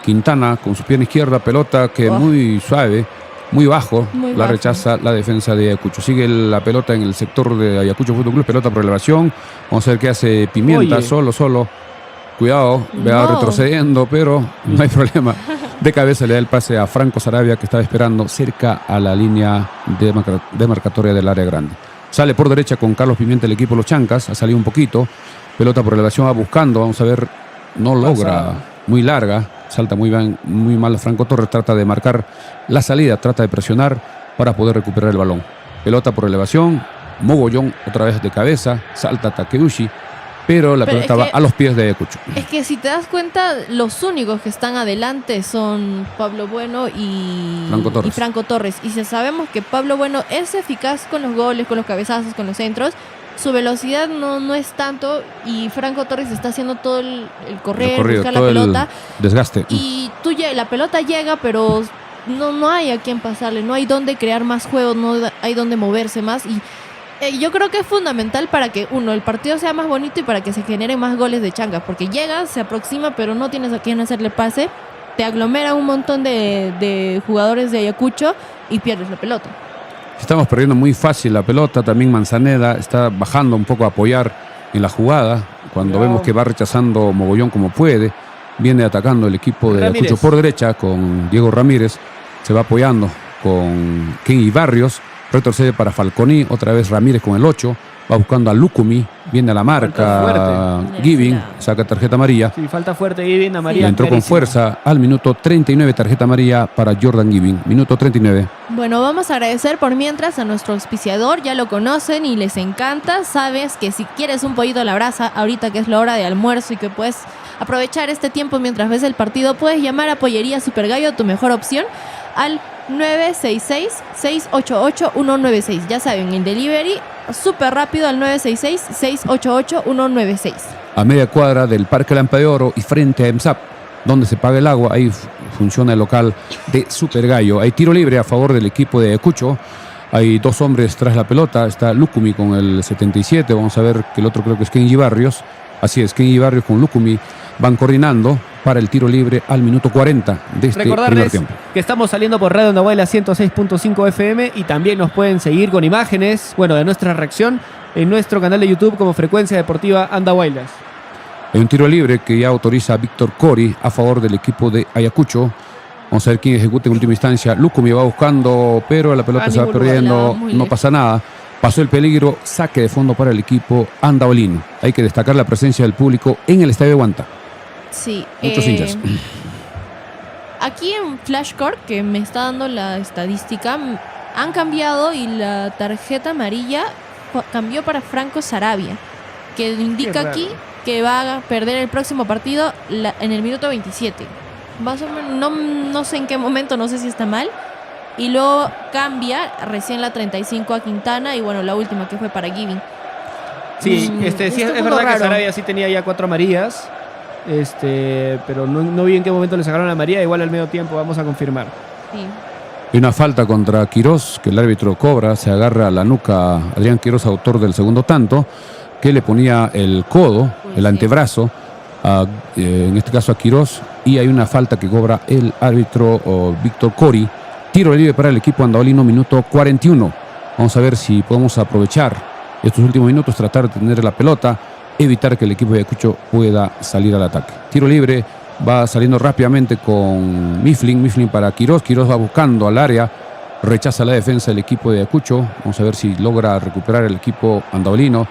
Quintana con su pierna izquierda, pelota que muy suave, muy bajo, Muy la bajo. rechaza la defensa de Ayacucho. Sigue la pelota en el sector de Ayacucho Fútbol Club, pelota por elevación. Vamos a ver qué hace Pimienta, Oye. solo. Cuidado, va No. retrocediendo, pero no hay problema. De cabeza le da el pase a Franco Sarabia, que estaba esperando cerca a la línea demarcatoria del área grande. Sale por derecha con Carlos Pimienta el equipo de los Chancas, ha salido un poquito. Pelota por elevación va buscando, vamos a ver, no logra, muy larga. Salta muy mal Franco Torres, trata de marcar la salida, trata de presionar para poder recuperar el balón. Pelota por elevación, Mogollón otra vez de cabeza, salta Takeuchi, pero la Pero pelota es va que- a los pies de Ayacucho. Es que si te das cuenta, los únicos que están adelante son Pablo Bueno y Franco Torres. Y si sabemos que Pablo Bueno es eficaz con los goles, con los cabezazos, con los centros, su velocidad no es tanto y Franco Torres está haciendo todo el correr, Recorrido, buscar la todo el pelota. desgaste. Y la pelota llega, pero no hay a quién pasarle, no hay dónde crear más juegos, no hay dónde moverse más. Y yo creo que es fundamental para que, el partido sea más bonito y para que se generen más goles de Chancas, porque llega, se aproxima, pero no tienes a quién hacerle pase, te aglomera un montón de jugadores de Ayacucho y pierdes la pelota. Estamos perdiendo muy fácil la pelota. También Manzaneda está bajando un poco a apoyar en la jugada. Cuando vemos que va rechazando Mogollón como puede, viene atacando el equipo de Ramírez. Ayacucho por derecha con Diego Ramírez. Se va apoyando con Kenny Barrios. Retrocede para Falconi. Otra vez Ramírez con el 8. Va buscando a Lucumi. Viene a la marca. fuerte. Giving. Saca tarjeta amarilla. Sí, falta fuerte Giving, amarilla. Le entró con clarísima. fuerza al minuto 39. Tarjeta amarilla para Jordan Giving. Minuto 39. Bueno, vamos a agradecer por mientras a nuestro auspiciador, ya lo conocen y les encanta. Sabes que si quieres un pollito a la brasa, ahorita que es la hora de almuerzo y que puedes aprovechar este tiempo mientras ves el partido, puedes llamar a Pollería Super Gallo, tu mejor opción, al 966-688-196. Ya saben, el delivery súper rápido al 966-688-196. A media cuadra del Parque Lampa de Oro y frente a EMSAP, donde se paga el agua, ahí funciona el local de Super Gallo. Hay tiro libre a favor del equipo de Ayacucho. Hay dos hombres tras la pelota. Está Lucumi con el 77. Vamos a ver que el otro creo que es Kenji Barrios. Así es, Kenji Barrios con Lucumi van coordinando para el tiro libre al minuto 40 de este primer Recordarles tiempo. que estamos saliendo por Radio Andahuayla 106.5 FM y también nos pueden seguir con imágenes, de nuestra reacción en nuestro canal de YouTube como Frecuencia Deportiva Andahuaylas. Hay un tiro libre que ya autoriza a Víctor Cori a favor del equipo de Ayacucho. Vamos a ver quién ejecuta en última instancia. Lucumi va buscando, pero la pelota se va ningún lugar, perdiendo. muy No lejos. pasa nada. Pasó el peligro. Saque de fondo para el equipo andaolino. Hay que destacar la presencia del público en el estadio de Guanta. Sí. Muchos hinchas. Aquí en Flashcore, que me está dando la estadística, han cambiado y la tarjeta amarilla cambió para Franco Sarabia, que indica raro. aquí que va a perder el próximo partido en el minuto 27. Más o menos, no sé en qué momento, no sé si está mal. Y luego cambia recién la 35 a Quintana y la última que fue para Giving. Sí, Mm, sí está es un poco verdad que raro. Sarabia sí tenía ya 4 amarillas, pero no vi en qué momento le sacaron la amarilla, igual al medio tiempo vamos a confirmar. Sí. Hay una falta contra Quirós que el árbitro cobra. Se agarra a la nuca Adrián Quirós, autor del segundo tanto, que le ponía el codo, el sí. antebrazo, en este caso a Quirós. Y hay una falta que cobra el árbitro Víctor Cori. Tiro libre para el equipo andaolino, minuto 41. Vamos a ver si podemos aprovechar estos últimos minutos, tratar de tener la pelota, evitar que el equipo de Ayacucho pueda salir al ataque. Tiro libre, va saliendo rápidamente con Mifflin para Quirós. Quirós va buscando al área, rechaza la defensa del equipo de Ayacucho. Vamos a ver si logra recuperar el equipo andaolino.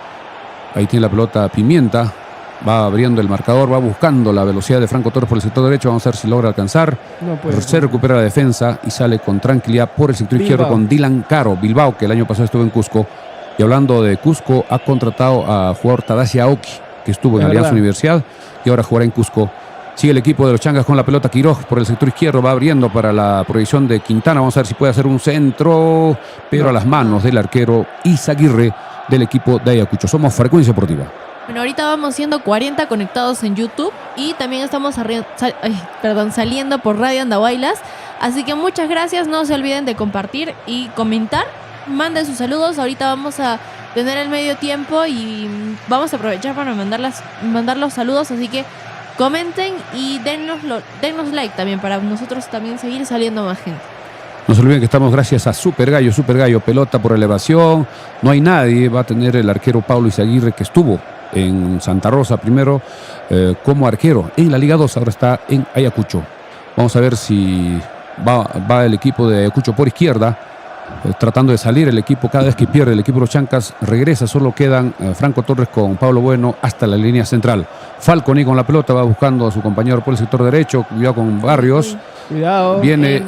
Ahí tiene la pelota Pimienta. Va abriendo el marcador, va buscando la velocidad de Franco Torres por el sector derecho. Vamos a ver si logra alcanzar. No puede. Se recupera la defensa y sale con tranquilidad por el sector izquierdo con Dylan Caro. Bilbao, que el año pasado estuvo en Cusco. Y hablando de Cusco, ha contratado a jugador Tadashi Aoki, que estuvo en Es Alianza verdad. Universidad y ahora jugará en Cusco. Sigue el equipo de los Changas con la pelota. Quiroz por el sector izquierdo va abriendo para la proyección de Quintana. Vamos a ver si puede hacer un centro, pero a las manos del arquero Izaguirre del equipo de Ayacucho. Somos Frecuencia Deportiva. Bueno, ahorita vamos siendo 40 conectados en YouTube y también estamos saliendo por Radio Andahuaylas. Así que muchas gracias, no se olviden de compartir y comentar. Manden sus saludos, ahorita vamos a tener el medio tiempo y vamos a aprovechar para mandar los saludos. Así que comenten y denos like también para nosotros también seguir saliendo más gente. No se olviden que estamos gracias a Super Gallo, pelota por elevación. No hay nadie, va a tener el arquero Paulo Izaguirre, que estuvo en Santa Rosa primero como arquero en la Liga 2, ahora está en Ayacucho. Vamos a ver si va el equipo de Ayacucho por izquierda, tratando de salir el equipo. Cada vez que pierde el equipo de los Chancas regresa, solo quedan Franco Torres con Pablo Bueno hasta la línea central. Falconi con la pelota va buscando a su compañero por el sector derecho, cuidado con Barrios. Cuidado. Viene,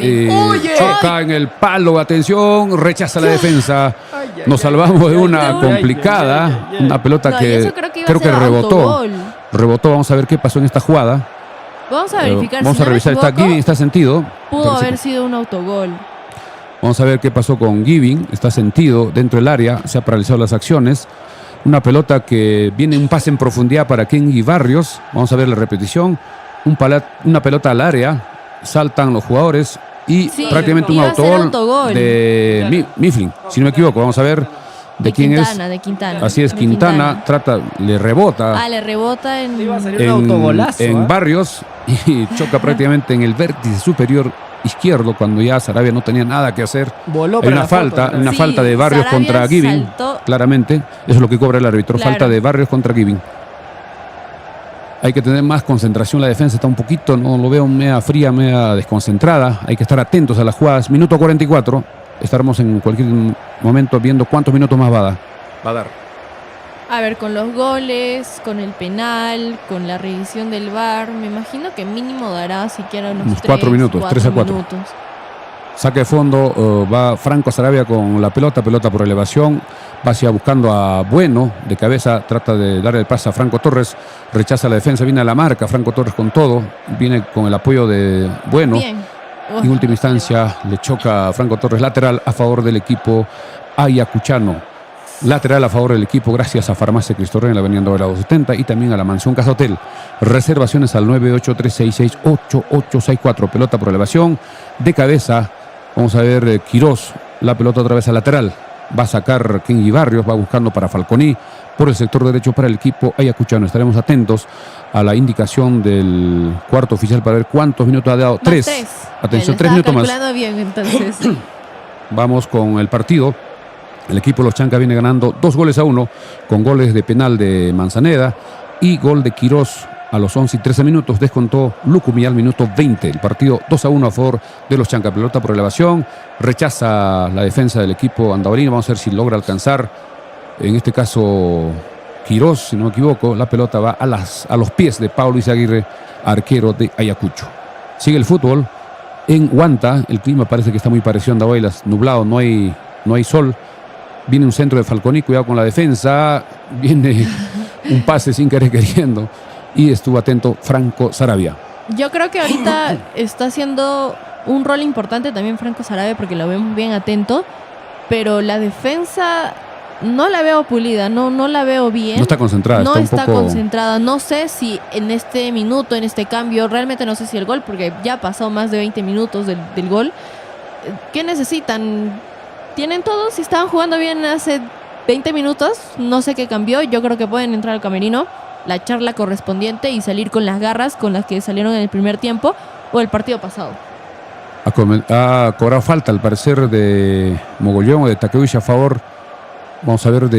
choca en el palo, atención, rechaza la defensa. Nos salvamos de una complicada, una pelota que creo que rebotó. Rebotó, vamos a ver qué pasó en esta jugada. Vamos a verificar. Vamos a revisar, está Giving, está sentido. Pudo haber sido un autogol. Vamos a ver qué pasó con Giving, está sentido dentro del área, se ha paralizado las acciones. Una pelota que viene un pase en profundidad para Kenny Barrios. Vamos a ver la repetición. Una pelota al área. Saltan los jugadores y prácticamente un autogol de Mifflin, si no me equivoco. Vamos a ver de quién es. De Quintana. Así es, Quintana le rebota. Le rebota en Barrios y choca prácticamente en el vértice superior izquierdo cuando ya Sarabia no tenía nada que hacer. Hay una falta de Barrios contra Giving, claramente. Eso es lo que cobra el árbitro, falta de Barrios contra Giving. Hay que tener más concentración, la defensa está un poquito, no lo veo, media fría, media desconcentrada. Hay que estar atentos a las jugadas. Minuto 44, estaremos en cualquier momento viendo cuántos minutos más va a dar. A ver, con los goles, con el penal, con la revisión del VAR, me imagino que mínimo dará siquiera unos 4 minutos, 3 a 4. Saque de fondo, va Franco Sarabia con la pelota por elevación, va hacia buscando a Bueno, de cabeza trata de darle el pase a Franco Torres, rechaza la defensa, viene a la marca, Franco Torres con todo, viene con el apoyo de Bueno. En última instancia le choca a Franco Torres, lateral a favor del equipo ayacuchano. Lateral a favor del equipo gracias a Farmacia Cristo Rey en la avenida Andorra 270 y también a la Mansión Casa Hotel. Reservaciones al 983668864. Pelota por elevación, de cabeza. Vamos a ver Quirós, la pelota otra vez al lateral. Va a sacar Kenny Barrios, va buscando para Falconi por el sector derecho para el equipo ayacuchano. Estaremos atentos a la indicación del cuarto oficial para ver cuántos minutos ha dado. 3. Atención, 3 minutos más. Bien, entonces. Vamos con el partido. El equipo de los Chancas viene ganando 2-1 con goles de penal de Manzaneda y gol de Quirós a los 11 y 13 minutos. Descontó Lucumí al minuto 20. El partido 2-1 a favor de los Chancas. Pelota por elevación. Rechaza la defensa del equipo andabarino. Vamos a ver si logra alcanzar. En este caso Quirós, si no me equivoco. La pelota va a los pies de Paulo Izaguirre, arquero de Ayacucho. Sigue el fútbol en Huanta. El clima parece que está muy parecido a Andahuaylas. Nublado, no hay sol. Viene un centro de Falconi, cuidado con la defensa. Viene un pase sin querer queriendo. Y estuvo atento Franco Sarabia. Yo creo que ahorita está haciendo un rol importante también Franco Sarabia porque lo vemos bien atento. Pero la defensa no la veo pulida, no la veo bien. No está concentrada. No está concentrada. No sé si en este minuto, en este cambio, realmente no sé si el gol, porque ya pasó más de 20 minutos del gol. ¿Qué necesitan? Tienen todo, si estaban jugando bien hace 20 minutos, no sé qué cambió. Yo creo que pueden entrar al camerino, la charla correspondiente y salir con las garras con las que salieron en el primer tiempo o el partido pasado. Ha cobrado falta al parecer de Mogollón o de Takeuchi a favor. Vamos a ver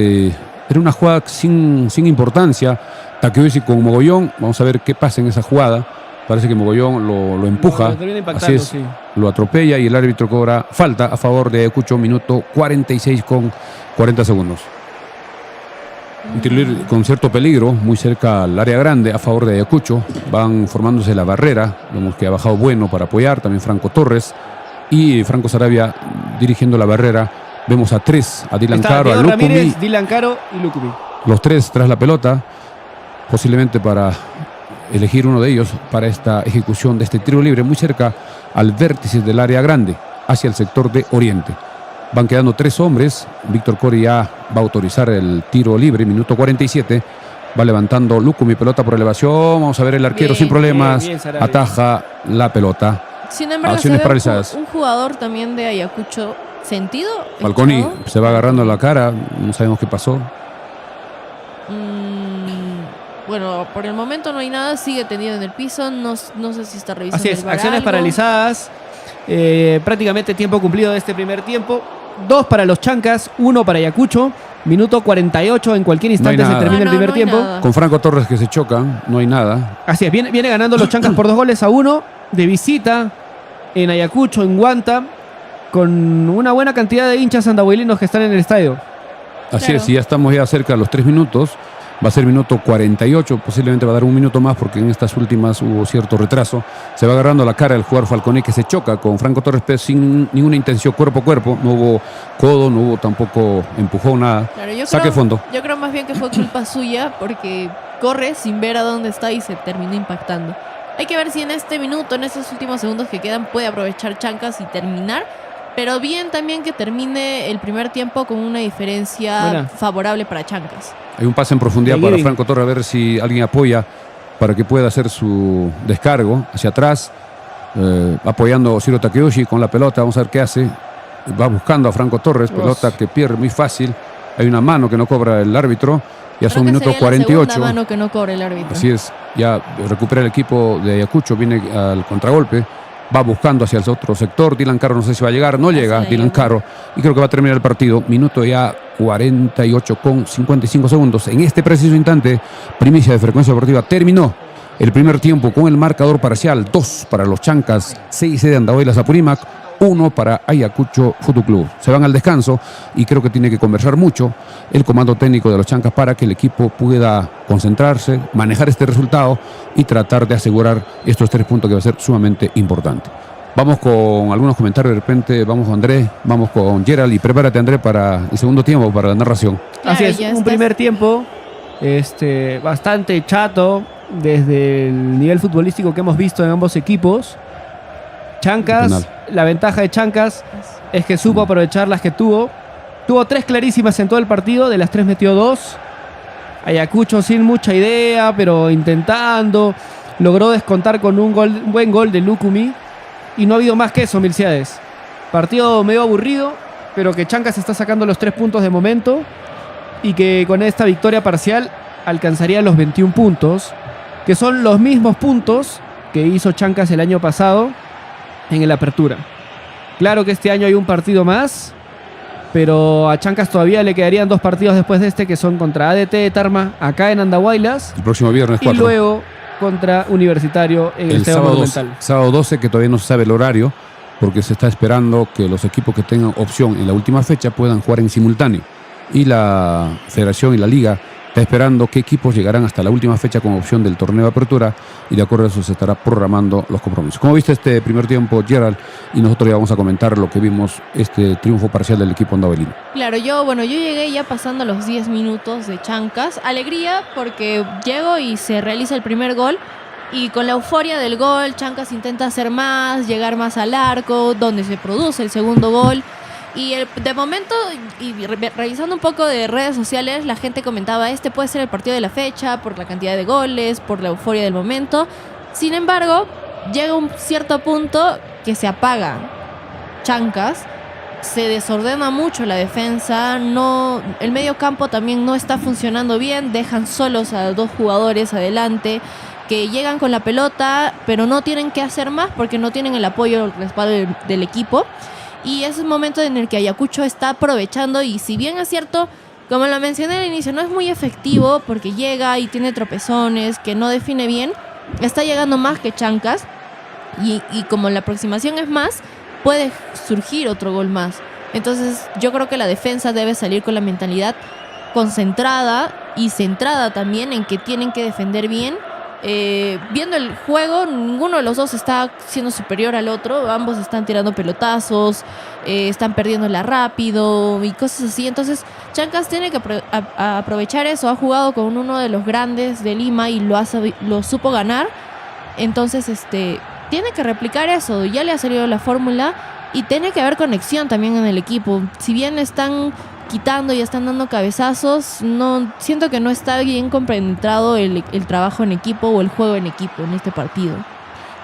era una jugada sin importancia. Takeuchi con Mogollón, vamos a ver qué pasa en esa jugada. Parece que Mogollón lo empuja, así es, sí. Lo atropella y el árbitro cobra falta a favor de Ayacucho, minuto 46 con 40 segundos. Un tiro con cierto peligro, muy cerca al área grande a favor de Ayacucho. Van formándose la barrera, vemos que ha bajado Bueno para apoyar, también Franco Torres y Franco Sarabia dirigiendo la barrera. Vemos a 3, a Dylan Caro, a Lucumí. Dylan Caro y Lucumí. Los 3 tras la pelota, posiblemente para elegir uno de ellos para esta ejecución de este tiro libre muy cerca al vértice del área grande hacia el sector de Oriente. Van quedando 3 hombres. Víctor Cori ya va a autorizar el tiro libre, minuto 47. Va levantando Lucumí, pelota por elevación. Vamos a ver el arquero sin problemas. Bien, ataja la pelota. Sin embargo, acciones paralizadas. Un jugador también de Ayacucho sentido. Falconi se va agarrando la cara. No sabemos qué pasó. Bueno, por el momento no hay nada, sigue tendido en el piso, no sé si está revisando. Así es, acciones paralizadas. Prácticamente tiempo cumplido de este primer tiempo. 2 para los Chancas, 1 para Ayacucho. Minuto 48, en cualquier instante se termina el primer tiempo. Con Franco Torres que se chocan, no hay nada. Así es, viene ganando los Chancas por 2-1 de visita en Ayacucho, en Guanta, con una buena cantidad de hinchas andahuaylinos que están en el estadio. Así es, y ya estamos cerca de los 3 minutos. Va a ser minuto 48, posiblemente va a dar un minuto más porque en estas últimas hubo cierto retraso. Se va agarrando la cara el jugador Falcone, que se choca con Franco Torres Pérez sin ninguna intención, cuerpo a cuerpo. No hubo codo, no hubo tampoco empujón, nada. Claro, Saque fondo. Yo creo más bien que fue culpa suya porque corre sin ver a dónde está y se terminó impactando. Hay que ver si en este minuto, en estos últimos segundos que quedan, puede aprovechar Chancas y terminar. Pero bien también que termine el primer tiempo con una diferencia favorable para Chancas. Hay un pase en profundidad para Franco Torres, a ver si alguien apoya para que pueda hacer su descargo hacia atrás, apoyando a Ciro Takeuchi con la pelota. Vamos a ver qué hace. Va buscando a Franco Torres, pelota que pierde muy fácil. Hay una mano que no cobra el árbitro. Ya son minutos 48. La mano que no cobra el árbitro. Así es, ya recupera el equipo de Ayacucho, viene al contragolpe. Va buscando hacia el otro sector. Dylan Carro no sé si va a llegar. No llega Dylan Carro. Y creo que va a terminar el partido. Minuto ya 48 con 55 segundos. En este preciso instante, primicia de Frecuencia Deportiva, terminó el primer tiempo con el marcador parcial. 2 para los Chancas, 6 de Andahuaylas Apurímac, 1 para Ayacucho Fútbol Club. Se van al descanso y creo que tiene que conversar mucho el comando técnico de los Chancas para que el equipo pueda concentrarse, manejar este resultado y tratar de asegurar estos 3 puntos que va a ser sumamente importante. Vamos con algunos comentarios de repente. Vamos con Andrés, vamos con Gerald y prepárate, Andrés, para el segundo tiempo, para la narración. Claro, así es, un primer tiempo bastante chato desde el nivel futbolístico que hemos visto en ambos equipos. Chancas, la ventaja de Chancas es que supo aprovechar las que tuvo. Tuvo 3 clarísimas en todo el partido, de las 3 metió 2. Ayacucho sin mucha idea, pero intentando. Logró descontar con un buen gol de Lucumí. Y no ha habido más que eso, Milciades. Partido medio aburrido, pero que Chancas está sacando los 3 puntos de momento. Y que con esta victoria parcial alcanzaría los 21 puntos, que son los mismos puntos que hizo Chancas el año pasado en el Apertura. Claro que este año hay un partido más, pero a Chancas todavía le quedarían 2 partidos después de este, que son contra ADT de Tarma, acá en Andahuaylas. El próximo viernes 4. Y luego contra Universitario en el Estadio Monumental. Sábado 12, que todavía no se sabe el horario, porque se está esperando que los equipos que tengan opción en la última fecha puedan jugar en simultáneo. Y la Federación y la Liga está esperando qué equipos llegarán hasta la última fecha con opción del torneo de apertura, y de acuerdo a eso se estará programando los compromisos. ¿Cómo viste este primer tiempo, Gerald? Y nosotros ya vamos a comentar lo que vimos, este triunfo parcial del equipo andahuaylino. Claro, yo llegué ya pasando los 10 minutos de Chancas. Alegría porque llego y se realiza el primer gol. Y con la euforia del gol, Chancas intenta hacer más, llegar más al arco, donde se produce el segundo gol. Y de momento, y revisando un poco de redes sociales, la gente comentaba, este puede ser el partido de la fecha, por la cantidad de goles, por la euforia del momento. Sin embargo, llega un cierto punto que se apaga Chancas, se desordena mucho la defensa, el medio campo también no está funcionando bien, dejan solos a 2 jugadores adelante, que llegan con la pelota, pero no tienen que hacer más porque no tienen el apoyo o el respaldo del equipo. Y es un momento en el que Ayacucho está aprovechando, y si bien es cierto, como lo mencioné al inicio, no es muy efectivo porque llega y tiene tropezones, que no define bien, está llegando más que Chancas, y como la aproximación es más, puede surgir otro gol más. Entonces yo creo que la defensa debe salir con la mentalidad concentrada y centrada también en que tienen que defender bien. Viendo el juego, ninguno de los dos está siendo superior al otro, ambos están tirando pelotazos, están perdiéndola rápido y cosas así. Entonces Chancas tiene que aprovechar eso. Ha jugado con uno de los grandes de Lima y lo supo ganar. Entonces tiene que replicar eso. Ya le ha salido la fórmula y tiene que haber conexión también en el equipo. Si bien están quitando y están dando cabezazos, siento que no está bien compenetrado el trabajo en equipo o el juego en equipo en este partido.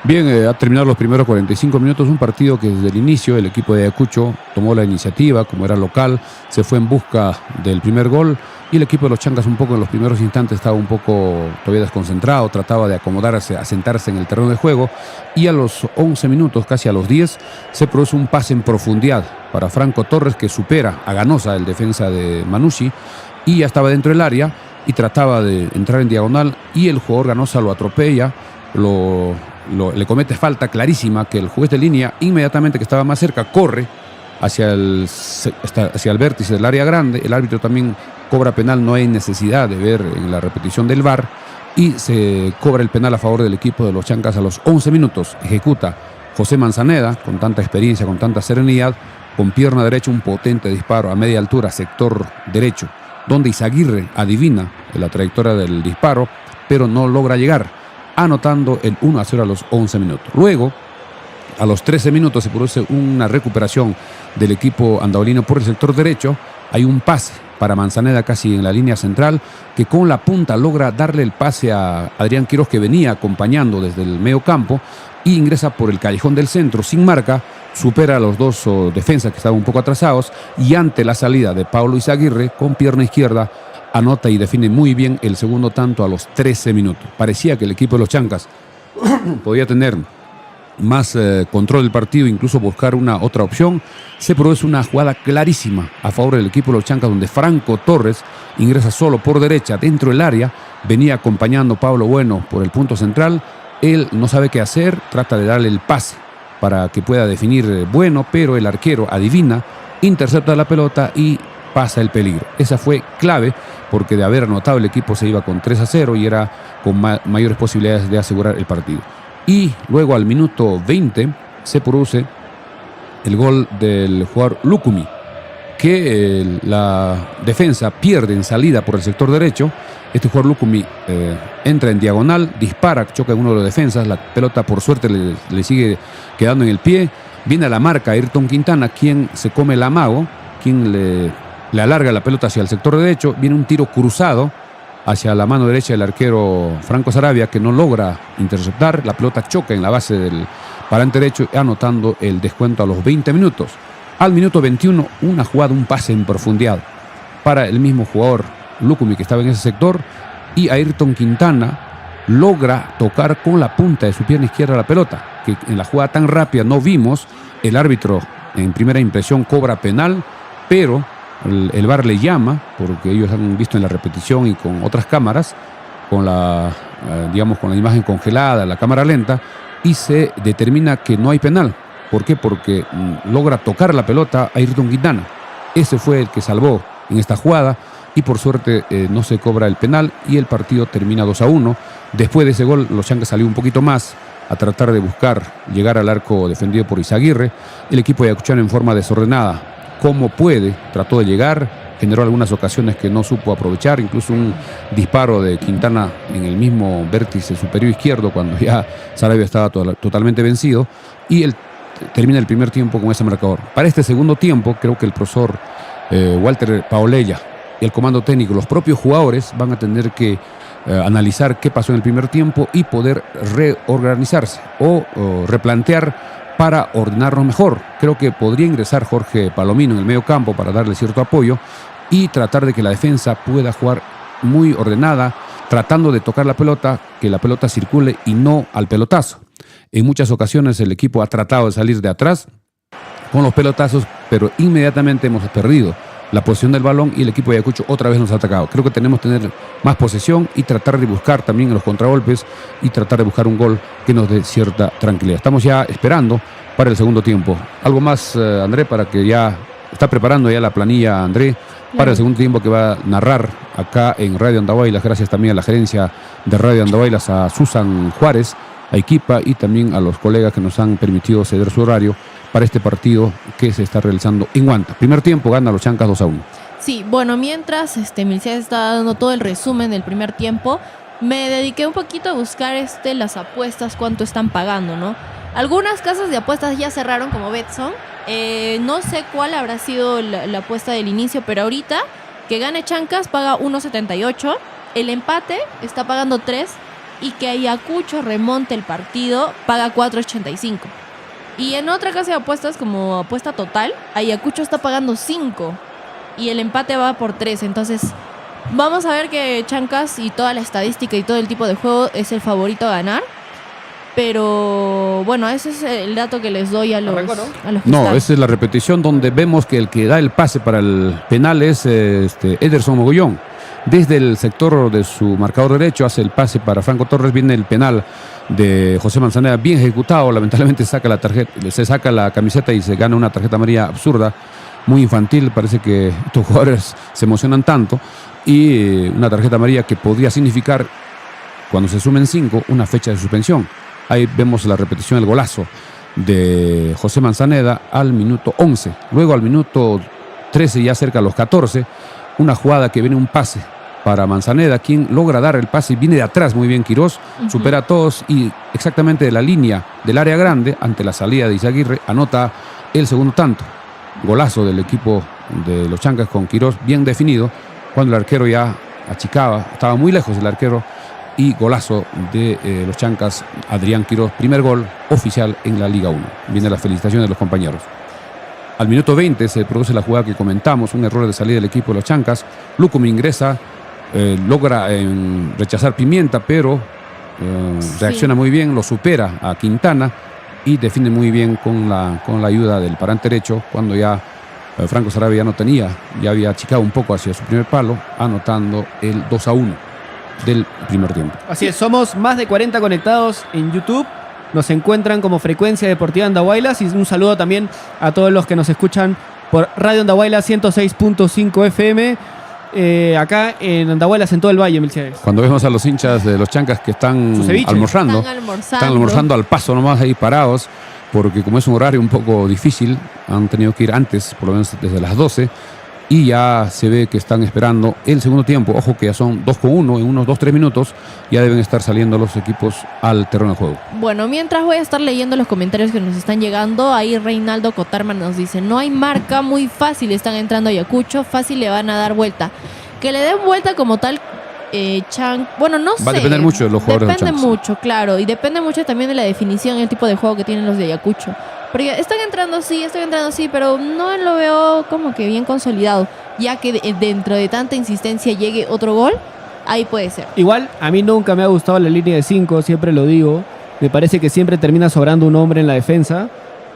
Bien, ha terminado los primeros 45 minutos, un partido que desde el inicio el equipo de Ayacucho tomó la iniciativa, como era local, se fue en busca del primer gol y el equipo de los Chancas un poco en los primeros instantes estaba un poco todavía desconcentrado, trataba de acomodarse, asentarse en el terreno de juego, y a los 11 minutos, casi a los 10, se produce un pase en profundidad para Franco Torres, que supera a Ganosa, el defensa de Manucci, y ya estaba dentro del área y trataba de entrar en diagonal, y el jugador Ganosa lo atropella, le comete falta clarísima, que el juez de línea, inmediatamente que estaba más cerca, corre hacia el vértice del área grande. El árbitro también cobra penal, no hay necesidad de ver en la repetición del VAR, y se cobra el penal a favor del equipo de los Chancas a los 11 minutos. Ejecuta José Manzaneda, con tanta experiencia, con tanta serenidad, con pierna derecha, un potente disparo a media altura, sector derecho, donde Izaguirre adivina la trayectoria del disparo, pero no logra llegar, anotando el 1-0 a los 11 minutos. Luego, a los 13 minutos se produce una recuperación del equipo andaolino por el sector derecho. Hay un pase para Manzaneda casi en la línea central, que con la punta logra darle el pase a Adrián Quiroz, que venía acompañando desde el medio campo, y ingresa por el callejón del centro sin marca, supera a los dos defensas que estaban un poco atrasados, y ante la salida de Pablo Izaguirre, con pierna izquierda, anota y define muy bien el segundo tanto a los 13 minutos. Parecía que el equipo de los Chancas podía tener más control del partido, incluso buscar una otra opción. Se produce una jugada clarísima a favor del equipo de los Chancas, donde Franco Torres ingresa solo por derecha dentro del área, venía acompañando Pablo Bueno por el punto central. Él no sabe qué hacer, trata de darle el pase para que pueda definir Bueno, pero el arquero adivina, intercepta la pelota y pasa el peligro. Esa fue clave, porque de haber anotado el equipo se iba con 3-0 y era con mayores posibilidades de asegurar el partido. Y luego al minuto 20 se produce el gol del jugador Lucumi, que la defensa pierde en salida por el sector derecho. Este jugador Lucumi entra en diagonal, dispara, choca en uno de los defensas, la pelota por suerte le sigue quedando en el pie, viene a la marca Ayrton Quintana, quien se come el amago, quien le alarga la pelota hacia el sector derecho, viene un tiro cruzado hacia la mano derecha del arquero Franco Saravia, que no logra interceptar, la pelota choca en la base del parante derecho, anotando el descuento a los 20 minutos. Al minuto 21, una jugada, un pase en profundidad para el mismo jugador Lucumi, que estaba en ese sector, y Ayrton Quintana logra tocar con la punta de su pierna izquierda la pelota, que en la jugada tan rápida no vimos. El árbitro en primera impresión cobra penal, pero el VAR le llama, porque ellos han visto en la repetición y con otras cámaras, con la imagen congelada, la cámara lenta, y se determina que no hay penal. ¿Por qué? Porque logra tocar la pelota a Ayrton Quintana. Ese fue el que salvó en esta jugada, y por suerte no se cobra el penal y el partido termina 2-1. Después de ese gol, los Chancas salió un poquito más a tratar de buscar llegar al arco defendido por Izaguirre. El equipo de Ayacuchano, en forma desordenada, como puede, trató de llegar, generó algunas ocasiones que no supo aprovechar, incluso un disparo de Quintana en el mismo vértice superior izquierdo, cuando ya Saravia estaba totalmente vencido, y termina el primer tiempo con ese marcador. Para este segundo tiempo, creo que el profesor Walter Paolella y el comando técnico, los propios jugadores, van a tener que analizar qué pasó en el primer tiempo y poder reorganizarse o replantear para ordenarnos mejor. Creo que podría ingresar Jorge Palomino en el medio campo para darle cierto apoyo y tratar de que la defensa pueda jugar muy ordenada, tratando de tocar la pelota, que la pelota circule y no al pelotazo. En muchas ocasiones el equipo ha tratado de salir de atrás con los pelotazos, pero inmediatamente hemos perdido la posición del balón y el equipo de Ayacucho otra vez nos ha atacado. Creo que tenemos que tener más posesión y tratar de buscar también los contragolpes y tratar de buscar un gol que nos dé cierta tranquilidad. Estamos ya esperando para el segundo tiempo. Algo más, André, para que ya está preparando ya la planilla, André, para el segundo tiempo, que va a narrar acá en Radio Andahuaylas. Gracias también a la gerencia de Radio Andahuaylas, a Susan Juárez, a Equipa y también a los colegas que nos han permitido ceder su horario para este partido que se está realizando en Huanta. Primer tiempo, gana los Chancas 2-1. Sí, bueno, mientras Milciades estaba dando todo el resumen del primer tiempo, me dediqué un poquito a buscar las apuestas, cuánto están pagando, ¿no? Algunas casas de apuestas ya cerraron, como Betson. No sé cuál habrá sido la apuesta del inicio, pero ahorita que gane Chancas paga 1.78, el empate está pagando 3 y que Ayacucho remonte el partido paga 4.85. Y en otra casa de apuestas, como apuesta total, Ayacucho está pagando 5 y el empate va por 3. Entonces, Vamos a ver que Chancas y toda la estadística y todo el tipo de juego es el favorito a ganar. Pero bueno, ese es el dato que les doy a los, Arrancó, ¿no? a los que No, están. esa es la repetición donde vemos que el que da el pase para el penal es Ederson Mogollón. Desde el sector de su marcador derecho hace el pase para Franco Torres, viene el penal de José Manzaneda, bien ejecutado. Lamentablemente se saca la camiseta y se gana una tarjeta amarilla absurda, muy infantil. Parece que estos jugadores se emocionan tanto. Y una tarjeta amarilla que podría significar, cuando se sumen 5, una fecha de suspensión. Ahí vemos la repetición del golazo de José Manzaneda al minuto 11. Luego al minuto 13, ya cerca a los 14, una jugada que viene un pase para Manzaneda, quien logra dar el pase y viene de atrás muy bien Quirós, supera a todos y exactamente de la línea del área grande, ante la salida de Izaguirre, anota el segundo tanto. Golazo del equipo de los Chancas con Quirós bien definido, cuando el arquero ya achicaba, estaba muy lejos el arquero, y golazo de los Chancas, Adrián Quirós, primer gol oficial en la Liga 1. Viene la felicitación de los compañeros. Al minuto 20 se produce la jugada que comentamos, un error de salida del equipo de los Chancas. Lucum ingresa, logra rechazar Pimienta, pero reacciona muy bien, lo supera a Quintana y define muy bien con la ayuda del parante derecho, cuando ya Franco Sarabia ya había achicado un poco hacia su primer palo, anotando el 2-1 del primer tiempo. Así es, somos más de 40 conectados en YouTube. Nos encuentran como Frecuencia Deportiva Andahuaylas, y un saludo también a todos los que nos escuchan por Radio Andahuaylas 106.5 FM, acá en Andahuaylas, en todo el Valle, Milciades. Cuando vemos a los hinchas de los Chancas que están Su ceviche. almorzando, Están almorzando al paso nomás ahí parados, porque como es un horario un poco difícil, han tenido que ir antes, por lo menos desde las 12, y ya se ve que están esperando el segundo tiempo. Ojo que ya son 2-1, en unos 2-3 minutos ya deben estar saliendo los equipos al terreno de juego. Bueno, mientras voy a estar leyendo los comentarios que nos están llegando, ahí Reinaldo Cotarman nos dice: no hay marca, muy fácil están entrando a Ayacucho, fácil le van a dar vuelta. Que le den vuelta como tal, bueno, no sé. Va a depender mucho de los jugadores del Depende Chancas. mucho, claro, y depende mucho también de la definición y el tipo de juego que tienen los de Ayacucho. Porque están entrando sí, pero no lo veo como que bien consolidado, ya que dentro de tanta insistencia llegue otro gol, ahí puede ser. Igual, a mí nunca me ha gustado la línea de 5, siempre lo digo. Me parece que siempre termina sobrando un hombre en la defensa.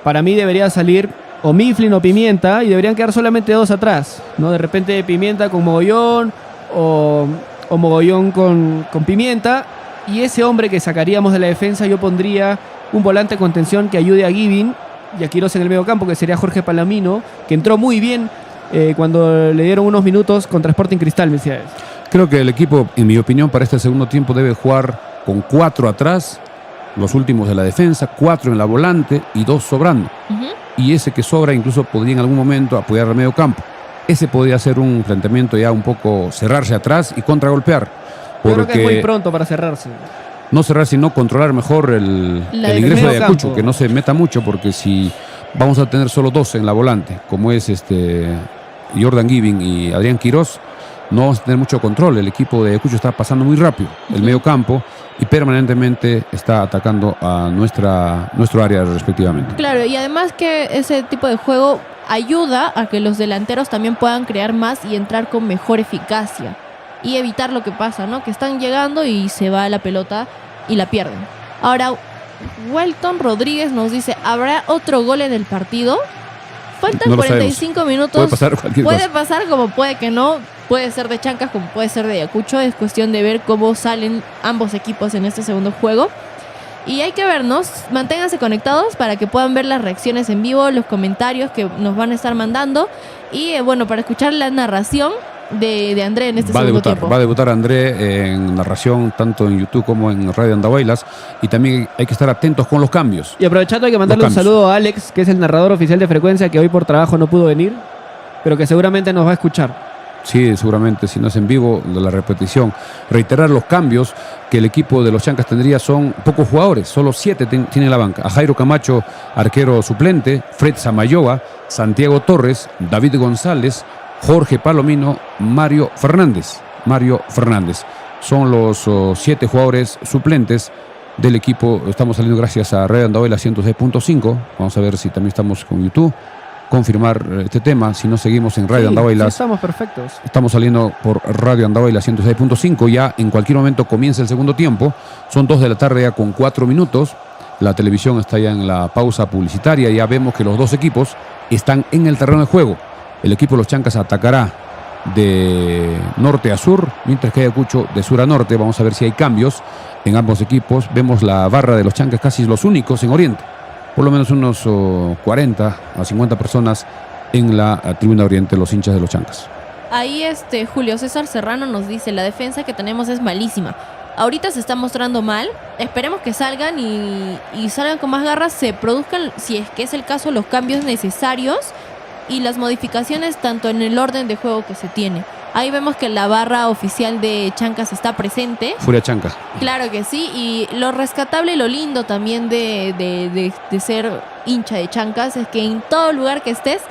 Para mí debería salir o Mifflin o Pimienta, y deberían quedar solamente 2 atrás, ¿no? De repente Pimienta con Mogollón o Mogollón con Pimienta. Y ese hombre que sacaríamos de la defensa, yo pondría un volante de contención que ayude a Givin y a Quirós en el medio campo, que sería Jorge Palamino, que entró muy bien cuando le dieron unos minutos contra Sporting Cristal, Milciades. Creo que el equipo, en mi opinión, para este segundo tiempo debe jugar con 4 atrás, los últimos de la defensa, 4 en la volante y 2 sobrando. Y ese que sobra incluso podría en algún momento apoyar al medio campo. Ese podría ser un planteamiento ya un poco cerrarse atrás y contragolpear. Yo creo que es muy pronto para cerrarse. No cerrar, sino controlar mejor el ingreso de Ayacucho, que no se meta mucho, porque si vamos a tener solo 2 en la volante, como es Jordan Giving y Adrián Quirós, no vamos a tener mucho control. El equipo de Ayacucho está pasando muy rápido el medio campo y permanentemente está atacando a nuestro área respectivamente. Claro, y además que ese tipo de juego ayuda a que los delanteros también puedan crear más y entrar con mejor eficacia y evitar lo que pasa, ¿no? Que están llegando y se va la pelota y la pierden. Ahora, Welton Rodríguez nos dice: ¿habrá otro gol en el partido? Faltan No lo 45 sabemos. minutos. Puede pasar cualquier cosa. Puede pasar como puede que no. Puede ser de Chancas como puede ser de Ayacucho. Es cuestión de ver cómo salen ambos equipos en este segundo juego. Y hay que vernos. Manténganse conectados para que puedan ver las reacciones en vivo, los comentarios que nos van a estar mandando. Y bueno, para escuchar la narración de André en este segundo tiempo. Va a debutar André en narración tanto en YouTube como en Radio Andahuaylas, y también hay que estar atentos con los cambios. Y aprovechando, hay que mandarle un saludo a Alex, que es el narrador oficial de Frecuencia, que hoy por trabajo no pudo venir, pero que seguramente nos va a escuchar. Sí, seguramente, si no es en vivo, de la repetición. Reiterar los cambios que el equipo de los Chancas tendría: son pocos jugadores, solo 7 tiene la banca. A Jairo Camacho, arquero suplente; Fred Samayoa, Santiago Torres, David González, Jorge Palomino, Mario Fernández. Son los 7 jugadores suplentes del equipo. Estamos saliendo gracias a Radio Andahuaylas 106.5. Vamos a ver si también estamos con YouTube. confirmar este tema. Si no, seguimos en Radio Sí, Andahuaylas. sí, estamos perfectos. Estamos saliendo por Radio Andahuaylas 106.5. Ya en cualquier momento comienza el segundo tiempo. Son 2 de la tarde ya con 4 minutos. La televisión está ya en la pausa publicitaria. Ya vemos que los dos equipos están en el terreno de juego. El equipo de los Chancas atacará de norte a sur, mientras que Ayacucho de sur a norte. Vamos a ver si hay cambios en ambos equipos. Vemos la barra de los Chancas, casi los únicos en Oriente. Por lo menos unos 40 a 50 personas en la tribuna Oriente, los hinchas de los Chancas. Ahí Julio César Serrano nos dice, la defensa que tenemos es malísima. Ahorita se está mostrando mal. Esperemos que salgan y salgan con más garras, se produzcan, si es que es el caso, los cambios necesarios y las modificaciones tanto en el orden de juego que se tiene. Ahí vemos que la barra oficial de Chancas está presente. Furia Chanca. Claro que sí, y lo rescatable y lo lindo también de ser hincha de Chancas es que en todo lugar que estés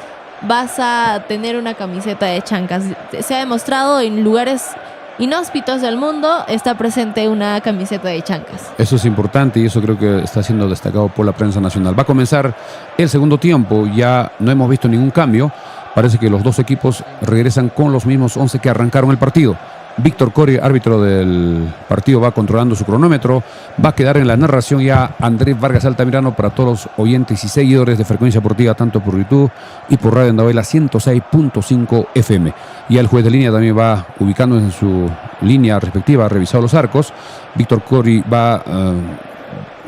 vas a tener una camiseta de Chancas. Se ha demostrado en lugares inhóspitos del mundo, está presente una camiseta de Chancas. Eso es importante y eso creo que está siendo destacado por la prensa nacional. Va a comenzar el segundo tiempo, ya no hemos visto ningún cambio. Parece que los dos equipos regresan con los mismos 11 que arrancaron el partido. Víctor Cori, árbitro del partido, va controlando su cronómetro. Va a quedar en la narración ya Andrés Vargas Altamirano para todos los oyentes y seguidores de Frecuencia Deportiva, tanto por YouTube y por Radio Andahuaylas 106.5 FM. Y el juez de línea también va ubicando en su línea respectiva, ha revisado los arcos. Víctor Cori va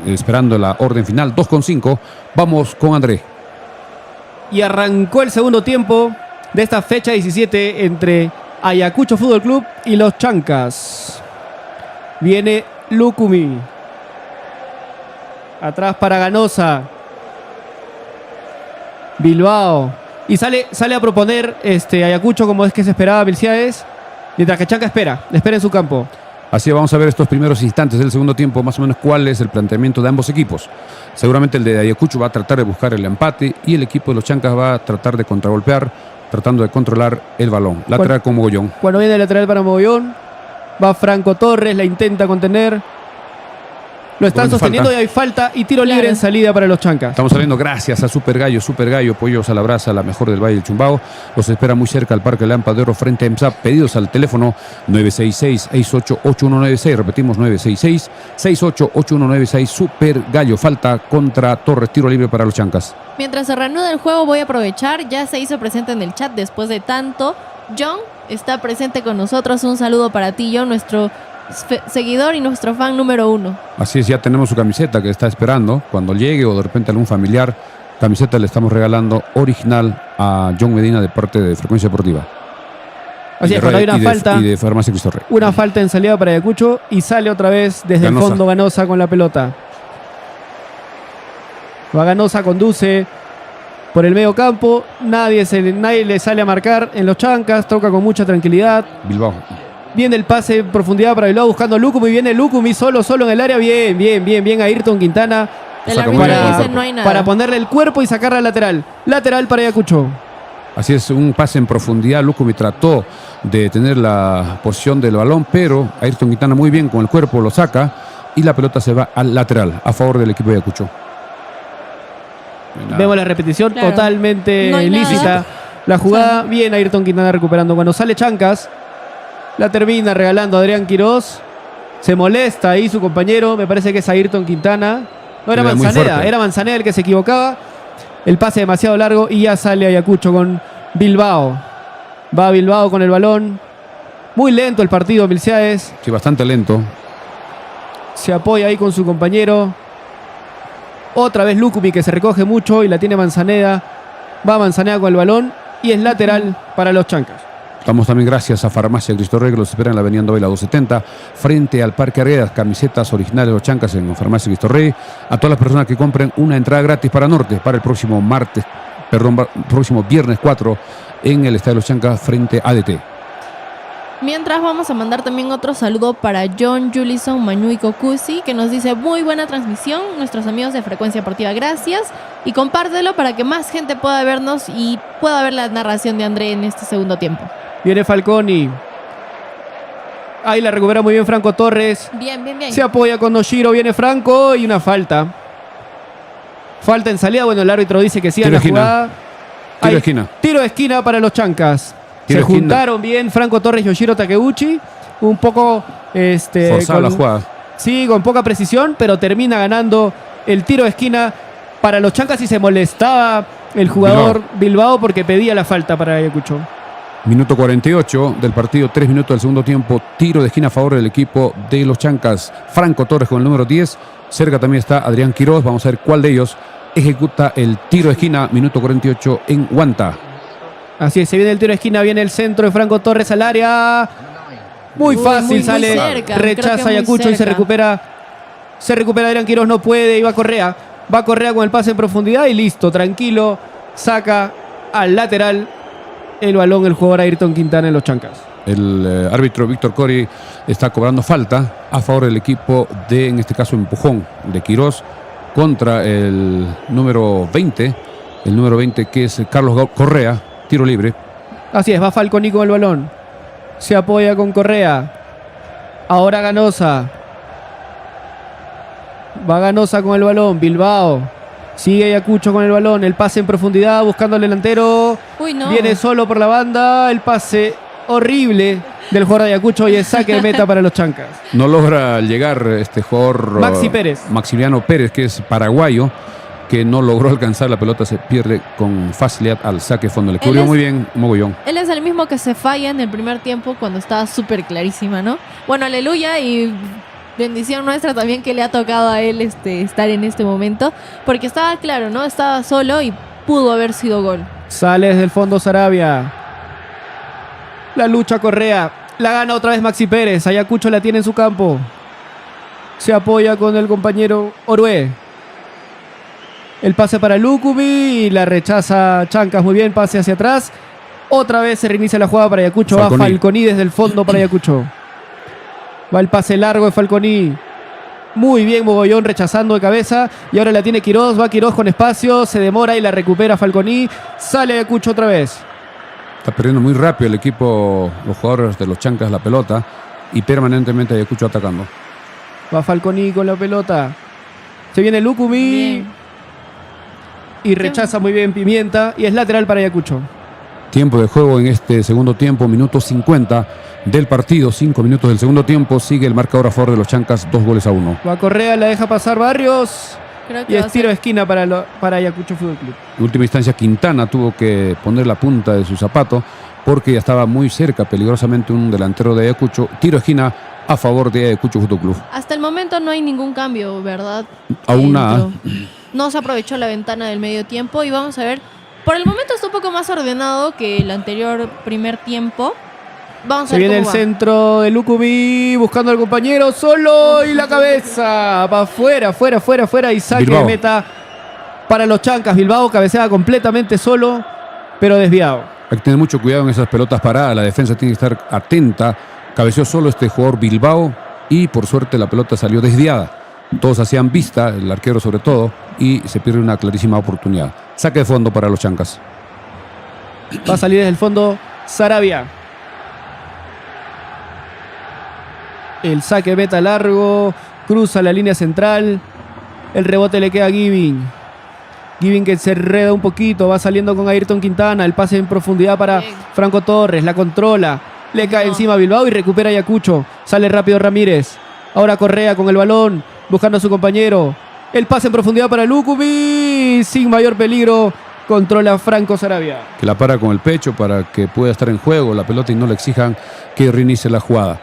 esperando la orden final, 2:5. Vamos con Andrés. Y arrancó el segundo tiempo de esta fecha 17 entre Ayacucho Fútbol Club y los Chancas. Viene Lucumí. Atrás para Ganosa. Bilbao. Y sale a proponer Ayacucho como es que se esperaba Milciades. Mientras que Chanca espera en su campo. Así vamos a ver estos primeros instantes del segundo tiempo, más o menos cuál es el planteamiento de ambos equipos. Seguramente el de Ayacucho va a tratar de buscar el empate y el equipo de los Chancas va a tratar de contragolpear, tratando de controlar el balón. Lateral con Mogollón. Cuando viene el lateral para Mogollón, va Franco Torres, la intenta contener. Lo están sosteniendo y hay falta y tiro libre en salida para los Chancas. Estamos saliendo gracias a Super Gallo, Pollos a la brasa, la mejor del Valle del Chumbao. Los espera muy cerca al Parque Lampadero frente a EMSAP. Pedidos al teléfono 966-688196. Repetimos, 966-688196. Super Gallo. Falta contra Torres, tiro libre para los Chancas. Mientras se reanuda el juego, voy a aprovechar. Ya se hizo presente en el chat después de tanto. John está presente con nosotros. Un saludo para ti, John, nuestro seguidor y nuestro fan número 1. Así es, ya tenemos su camiseta que está esperando. Cuando llegue o de repente algún familiar, camiseta le estamos regalando original a John Medina de parte de Frecuencia Deportiva. Así es, cuando hay una falta. Y de Farmacia Cristo Rey. Una falta en salida para Ayacucho y sale otra vez desde Ganosa. El fondo Ganosa con la pelota. Va Ganosa, conduce por el medio campo. Nadie le sale a marcar en los Chancas. Toca con mucha tranquilidad. Bilbao. Viene el pase en profundidad para Bilbao buscando a Lucumí. Viene Lucumí solo en el área. Bien. Ayrton Quintana. El árbitro dice no hay nada. Para ponerle el cuerpo y sacarla al lateral. Lateral para Ayacucho. Así es, un pase en profundidad. Lucumí trató de tener la posición del balón, pero Ayrton Quintana muy bien con el cuerpo lo saca y la pelota se va al lateral a favor del equipo de Ayacucho. Vemos la repetición, claro. Totalmente lícita. Nada. La jugada, bien Ayrton Quintana recuperando. Cuando sale Chancas, la termina regalando a Adrián Quirós. Se molesta ahí su compañero. Me parece que es Ayrton Quintana. No era Manzaneda, era Manzaneda el que se equivocaba. El pase demasiado largo y ya sale Ayacucho con Bilbao. Va Bilbao con el balón. Muy lento el partido, Milciades. Sí, bastante lento. Se apoya ahí con su compañero. Otra vez Lucumí que se recoge mucho y la tiene Manzaneda. Va Manzaneda con el balón y es lateral para los Chancas. Estamos también gracias a Farmacia Cristo Rey, que los espera en la avenida Andahuaylas 270, frente al Parque Arguedas. Camisetas originales de los Chancas en Farmacia Cristo Rey. A todas las personas que compren una entrada gratis para Norte, para el próximo viernes 4 en el Estadio de los Chancas frente a ADT. Mientras vamos a mandar también otro saludo para John Julison Mañuy Cocusi, que nos dice muy buena transmisión, nuestros amigos de Frecuencia Deportiva, gracias, y compártelo para que más gente pueda vernos y pueda ver la narración de André en este segundo tiempo. Viene Falconi. Ahí la recupera muy bien Franco Torres. Bien. Se apoya con Noshiro, viene Franco y una falta. Falta en salida, bueno, el árbitro dice que siga la jugada. Tiro de esquina. Tiro de esquina para los chancas. Tiro Se de esquina. juntaron bien Franco Torres y Yoshiro Takeuchi. Un poco Forzada la jugada. Sí, con poca precisión, pero termina ganando el tiro de esquina para los chancas y se molestaba el jugador Bilbao porque pedía la falta para Ayacucho. Minuto 48 del partido, 3 minutos del segundo tiempo. Tiro de esquina a favor del equipo de los chancas. Franco Torres con el número 10. Cerca también está Adrián Quiroz. Vamos a ver cuál de ellos ejecuta el tiro de esquina. Minuto 48 en Huanta. Así es, se viene el tiro de esquina, viene el centro de Franco Torres al área. Muy fácil, muy sale, cerca, creo rechaza que muy Ayacucho y se cerca. recupera. Se recupera Adrián Quiroz, no puede, y va Correa. Va Correa con el pase en profundidad y listo, tranquilo. Saca al lateral el balón el jugador Ayrton Quintana en los chancas. El árbitro Víctor Cori está cobrando falta a favor del equipo de, en este caso, empujón de Quirós contra el número 20. El número 20 que es Carlos Correa, tiro libre. Así es, va Falconi con el balón. Se apoya con Correa. Ahora Ganosa. Va Ganosa con el balón. Bilbao. Sigue Ayacucho con el balón. El pase en profundidad buscando al delantero. Uy, no. Viene solo por la banda. El pase horrible del jugador de Ayacucho y el saque de meta para los chancas. No logra llegar este jugador Maxi Pérez. Maximiliano Pérez, que es paraguayo, que no logró alcanzar la pelota, se pierde con facilidad al saque de fondo. Le cubrió Él es- muy bien Mogollón. Él es el mismo que se falla en el primer tiempo cuando estaba súper clarísima, ¿no? Bueno, aleluya y bendición nuestra también que le ha tocado a él estar en este momento. Porque estaba claro, ¿no? Estaba solo y pudo haber sido gol. Sale desde el fondo Sarabia. La lucha Correa. La gana otra vez Maxi Pérez. Ayacucho la tiene en su campo. Se apoya con el compañero Orué. El pase para Lukubi y la rechaza Chancas. Muy bien, pase hacia atrás. Otra vez se reinicia la jugada para Ayacucho. Va Falconi. Falconi desde el fondo para Ayacucho. Va el pase largo de Falconi. Muy bien Mogollón rechazando de cabeza. Y ahora la tiene Quirós. Va Quirós con espacio. Se demora y la recupera Falconi. Sale Ayacucho otra vez. Está perdiendo muy rápido el equipo, los jugadores de los chancas, la pelota, y permanentemente Ayacucho atacando. Va Falconi con la pelota. Se viene Lukubi. Bien. Y rechaza muy bien Pimienta. Y es lateral para Ayacucho. Tiempo de juego en este segundo tiempo, minuto 50 del partido, 5 minutos del segundo tiempo. Sigue el marcador a favor de los chancas, 2-1. Va Correa, la deja pasar Barrios. Creo que Y va a es tiro de ser- esquina para Ayacucho Fútbol Club. En última instancia, Quintana tuvo que poner la punta de su zapato porque ya estaba muy cerca, peligrosamente, un delantero de Ayacucho. Tiro de esquina a favor de Ayacucho Fútbol Club. Hasta el momento no hay ningún cambio, ¿verdad? Aún nada. Dentro. No se aprovechó la ventana del medio tiempo y vamos a ver. Por el momento está un poco más ordenado que el anterior primer tiempo. Vamos a Se ver viene el cómo va. centro de Lukubi buscando al compañero solo y la cabeza va fuera y saque Bilbao. de meta para los chancas. Bilbao cabeceaba completamente solo, pero desviado. Hay que tener mucho cuidado en esas pelotas paradas. La defensa tiene que estar atenta. Cabeció solo este jugador Bilbao y por suerte la pelota salió desviada. Todos hacían vista, el arquero sobre todo, y se pierde una clarísima oportunidad. Saque de fondo para los chancas. Va a salir desde el fondo Sarabia. El saque de meta largo, cruza la línea central. El rebote le queda a Giving. Giving que se enreda un poquito, va saliendo con Ayrton Quintana. El pase en profundidad para Bien. Franco Torres, la controla. Le cae No. encima a Bilbao y recupera a Ayacucho. Sale rápido Ramírez. Ahora Correa con el balón, buscando a su compañero. El pase en profundidad para Lukubi. Sin mayor peligro, controla Franco Sarabia. Que la para con el pecho para que pueda estar en juego la pelota y no le exijan que reinicie la jugada.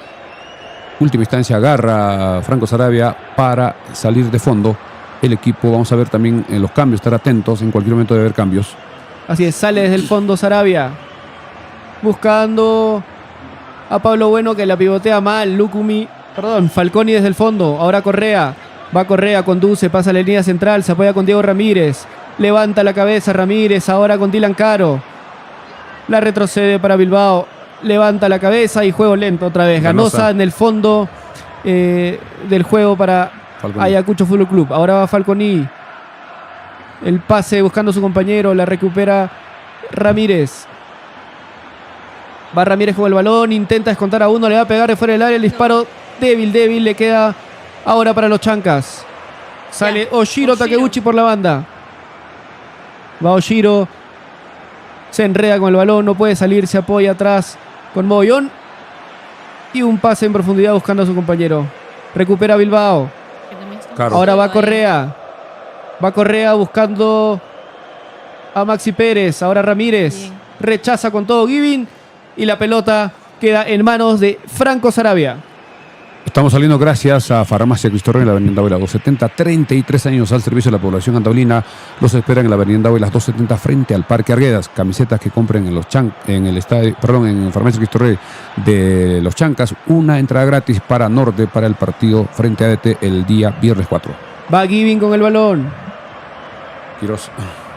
Última instancia agarra a Franco Sarabia para salir de fondo el equipo. Vamos a ver también en los cambios, estar atentos, en cualquier momento debe haber cambios. Así es, sale desde el fondo Sarabia. Buscando a Pablo Bueno que la pivotea mal. Falconi desde el fondo. Ahora Correa. Va Correa, conduce, pasa la línea central. Se apoya con Diego Ramírez. Levanta la cabeza Ramírez. Ahora con Dylan Caro. La retrocede para Bilbao. Levanta la cabeza y juego lento otra vez. Ganosa. Ganosa en el fondo del juego para Falconi. Ayacucho Fútbol Club. Ahora va Falconi. El pase buscando a su compañero. La recupera Ramírez. Va Ramírez con el balón. Intenta descontar a uno. Le va a pegar de fuera del área. El disparo débil. Le queda ahora para los chancas. Sale Oshiro Takeuchi por la banda. Va Oshiro. Se enreda con el balón, no puede salir, se apoya atrás con Mogollón. Y un pase en profundidad buscando a su compañero. Recupera Bilbao. Claro. Ahora va Correa. Va Correa buscando a Maxi Pérez. Ahora Ramírez. Bien. Rechaza con todo Giving. Y la pelota queda en manos de Franco Sarabia. Estamos saliendo gracias a Farmacia Cristo Rey en la Avenida Andahuaylas 270, 33 años al servicio de la población andaulina. Los esperan en la Avenida Andahuaylas 270 frente al Parque Arguedas. Camisetas que compren en Farmacia Cristo Rey de Los Chancas. Una entrada gratis para Norte para el partido frente a ADT el día viernes 4. Va Giving con el balón. Quirós.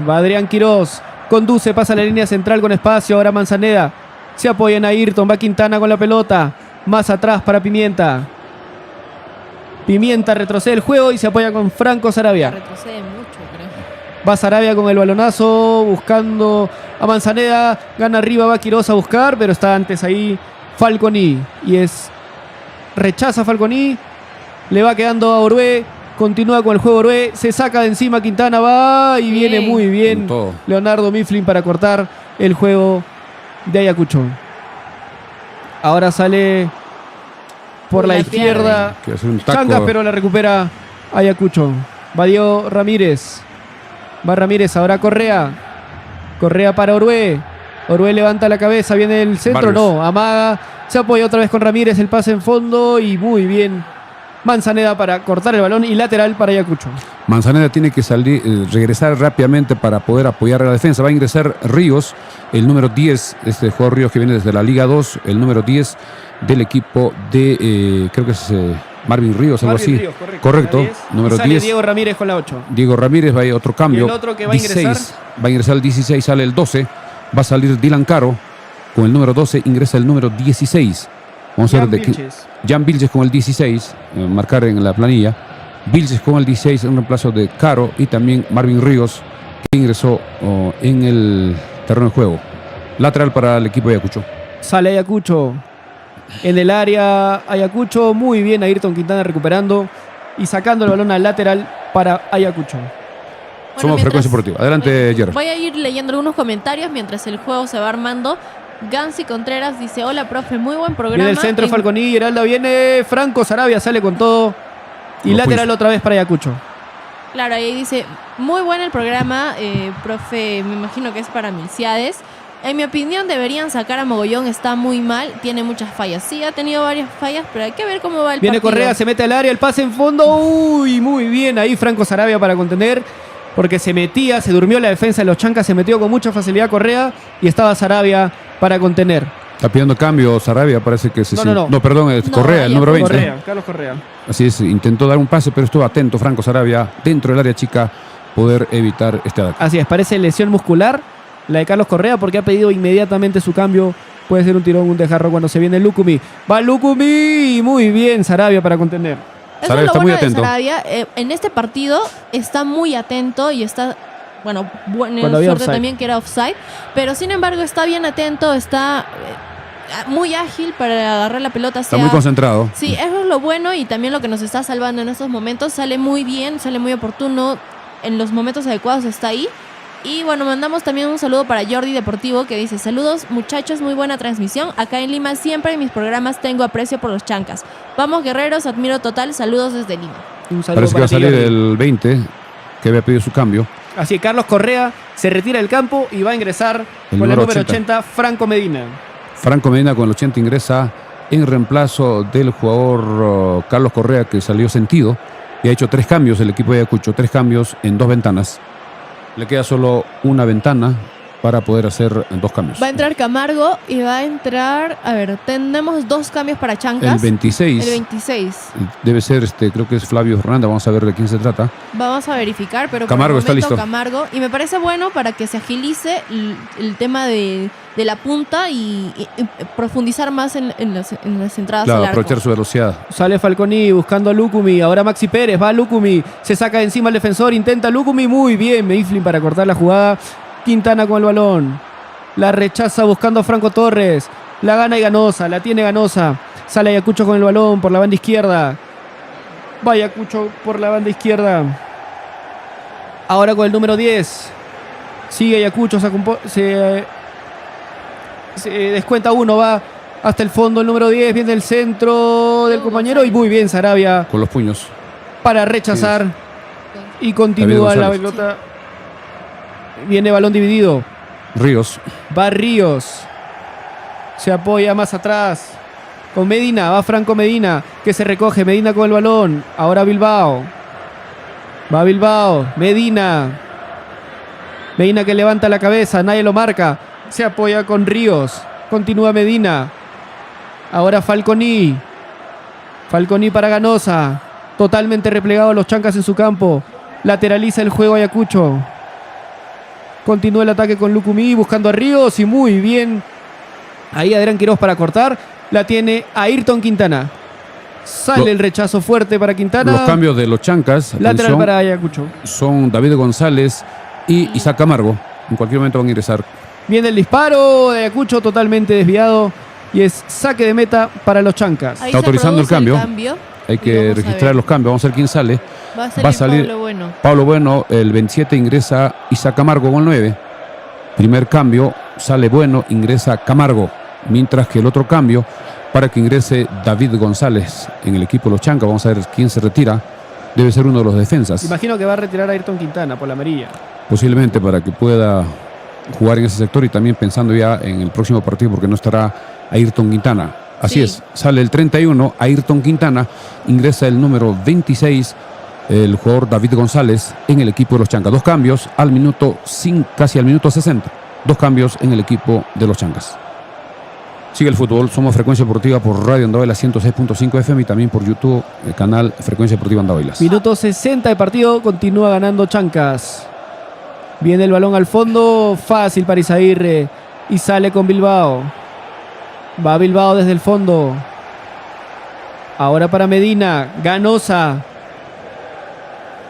Va Adrián Quirós. Conduce, pasa la línea central con espacio. Ahora Manzaneda. Se apoya en Ayrton. Va Quintana con la pelota. Más atrás para Pimienta. Pimienta retrocede el juego y se apoya con Franco Sarabia. Retrocede mucho, creo. Va Sarabia con el balonazo, buscando a Manzaneda. Gana arriba, va Quirós a buscar, pero está antes ahí Falconi. Rechaza Falconi. Le va quedando a Orué. Continúa con el juego Orué. Se saca de encima Quintana, va y viene muy bien Leonardo Mifflin para cortar el juego de Ayacucho. Ahora sale por la izquierda Chancas, pero la recupera Ayacucho. Va Diego Ramírez. Va Ramírez, ahora Correa. Correa para Orué. Orué levanta la cabeza, viene el centro, Vargas. no, amaga. Se apoya otra vez con Ramírez, el pase en fondo y muy bien Manzaneda para cortar el balón y lateral para Ayacucho. Manzaneda tiene que salir, regresar rápidamente para poder apoyar a la defensa. Va a ingresar Ríos, el número 10, este jugador Ríos que viene desde la Liga 2, el número 10 del equipo de, creo que es Marvin Ríos, algo Marvin así. Ríos, correcto. Número sale 10. Diego Ramírez con la 8. Diego Ramírez, va a ir otro cambio. Y el otro que va a 16, ingresar. va a ingresar el 16, sale el 12. Va a salir Dylan Caro con el número 12, ingresa el número 16. Vamos a ver de qué. Jan Vilches con el 16, marcar en la planilla. Vilches con el 16 en reemplazo de Caro y también Marvin Ríos, que ingresó en el terreno de juego. Lateral para el equipo de Ayacucho. Sale Ayacucho. En el área Ayacucho, muy bien Ayrton Quintana recuperando y sacando el balón al lateral para Ayacucho. Somos Frecuencia Deportiva. Adelante, Jerry. Voy a ir leyendo algunos comentarios mientras el juego se va armando. Gansi Contreras dice: hola, profe, muy buen programa. Viene el centro Falconi, Geralda viene, Franco Sarabia sale con todo y No lateral fuiste. otra vez para Ayacucho. Claro, ahí dice: muy bueno el programa, profe, me imagino que es para Milciades. En mi opinión deberían sacar a Mogollón, está muy mal, tiene muchas fallas. Sí, ha tenido varias fallas, pero hay que ver cómo va el Viene partido. Correa, se mete al área, el pase en fondo. Uy, muy bien ahí Franco Sarabia para contener. Porque se durmió la defensa de los Chancas, se metió con mucha facilidad Correa y estaba Sarabia para contener. Está pidiendo cambio Sarabia, parece que se No. No, perdón, es No, Correa, el número 20. Correa, Carlos Correa. Así es, intentó dar un pase, pero estuvo atento Franco Sarabia dentro del área chica, poder evitar este ataque. Así es, parece lesión muscular la de Carlos Correa porque ha pedido inmediatamente su cambio. Puede ser un tirón, un desgarro cuando se viene Lucumi. Va Lucumi y muy bien Sarabia para contener. Eso Sarabia es lo está muy bueno de atento. Sarabia. En este partido está muy atento y está, bueno, Cuando había suerte offside. también que era offside, pero sin embargo está bien atento, está muy ágil para agarrar la pelota. Está muy concentrado. Sí, eso es lo bueno y también lo que nos está salvando en estos momentos. Sale muy bien, sale muy oportuno, en los momentos adecuados está ahí. Y bueno, mandamos también un saludo para Jordi Deportivo que dice: saludos muchachos, muy buena transmisión. Acá en Lima siempre en mis programas tengo aprecio por los Chancas. Vamos guerreros, admiro total, saludos desde Lima. Un saludo Parece que va para a ti, salir Jordi. el 20, que había pedido su cambio. Así que Carlos Correa se retira del campo y va a ingresar El con el número número 80. 80, Franco Medina. Franco Medina con el 80 ingresa en reemplazo del jugador Carlos Correa, que salió sentido y ha hecho 3 cambios el equipo de Ayacucho, 3 cambios en 2 ventanas. Le queda solo una ventana para poder hacer 2 cambios. Va a entrar Camargo y va a entrar, a ver, tenemos 2 cambios para Chancas. El 26 El 26. debe ser, creo que es Flavio Hernández, vamos a ver de quién se trata. Vamos a verificar, pero Camargo por el está momento listo. Camargo, y me parece bueno para que se agilice el tema de la punta y profundizar más en las entradas Claro, al arco. aprovechar su velocidad. Sale Falconi buscando a Lucumi. Ahora Maxi Pérez, va Lucumi. Se saca de encima el defensor, intenta Lucumi. Muy bien, Mifflin para cortar la jugada. Quintana con el balón. La rechaza buscando a Franco Torres. La gana y Ganosa, la tiene Ganosa. Sale Ayacucho con el balón por la banda izquierda. Va Ayacucho por la banda izquierda. Ahora con el número 10. Sigue Ayacucho, se Se descuenta uno, va hasta el fondo el número 10, viene el centro del compañero y muy bien Sarabia Con los puños. para rechazar y continúa David la González. pelota. Viene balón dividido. Ríos. Va Ríos. Se apoya más atrás. Con Medina. Va Franco Medina. Que se recoge. Medina con el balón. Ahora Bilbao. Va Bilbao. Medina. Medina que levanta la cabeza. Nadie lo marca. Se apoya con Ríos. Continúa Medina. Ahora Falconi. Falconi para Ganosa. Totalmente replegado los chancas en su campo. Lateraliza el juego Ayacucho. Continúa el ataque con Lucumí buscando a Ríos y muy bien. Ahí Adrián Quiroz para cortar. La tiene Ayrton Quintana. Sale el rechazo fuerte para Quintana. Los cambios de los chancas, Lateral atención, para Ayacucho. son David González y Isaac Camargo. En cualquier momento van a ingresar. Viene el disparo de Ayacucho totalmente desviado. Y es saque de meta para los chancas. Ahí Está se autorizando el produce cambio. Hay Y que vamos a registrar ver. los cambios. Vamos a ver quién sale. Va a salir, salir Pablo Bueno. Pablo Bueno, el 27 ingresa Isaac Camargo con 9. Primer cambio, sale Bueno, ingresa Camargo. Mientras que el otro cambio, para que ingrese David González en el equipo de los chancas. Vamos a ver quién se retira. Debe ser uno de los defensas. Imagino que va a retirar a Ayrton Quintana por la amarilla. Posiblemente para que pueda jugar en ese sector y también pensando ya en el próximo partido porque no estará Ayrton Quintana. Así Sí. es, sale el 31, Ayrton Quintana, ingresa el número 26, el jugador David González en el equipo de los chancas. Dos cambios al minuto, casi al minuto 60. Dos cambios en el equipo de los chancas. Sigue el fútbol, somos Frecuencia Deportiva por Radio Andahuaylas 106.5 FM y también por YouTube, el canal Frecuencia Deportiva Andahuaylas. Minuto 60 de partido, continúa ganando Chancas. Viene el balón al fondo, fácil para Izaguirre y sale con Bilbao. Va Bilbao desde el fondo. Ahora para Medina, Ganosa.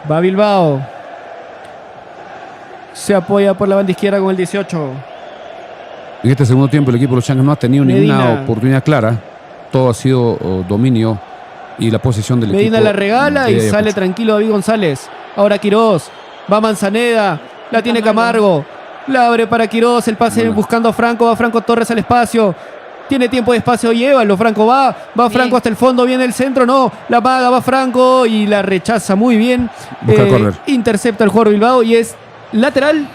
Va Bilbao. Se apoya por la banda izquierda con el 18. En este segundo tiempo el equipo de los chancas no ha tenido Medina. ninguna oportunidad clara. Todo ha sido dominio y la posesión del Medina equipo. la regala de y Ayacucho. sale tranquilo David González. Ahora Quiroz. Va Manzaneda. La tiene Camargo. La abre para Quiroz. El pase Bueno. buscando a Franco. Va Franco Torres al espacio. Tiene tiempo de espacio. Llévalo. Franco va. Va Bien. Franco hasta el fondo. Viene el centro. No. La paga. Va Franco y la rechaza muy bien. Busca el córner. Intercepta el jugador Bilbao y es lateral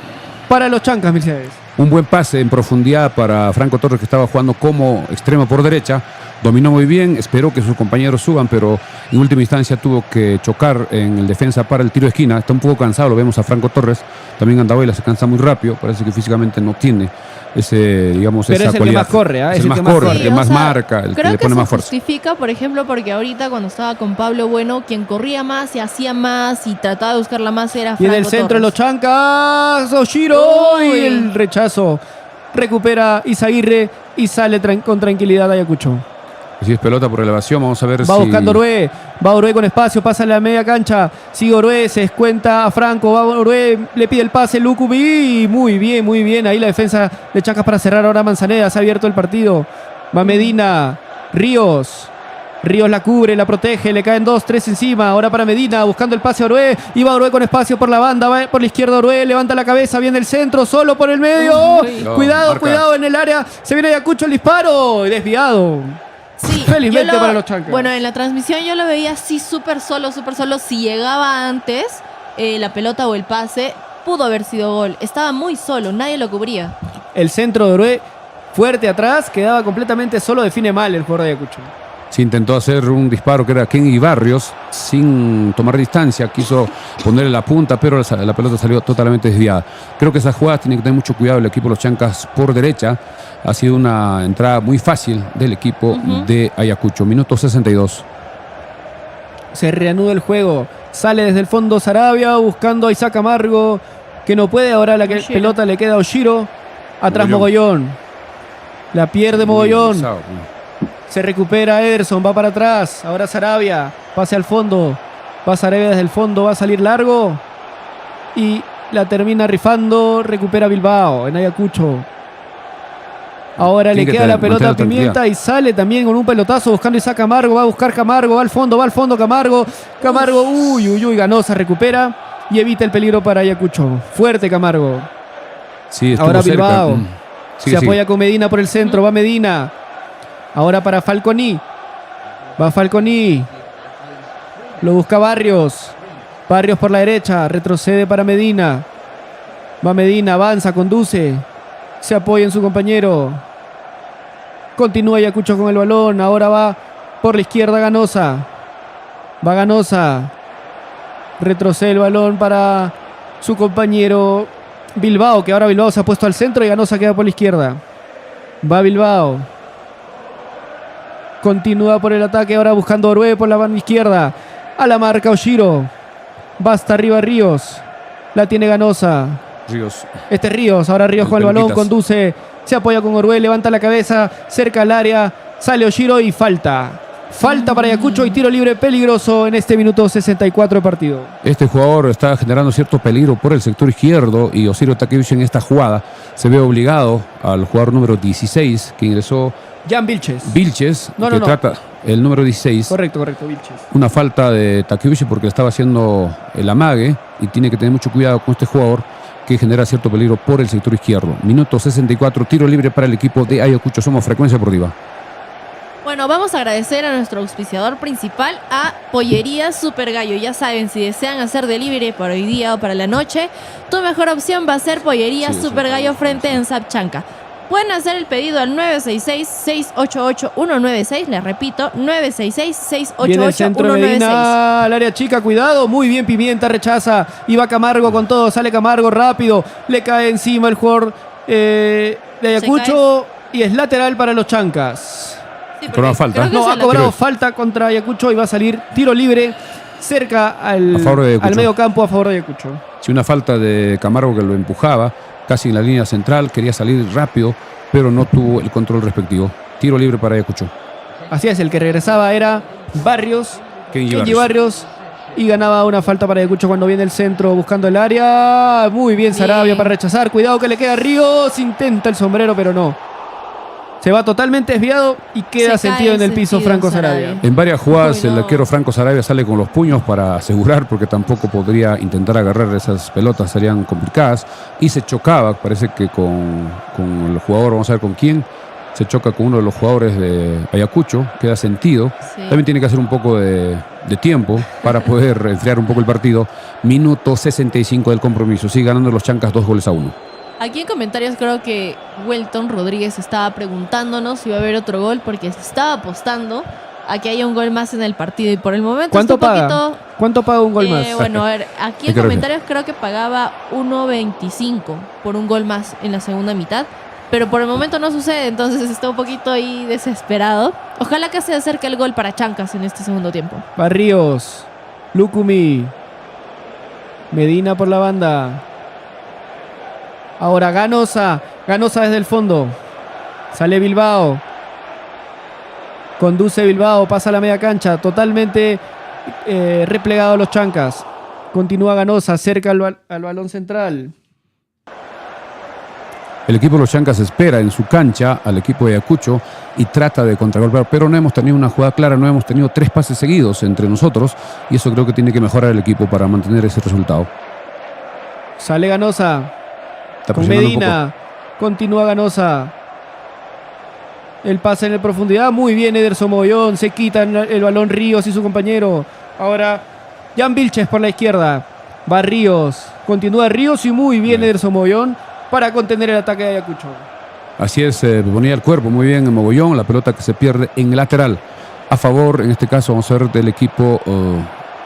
para los chancas, Mercedes. Un buen pase en profundidad para Franco Torres, que estaba jugando como extremo por derecha. Dominó muy bien, esperó que sus compañeros suban, pero en última instancia tuvo que chocar en el defensa para el tiro de esquina. Está un poco cansado, lo vemos a Franco Torres. También Andahuaylas se cansa muy rápido, parece que físicamente no tiene ese, digamos, Pero esa es el que cualidad. más corre, ¿ah? Es el más corre, el que Sí, más o sea, marca, el que creo le pone se más fuerza. justifica, por ejemplo, porque ahorita cuando estaba con Pablo Bueno, quien corría más y hacía más y trataba de buscarla más era Franco Viene el centro de los Torres. chancas. Oshiro Uy. y el rechazo. Recupera Izaguirre y sale con tranquilidad Ayacucho. Si es pelota por elevación, vamos a ver Va si... buscando Orué. Va Orué con espacio. Pasa a la media cancha. Sigue Orué. Se descuenta a Franco. Va Orué. Le pide el pase Lucumí. Muy bien, muy bien. Ahí la defensa de Chancas para cerrar ahora Manzaneda. Se ha abierto el partido. Va Medina. Ríos. Ríos la cubre, la protege, le caen 2, 3 encima. Ahora para Medina, buscando el pase a Orué. Y va Orué con espacio por la banda, va por la izquierda Orué, levanta la cabeza, viene el centro, solo por el medio. Uy. No, Cuidado, marca. cuidado en el área. Se viene Ayacucho el disparo. Desviado. Sí, Felizmente yo para los chancas. Bueno, en la transmisión yo lo veía así súper solo, súper solo. Si llegaba antes la pelota o el pase, pudo haber sido gol. Estaba muy solo, nadie lo cubría. El centro de Orué, fuerte atrás, quedaba completamente solo, define mal el jugador de Ayacucho. Se intentó hacer un disparo que era Kenny Barrios sin tomar distancia, quiso ponerle la punta, pero la pelota salió totalmente desviada. Creo que esas jugadas tienen que tener mucho cuidado el equipo de los chancas por derecha. Ha sido una entrada muy fácil del equipo de Ayacucho. Minuto 62. Se reanuda el juego. Sale desde el fondo Sarabia buscando a Isaac Camargo, que no puede. Ahora la Oshiro. pelota le queda a Oshiro. Atrás Mogollón. La pierde Mogollón. Se recupera Ederson, va para atrás. Ahora Sarabia, pase al fondo. Va Sarabia desde el fondo, va a salir largo. Y la termina rifando. Recupera Bilbao en Ayacucho. Ahora Tiene le que queda la pelota a mantener Pimienta tranquilidad. y sale también con un pelotazo buscando a Isaac Camargo. Va a buscar Camargo, va al fondo Camargo. Camargo, uy, Ganosa recupera y evita el peligro para Ayacucho. Fuerte Camargo. Sí, estuvo Ahora cerca. Bilbao. Se apoya con Medina por el centro. Va Medina. Ahora para Falconi. Va Falconi. Lo busca Barrios. Barrios por la derecha. Retrocede para Medina. Va Medina. Avanza. Conduce. Se apoya en su compañero. Continúa Ayacucho con el balón. Ahora va por la izquierda Ganosa. Va Ganosa. Retrocede el balón para su compañero Bilbao, que ahora Bilbao se ha puesto al centro y Ganosa queda por la izquierda. Va Bilbao. Continúa por el ataque, ahora buscando Orue por la banda izquierda. A la marca Oshiro. Va hasta arriba Ríos. La tiene Ganosa. Ríos. Este es Ríos, ahora Ríos con el balón, conduce. Se apoya con Orue, levanta la cabeza, cerca al área. Sale Oshiro y falta. Falta para Ayacucho y tiro libre peligroso en este minuto 64 de partido. Este jugador está generando cierto peligro por el sector izquierdo y Osirio Takeuchi en esta jugada se ve obligado al jugador número 16 que ingresó. Jan Vilches. Vilches, que trata el número 16. Correcto, Vilches. Una falta de Takeuchi porque estaba haciendo el amague y tiene que tener mucho cuidado con este jugador que genera cierto peligro por el sector izquierdo. Minuto 64, tiro libre para el equipo de Ayacucho. Somos Frecuencia Deportiva. Bueno, vamos a agradecer a nuestro auspiciador principal, a Pollería Super Gallo. Ya saben, si desean hacer delivery para hoy día o para la noche, tu mejor opción va a ser Pollería Super Gallo frente en Zapchanca. Pueden hacer el pedido al 966-688-196. Les repito, 966-688-196. Viene el centro de Medina al área chica, cuidado. Muy bien, Pimienta rechaza. Y va Camargo con todo. Sale Camargo rápido. Le cae encima el jugador de Ayacucho. Y es lateral para los Chancas. Sí, falta. No, ha cobrado falta contra Ayacucho y va a salir tiro libre cerca al medio campo a favor de Ayacucho. Sí, una falta de Camargo que lo empujaba casi en la línea central, quería salir rápido, pero no tuvo el control respectivo. Tiro libre para Ayacucho. Así es, el que regresaba era Barrios, Kenji Barrios, y ganaba una falta para Ayacucho cuando viene el centro buscando el área. Muy bien Sarabia para rechazar, cuidado que le queda Ríos, intenta el sombrero pero no. Se va totalmente desviado y queda sentido en el piso Franco Sarabia. En varias jugadas el arquero Franco Sarabia sale con los puños para asegurar porque tampoco podría intentar agarrar esas pelotas, serían complicadas. Y se chocaba, parece que con el jugador, vamos a ver con quién, se choca con uno de los jugadores de Ayacucho, queda sentido. Sí. También tiene que hacer un poco de tiempo para poder enfriar un poco el partido. Minuto 65 del compromiso, sigue ganando los Chancas 2-1. Aquí en comentarios creo que Welton Rodríguez estaba preguntándonos si va a haber otro gol porque se estaba apostando a que haya un gol más en el partido y por el momento ¿Cuánto paga? ¿Cuánto paga un gol más? Bueno, a ver, aquí en comentarios creo que pagaba 1.25 por un gol más en la segunda mitad, pero por el momento no sucede, entonces está un poquito ahí desesperado. Ojalá que se acerque el gol para Chancas en este segundo tiempo. Barrios, Lucumi, Medina por la banda. Ahora Ganosa desde el fondo. Sale Bilbao. Conduce Bilbao, pasa a la media cancha. Totalmente replegado a los Chancas. Continúa Ganosa, cerca al balón central. El equipo de los Chancas espera en su cancha al equipo de Ayacucho y trata de contragolpear, pero no hemos tenido una jugada clara, no hemos tenido 3 pases seguidos entre nosotros y eso creo que tiene que mejorar el equipo para mantener ese resultado. Sale Ganosa. Con Medina, continúa Ganosa. El pase en la profundidad, muy bien Ederson Mogollón, se quitan el balón Ríos y su compañero. Ahora Jan Vilches por la izquierda. Va Ríos, continúa Ríos y muy bien Ederson Mogollón para contener el ataque de Ayacucho. Así es, ponía el cuerpo muy bien en Mogollón, la pelota que se pierde en el lateral. A favor, en este caso vamos a ver del equipo,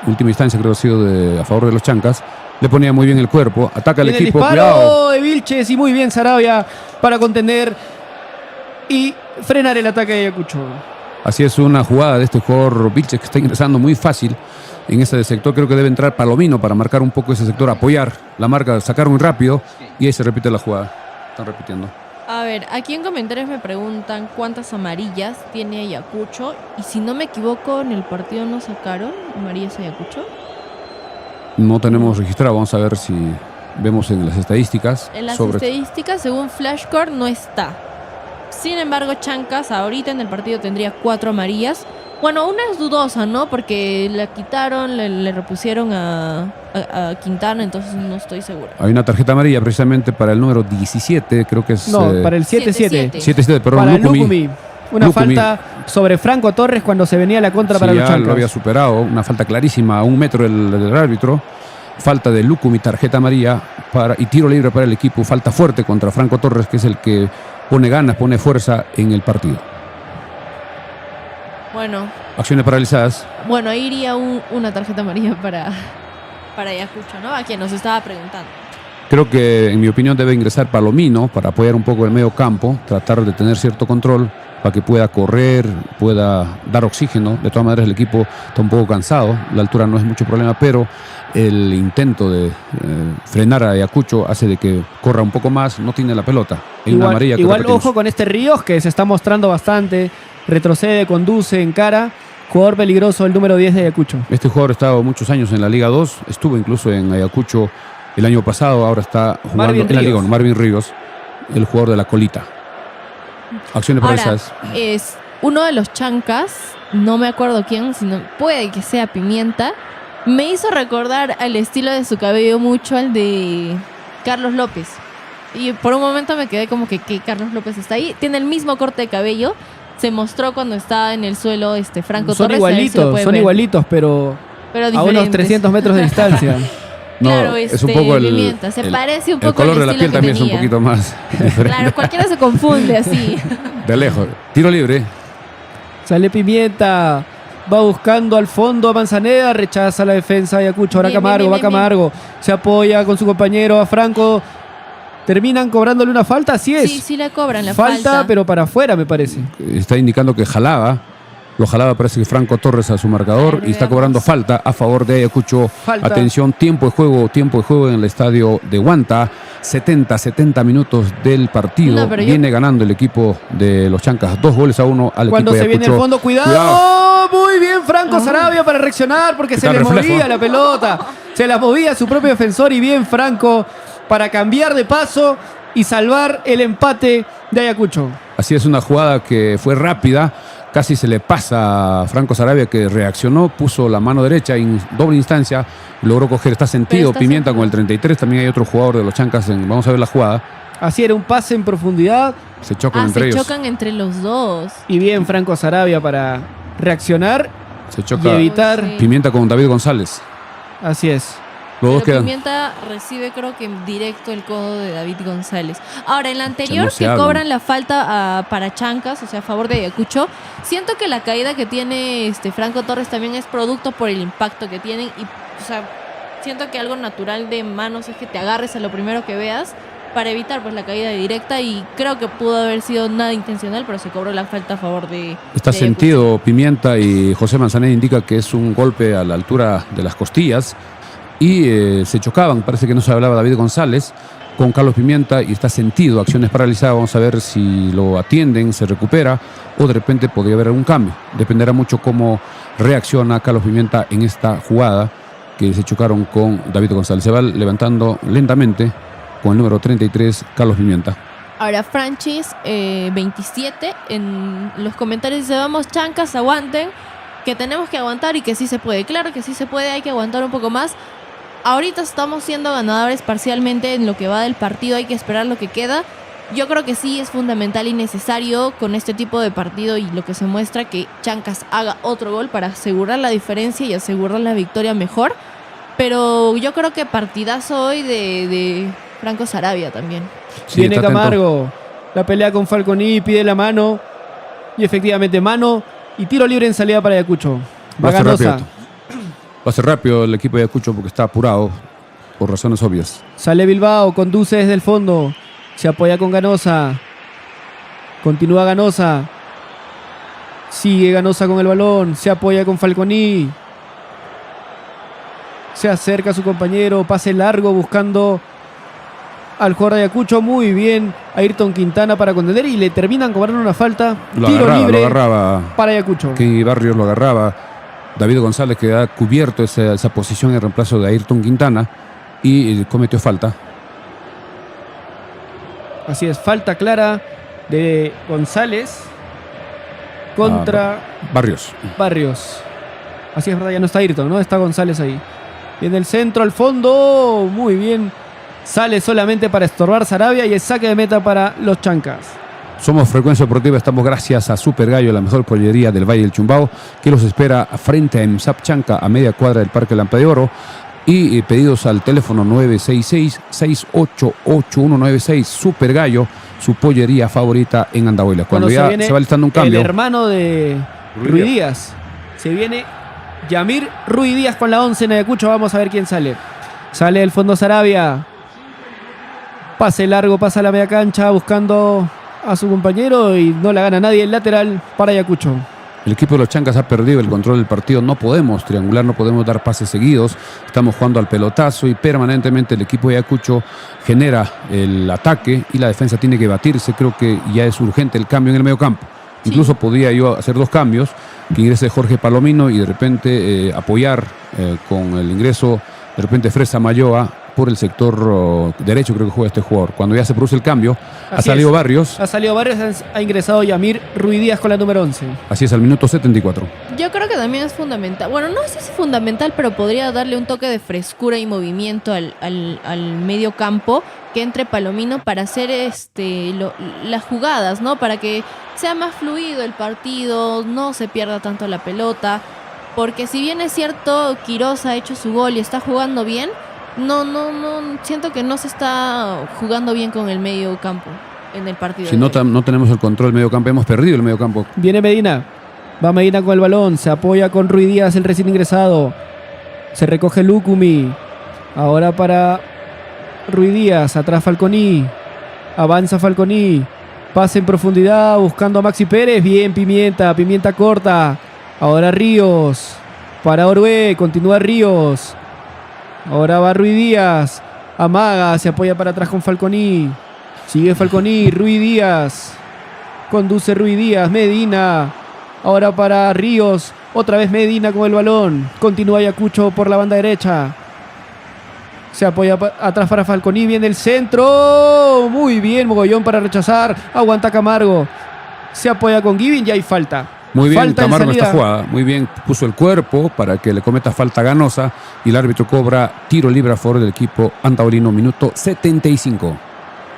última instancia creo que ha sido a favor de los Chancas. Le ponía muy bien el cuerpo, ataca el equipo, el disparo de Vilches y muy bien Sarabia para contener y frenar el ataque de Ayacucho. Así es, una jugada de este jugador Vilches que está ingresando muy fácil en ese sector. Creo que debe entrar Palomino para marcar un poco ese sector, apoyar la marca, sacar muy rápido y ahí se repite la jugada. Están repitiendo. A ver, aquí en comentarios me preguntan cuántas amarillas tiene Ayacucho y si no me equivoco en el partido no sacaron amarillas Ayacucho. No tenemos registrado, vamos a ver si vemos en las estadísticas. En las estadísticas, según Flashcore, no está. Sin embargo, Chancas ahorita en el partido tendría 4 amarillas. Bueno, una es dudosa, ¿no? Porque la quitaron, le repusieron a a Quintana, entonces no estoy segura. Hay una tarjeta amarilla precisamente para el número 17, creo que es... No, para el 7-7. 7-7, perdón, Para Lukumi. Lukumi. Una Lukumi. falta sobre Franco Torres cuando se venía la contra Sí, para los ya Chancas. lo había superado, una falta clarísima a 1 metro del árbitro. Falta de Lukumi, tarjeta amarilla y tiro libre para el equipo. Falta fuerte contra Franco Torres, que es el que pone ganas, pone fuerza en el partido. Bueno, Acciones paralizadas. ahí iría una tarjeta amarilla para Ayacucho, ¿no? A quien nos estaba preguntando. Creo que, en mi opinión, debe ingresar Palomino para apoyar un poco el medio campo, tratar de tener cierto control para que pueda correr, pueda dar oxígeno. De todas maneras, el equipo está un poco cansado, la altura no es mucho problema, pero el intento de frenar a Ayacucho hace de que corra un poco más, no tiene la pelota. Hay una amarilla que igual repetimos. ojo con este Ríos, que se está mostrando bastante, retrocede, conduce, encara, jugador peligroso, el número 10 de Ayacucho. Este jugador ha estado muchos años en la Liga 2, estuvo incluso en Ayacucho el año pasado, ahora está jugando Marvin en la Liga Ríos. 1, Marvin Ríos, el jugador de la colita. Acciones Ahora, paralizadas. es uno de los Chancas, no me acuerdo quién, sino puede que sea Pimienta, me hizo recordar al estilo de su cabello mucho al de Carlos López. Y por un momento me quedé como que Carlos López está ahí. Tiene el mismo corte de cabello. Se mostró cuando estaba en el suelo Franco Son Torres. a ver si lo pueden ver. igualitos, pero Pero a unos diferentes. 300 metros de distancia. No, Claro, es un poco Pimienta. Se parece un el poco color al de la estilo piel que también es un tenía. poquito más diferente. Claro, cualquiera se confunde así. De lejos. Tiro libre. Sale Pimienta, va buscando al fondo a Manzaneda, rechaza la defensa de Ayacucho. Ahora Bien, Camargo, bien, va bien, Camargo, se apoya con su compañero a Franco. Terminan cobrándole una falta, así es. Sí, le cobran la falta, falta. pero para afuera me parece. Está indicando que jalaba. Lo jalaba, parece que Franco Torres a su marcador Claro, y está veamos. cobrando falta a favor de Ayacucho. Falta. Atención, tiempo de juego en el estadio de Huanta. 70 minutos del partido. No, pero Viene ganando el equipo de los Chancas 2-1 al Cuando equipo se de viene Ayacucho. el fondo, cuidado. Muy bien Franco Sarabia para reaccionar porque ¿Qué se tal le reflejo? movía la pelota. Se la movía su propio defensor y bien Franco para cambiar de paso y salvar el empate de Ayacucho. Así es, una jugada que fue rápida. Casi se le pasa a Franco Sarabia, que reaccionó, puso la mano derecha en doble instancia, logró coger, está sentido, Pero está Pimienta sentido. con el 33, también hay otro jugador de los Chancas, vamos a ver la jugada, Así era un pase en profundidad se chocan entre Se ellos, chocan entre los dos. y bien Franco Sarabia para reaccionar se y choca evitar. Sí. Pimienta con David González, Así es. los dos Pero quedan, Pimienta recibe creo que directo el codo de David González. Ahora, en la anterior no se que habla. cobran la falta para Chancas, o sea, a favor de Ayacucho, siento que la caída que tiene Franco Torres también es producto por el impacto que tienen y, o sea, siento que algo natural de manos es que te agarres a lo primero que veas para evitar pues la caída directa y creo que pudo haber sido nada intencional, pero se cobró la falta a favor de está de sentido Pimienta y José Manzaneda indica que es un golpe a la altura de las costillas y se chocaban, parece que no se hablaba David González con Carlos Pimienta y está sentido, acciones paralizadas, vamos a ver si lo atienden, se recupera o de repente podría haber algún cambio, dependerá mucho cómo reacciona Carlos Pimienta en esta jugada que se chocaron con David González, se va levantando lentamente con el número 33 Carlos Pimienta. Ahora Franchis 27 en los comentarios dice vamos Chancas, aguanten, que tenemos que aguantar y que sí se puede. Claro que sí se puede, hay que aguantar un poco más. Ahorita estamos siendo ganadores parcialmente en lo que va del partido, hay que esperar lo que queda. Yo creo que sí es fundamental y necesario con este tipo de partido y lo que se muestra que Chancas haga otro gol para asegurar la diferencia y asegurar la victoria mejor. Pero yo creo que partidazo hoy de Franco Sarabia también. Sí, Viene está atento. Camargo. La pelea con Falconi, pide la mano. Y efectivamente mano. Y tiro libre en salida para Ayacucho. Va a ser Ganosa. rápido. Va a ser rápido el equipo de Ayacucho porque está apurado por razones obvias. Sale Bilbao, conduce desde el fondo. Se apoya con Ganosa. Continúa Ganosa. Sigue Ganosa con el balón. Se apoya con Falconi. Se acerca a su compañero. Pase largo buscando al jugador de Ayacucho. Muy bien. Ayrton Quintana para contender. Y le terminan cobrando una falta. Lo Tiro agarraba, libre lo agarraba. para Ayacucho. Kenny Barrios lo agarraba. David González que ha cubierto esa posición en reemplazo de Ayrton Quintana y cometió falta. Así es, falta clara de González contra Barrios. Barrios. Así es, verdad, ya no está Ayrton, ¿no? Está González ahí. Viene el centro al fondo. Muy bien. Sale solamente para estorbar Sarabia y el saque de meta para los Chancas. Somos Frecuencia Deportiva, estamos gracias a Super Gallo, la mejor pollería del Valle del Chumbao, que los espera frente a EMSAP Chanca, a media cuadra del Parque Lampa de Oro. Y pedidos al teléfono 966-688196. Super Gallo, su pollería favorita en Andahuaylas. Cuando ya se va listando un cambio. El hermano de Ruiz Díaz. Se viene Yamir Ruiz Díaz con la 11 en Ayacucho. Vamos a ver quién sale. Sale del fondo Sarabia. Pase largo, pasa a la media cancha buscando a su compañero y no la gana nadie. El lateral para Ayacucho. El equipo de los Chancas ha perdido el control del partido. No podemos triangular, no podemos dar pases seguidos. Estamos jugando al pelotazo y permanentemente el equipo de Ayacucho genera el ataque y la defensa tiene que batirse. Creo que ya es urgente el cambio en el medio campo. Sí. Incluso podría yo hacer 2 cambios, que ingrese Jorge Palomino y de repente apoyar con el ingreso de repente Fresa Mayoa por el sector derecho. Creo que juega este jugador. Cuando ya se produce el cambio, ha salido Barrios, ha ingresado Yamir Ruiz Díaz con la número 11. Así es, al minuto 74. Yo creo que también es fundamental. Bueno, no sé si es fundamental, pero podría darle un toque de frescura y movimiento al medio campo, que entre Palomino para hacer las jugadas, ¿no? Para que sea más fluido el partido, no se pierda tanto la pelota. Porque si bien es cierto, Quirós ha hecho su gol y está jugando bien, no, siento que no se está jugando bien con el medio campo en el partido. Si no tenemos el control del medio campo, hemos perdido el medio campo. Viene Medina, va Medina con el balón, se apoya con Ruiz Díaz, el recién ingresado. Se recoge Lucumi, ahora para Ruiz Díaz, atrás Falconi, avanza Falconi, pase en profundidad buscando a Maxi Pérez, bien Pimienta corta, ahora Ríos, para Orué, continúa Ríos. Ahora va Ruiz Díaz. Amaga, se apoya para atrás con Falconi. Sigue Falconi, Ruiz Díaz. Conduce Ruiz Díaz, Medina. Ahora para Ríos. Otra vez Medina con el balón. Continúa Ayacucho por la banda derecha. Se apoya atrás para Falconi. Viene el centro. Muy bien, Mogollón para rechazar. Aguanta Camargo. Se apoya con Giving y hay falta. Muy bien, Camargo esta jugada. Muy bien, puso el cuerpo para que le cometa falta Ganosa y el árbitro cobra tiro libre a favor del equipo andahuelino, minuto 75.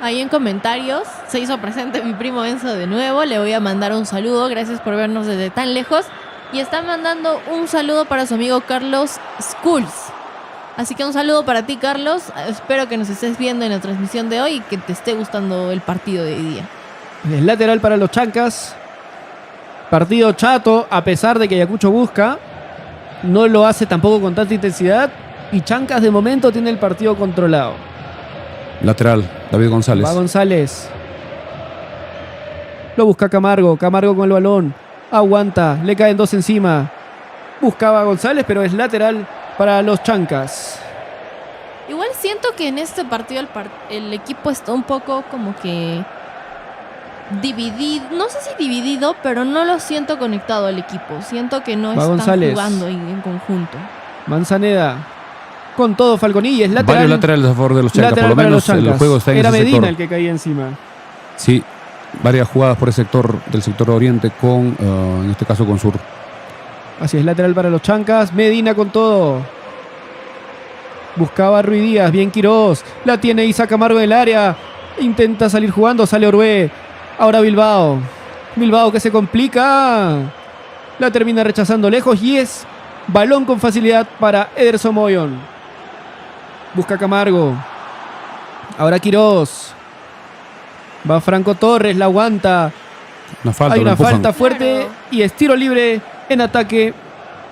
Ahí en comentarios se hizo presente mi primo Enzo de nuevo. Le voy a mandar un saludo. Gracias por vernos desde tan lejos. Y está mandando un saludo para su amigo Carlos Schulz. Así que un saludo para ti, Carlos. Espero que nos estés viendo en la transmisión de hoy y que te esté gustando el partido de hoy día. El lateral para los Chancas. Partido chato, a pesar de que Ayacucho busca, no lo hace tampoco con tanta intensidad y Chancas de momento tiene el partido controlado. Lateral, David González. Va González. Lo busca Camargo con el balón. Aguanta, le caen 2 encima. Buscaba a González, pero es lateral para los Chancas. Igual siento que en este partido el equipo está un poco como que dividido, no sé si dividido, pero no lo siento conectado al equipo. Siento que no están jugando en conjunto. Manzaneda con todo Falconi y es lateral. Varios laterales a favor de los Chancas, por lo menos el juego está en Era ese Medina sector. El que caía encima. Sí, varias jugadas por el sector del sector oriente con, en este caso con sur. Así es, lateral para los Chancas. Medina con todo. Buscaba a Ruiz Díaz, bien Quirós. La tiene Isa Camargo en el área. Intenta salir jugando, sale Orué. Ahora Bilbao que se complica. La termina rechazando lejos y es balón con facilidad para Ederson Mogollón. Busca Camargo. Ahora Quirós. Va Franco Torres, la aguanta. Hay una falta fuerte y es tiro libre en ataque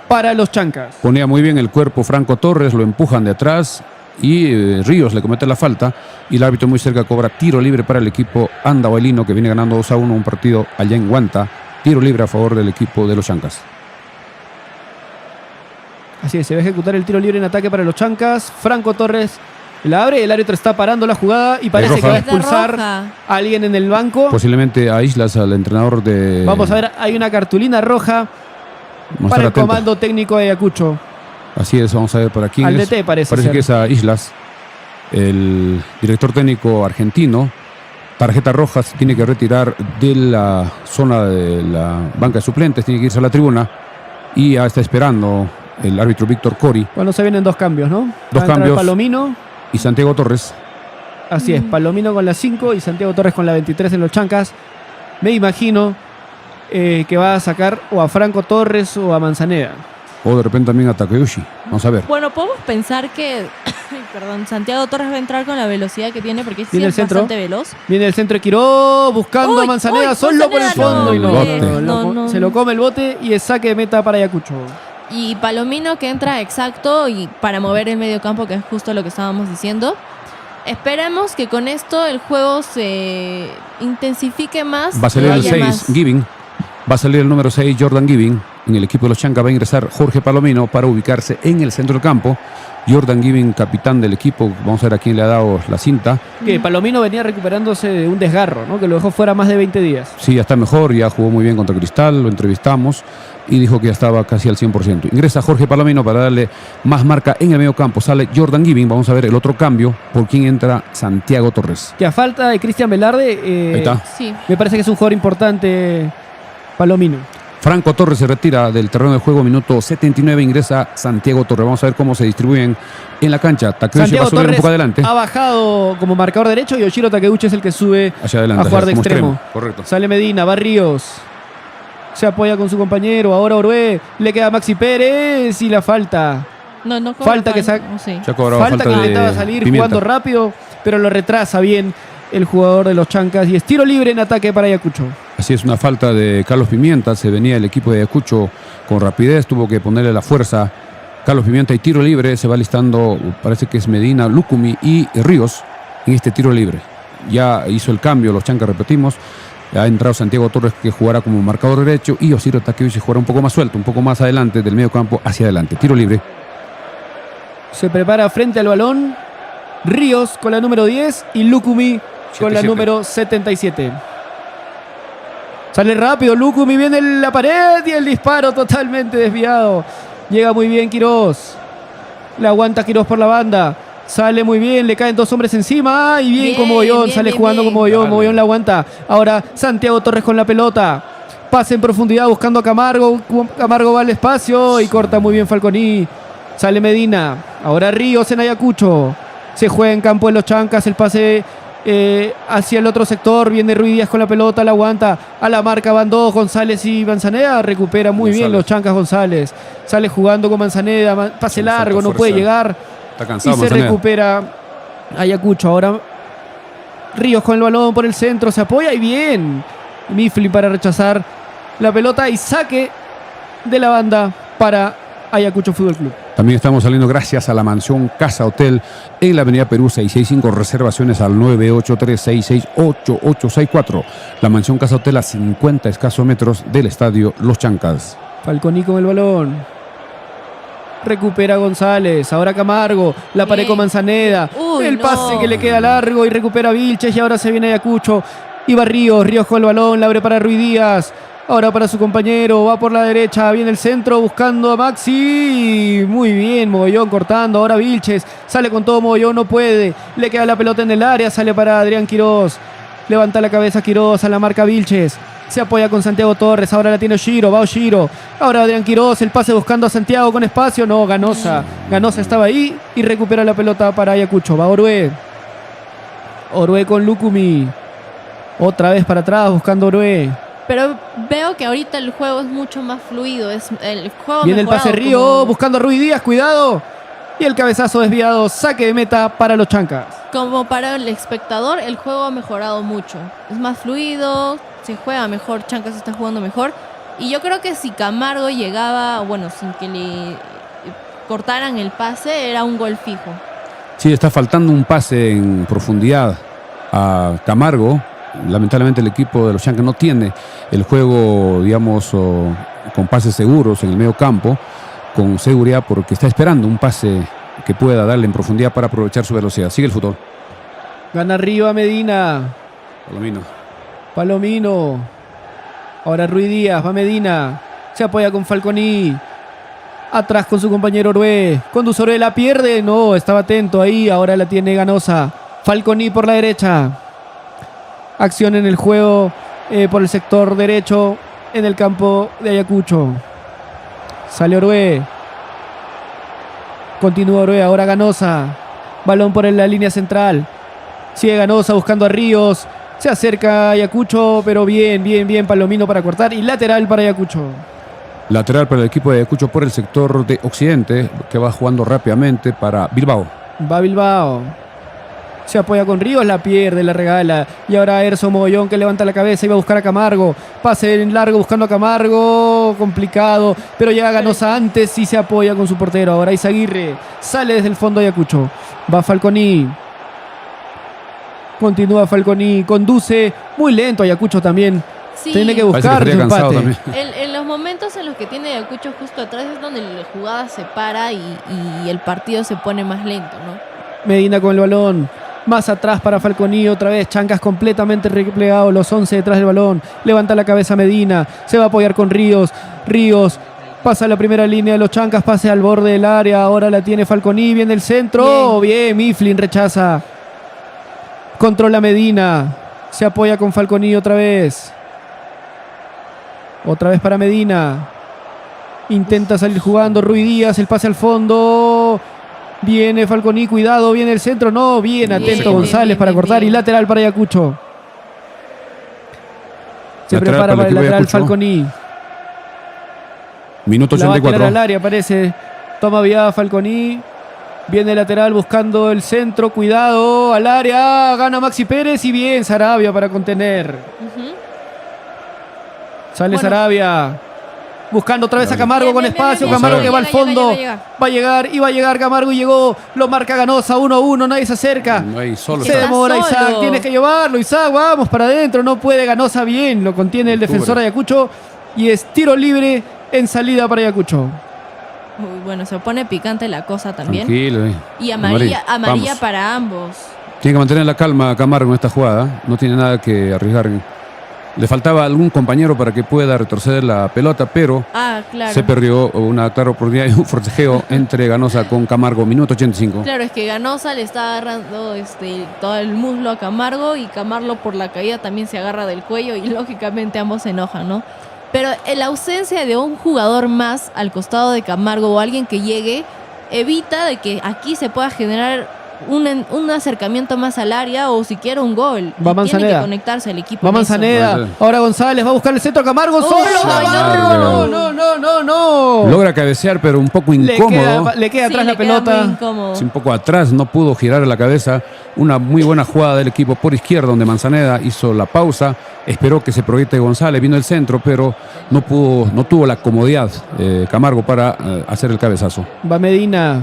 para los Chancas. Ponía muy bien el cuerpo Franco Torres, lo empujan de atrás y Ríos le comete la falta y el árbitro muy cerca cobra tiro libre para el equipo andahuelino que viene ganando 2-1 un partido allá en Huanta. Tiro libre a favor del equipo de los Chancas. Así es, se va a ejecutar el tiro libre en ataque para los Chancas. Franco Torres la abre, el árbitro está parando la jugada y parece que va a expulsar a alguien en el banco. Posiblemente a Islas, al entrenador de... Vamos a ver, hay una cartulina roja para el comando técnico de Ayacucho. Así es, vamos a ver para quién al es. DT parece que es a Islas, el director técnico argentino. Tarjeta roja, se tiene que retirar de la zona de la banca de suplentes, tiene que irse a la tribuna y ya está esperando el árbitro Víctor Cori. Bueno, se vienen dos cambios, ¿no? Dos Va a entrar cambios. Palomino. Y Santiago Torres. Así es, Palomino con la 5 y Santiago Torres con la 23 en los Chancas. Me imagino que va a sacar o a Franco Torres o a Manzaneda. O de repente también a Takeuchi. Vamos a ver. Bueno, podemos pensar que perdón, Santiago Torres va a entrar con la velocidad que tiene porque sí Viene es el centro. bastante veloz. Viene el centro de Quiró buscando Uy, a Manzaneda uy, solo por el Manzaneda, fondo. no, Y no, se lo come el bote y es saque de meta para Ayacucho. Y Palomino que entra exacto y para mover el medio campo, que es justo lo que estábamos diciendo. Esperemos que con esto el juego se intensifique más. Va a salir y el haya 6, más. Giving. Va a salir el número 6, Jordan Giving. En el equipo de los Chancas va a ingresar Jorge Palomino para ubicarse en el centro del campo. Jordan Giving, capitán del equipo. Vamos a ver a quién le ha dado la cinta. Que Palomino venía recuperándose de un desgarro, ¿no? Que lo dejó fuera más de 20 días. Sí, ya está mejor, ya jugó muy bien contra Cristal, lo entrevistamos y dijo que ya estaba casi al 100%. Ingresa Jorge Palomino para darle más marca en el medio campo. Sale Jordan Giving. Vamos a ver el otro cambio. ¿Por quién entra Santiago Torres? Que a falta de Cristian Velarde, Ahí está. Sí. me parece que es un jugador importante Palomino. Franco Torres se retira del terreno de juego, minuto 79, ingresa Santiago Torres. Vamos a ver cómo se distribuyen en la cancha. Takeuchi va a Santiago subir un Torres poco adelante. ha bajado como marcador derecho y Yoshiro Takeuchi es el que sube Hacia adelante, a jugar de como extremo. Correcto. Sale Medina, Barrios. Se apoya con su compañero. Ahora Orué. Le queda Maxi Pérez y la falta. No, Falta que saque. no sé. Ya cobraba Falta que de intentaba salir Pimienta. jugando rápido, pero lo retrasa bien el jugador de los Chancas. Y es tiro libre en ataque para Ayacucho. Así es, una falta de Carlos Pimienta. Se venía el equipo de Ayacucho con rapidez, tuvo que ponerle la fuerza. Carlos Pimienta y tiro libre. Se va listando, parece que es Medina, Lucumi y Ríos en este tiro libre. Ya hizo el cambio, los Chancas, repetimos. Ha entrado Santiago Torres, que jugará como marcador derecho, y Yoshiro Takeuchi jugará un poco más suelto, un poco más adelante del medio campo hacia adelante. Tiro libre. Se prepara frente al balón Ríos con la número 10 y Lucumi con la 77. número 77. Sale rápido Lucumi, viene en la pared y el disparo totalmente desviado. Llega muy bien Quirós. Le aguanta Quirós por la banda. Sale muy bien, le caen dos hombres encima. Y bien, Bien, como Bollón, bien, sale bien, jugando bien. como Bollón. Dale. Bollón la aguanta. Ahora Santiago Torres con la pelota. Pase en profundidad buscando a Camargo. Camargo va al espacio y corta muy bien Falconi. Sale Medina. Ahora Ríos en Ayacucho. Se juega en campo de los Chancas. El pase hacia el otro sector. Viene Ruiz Díaz con la pelota. La aguanta. A la marca van dos. González y Manzaneda. Recupera muy bien González. los Chancas González. Sale jugando con Manzaneda. Pase Falta largo. No fuerza. puede llegar. Está Y cansado se Manzaneda. recupera Ayacucho. Ahora Ríos con el balón por el centro. Se apoya y bien. Mifflin para rechazar la pelota y saque de la banda para Ayacucho Fútbol Club. También estamos saliendo gracias a la mansión Casa Hotel en la avenida Perú 665. Reservaciones al 983668864. La mansión Casa Hotel a 50 escasos metros del estadio Los Chancas. Falconi con el balón. Recupera González. Ahora Camargo. La pared Bien. con Manzaneda. Uy, el pase no. que le queda largo y recupera Vilches. Y ahora se viene Ayacucho. Y va Ríos. Ríos con el balón. La abre para Ruiz Díaz. Ahora para su compañero. Va por la derecha. Viene el centro buscando a Maxi. Muy bien. Mogollón cortando. Ahora Vilches. Sale con todo Mogollón. No puede. Le queda la pelota en el área. Sale para Adrián Quirós. Levanta la cabeza Quirós. A la marca Vilches. Se apoya con Santiago Torres. Ahora la tiene Oshiro. Va Oshiro. Ahora Adrián Quirós. El pase buscando a Santiago con espacio. No, Ganosa. Ganosa estaba ahí y recupera la pelota para Ayacucho. Va Orué. Orué con Lucumi. Otra vez para atrás buscando Orué. Pero veo que ahorita el juego es mucho más fluido. Es el juego Viene el pase mejorado, Río. como- Buscando a Ruiz Díaz. Cuidado. Y el cabezazo desviado. Saque de meta para los Chancas. Como para el espectador, el juego ha mejorado mucho. Es más fluido, se juega mejor, Chancas está jugando mejor. Y yo creo que si Camargo llegaba, bueno, sin que le cortaran el pase, era un gol fijo. Sí, está faltando un pase en profundidad a Camargo. Lamentablemente el equipo de los Chancas no tiene el juego, digamos, con pases seguros en el medio campo, con seguridad, porque está esperando un pase que pueda darle en profundidad para aprovechar su velocidad. Sigue el fútbol. Gana arriba Medina. Palomino. Palomino. Ahora Ruiz Díaz. Va Medina. Se apoya con Falconi. Atrás con su compañero Orué. Conduce Orué. La pierde. No, estaba atento ahí. Ahora la tiene Ganosa. Falconi por la derecha. Acción en el juego por el sector derecho en el campo de Ayacucho. Sale Orué. Continúa Orué, ahora Ganosa. Balón por la línea central. Sigue Ganosa buscando a Ríos. Se acerca Ayacucho, pero bien Palomino para cortar. Y lateral para Ayacucho. Lateral para el equipo de Ayacucho por el sector de Occidente, que va jugando rápidamente para Bilbao. Va Bilbao. Se apoya con Ríos, la pierde, la regala. Y ahora Erso Mogollón que levanta la cabeza y va a buscar a Camargo. Pase en largo buscando a Camargo. Complicado. Pero llega Ganosa antes y se apoya con su portero. Ahora Izaguirre. Sale desde el fondo Ayacucho. Va Falconi. Continúa Falconi. Conduce. Muy lento Ayacucho también. Sí. Tiene que Parece buscar que su estaría cansado empate. también. En los momentos en los que tiene Ayacucho justo atrás es donde la jugada se para y el partido se pone más lento, ¿no? Medina con el balón. Más atrás para Falconi, otra vez Chancas completamente replegado, los 11 detrás del balón. Levanta la cabeza Medina, se va a apoyar con Ríos. Ríos pasa a la primera línea de los Chancas, pase al borde del área. Ahora la tiene Falconi, viene el centro. Bien, Mifflin rechaza. Controla Medina. Se apoya con Falconi otra vez. Otra vez para Medina. Intenta salir jugando Rui Díaz, el pase al fondo. Viene Falconi, cuidado, viene el centro. No, bien atento González para cortar. Y lateral para Ayacucho. Se prepara para el lateral Falconi. Minuto La va a tirar 84. al área, parece. Toma viada Falconi. Viene el lateral buscando el centro. Cuidado, al área. Gana Maxi Pérez y bien Sarabia para contener. Sale Sarabia. Buscando otra vez a Camargo con espacio. Camargo que va al fondo. Va a llegar Camargo y llegó. Lo marca Ganosa 1-1. Nadie se acerca. Ahí solo Se está. demora solo. Isaac. Tienes que llevarlo, Isaac. Vamos para adentro. No puede Ganosa bien. Lo contiene el defensor Ayacucho. Y es tiro libre en salida para Ayacucho. Uy, bueno, se pone picante la cosa también. Tranquilo. Y amarilla Vamos. para ambos. Tiene que mantener la calma Camargo en esta jugada. No tiene nada que arriesgar. Le faltaba algún compañero para que pueda retroceder la pelota, pero Claro. se perdió una clara oportunidad y un forcejeo entre Ganosa con Camargo. Minuto 85. Claro, es que Ganosa le está agarrando todo el muslo a Camargo y Camargo por la caída también se agarra del cuello y lógicamente ambos se enojan, ¿no? Pero la ausencia de un jugador más al costado de Camargo o alguien que llegue evita de que aquí se pueda generar un acercamiento más al área o siquiera un gol. Va Y Manzaneda. tiene que conectarse el equipo. Va en eso. Manzaneda. Ahora González va a buscar el centro. Camargo solo. No. Logra cabecear, pero un poco incómodo. Le queda Sí, atrás le la queda muy pelota. incómodo. Un poco atrás, no pudo girar la cabeza. Una muy buena jugada del equipo por izquierda, donde Manzaneda hizo la pausa. Esperó que se proyecte González, vino el centro, pero no tuvo la comodidad Camargo para hacer el cabezazo. Va Medina.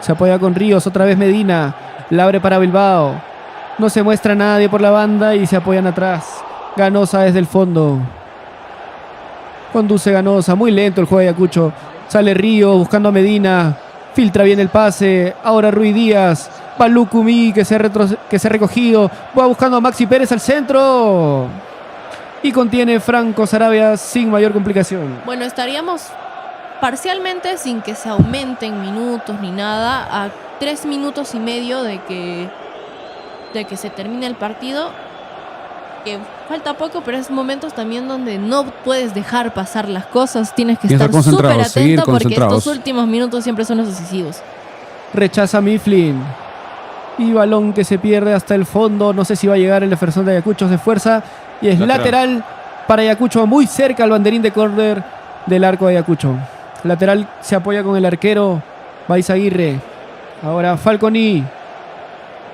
Se apoya con Ríos. Otra vez Medina. La abre para Bilbao. No se muestra nadie por la banda y se apoyan atrás. Ganosa desde el fondo. Conduce Ganosa. Muy lento el juego de Ayacucho. Sale Ríos buscando a Medina. Filtra bien el pase. Ahora Rui Díaz. Va Lucumí que se ha recogido. Va buscando a Maxi Pérez al centro. Y contiene Franco Sarabia sin mayor complicación. Bueno, estaríamos parcialmente sin que se aumenten minutos ni nada a 3 minutos y medio de que se termine el partido, que falta poco, pero es momentos también donde no puedes dejar pasar las cosas, tienes que estar súper seguir atento porque concentrados. estos últimos minutos siempre son los decisivos. Rechaza Mifflin. Y balón que se pierde hasta el fondo. No sé si va a llegar el defensor de Ayacucho. Se esfuerza. Y es lateral para Ayacucho. Muy cerca al banderín de córner del arco de Ayacucho. Lateral se apoya con el arquero. Va Izaguirre. Ahora Falconi.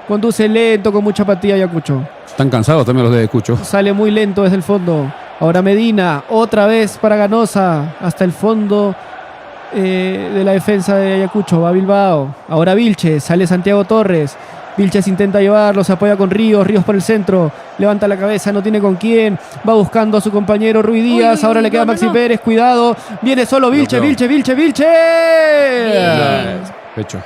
Conduce lento con mucha apatía Ayacucho. Están cansados también los de Ayacucho. Sale muy lento desde el fondo. Ahora Medina. Otra vez para Ganosa. Hasta el fondo de la defensa de Ayacucho. Va Bilbao. Ahora Vilches. Sale Santiago Torres. Vilches intenta llevarlo. Se apoya con Ríos. Ríos por el centro. Levanta la cabeza. No tiene con quién. Va buscando a su compañero Rui Díaz. Ahora le queda Maxi Pérez. Cuidado. Viene solo Vilches. Vilches. Pecho.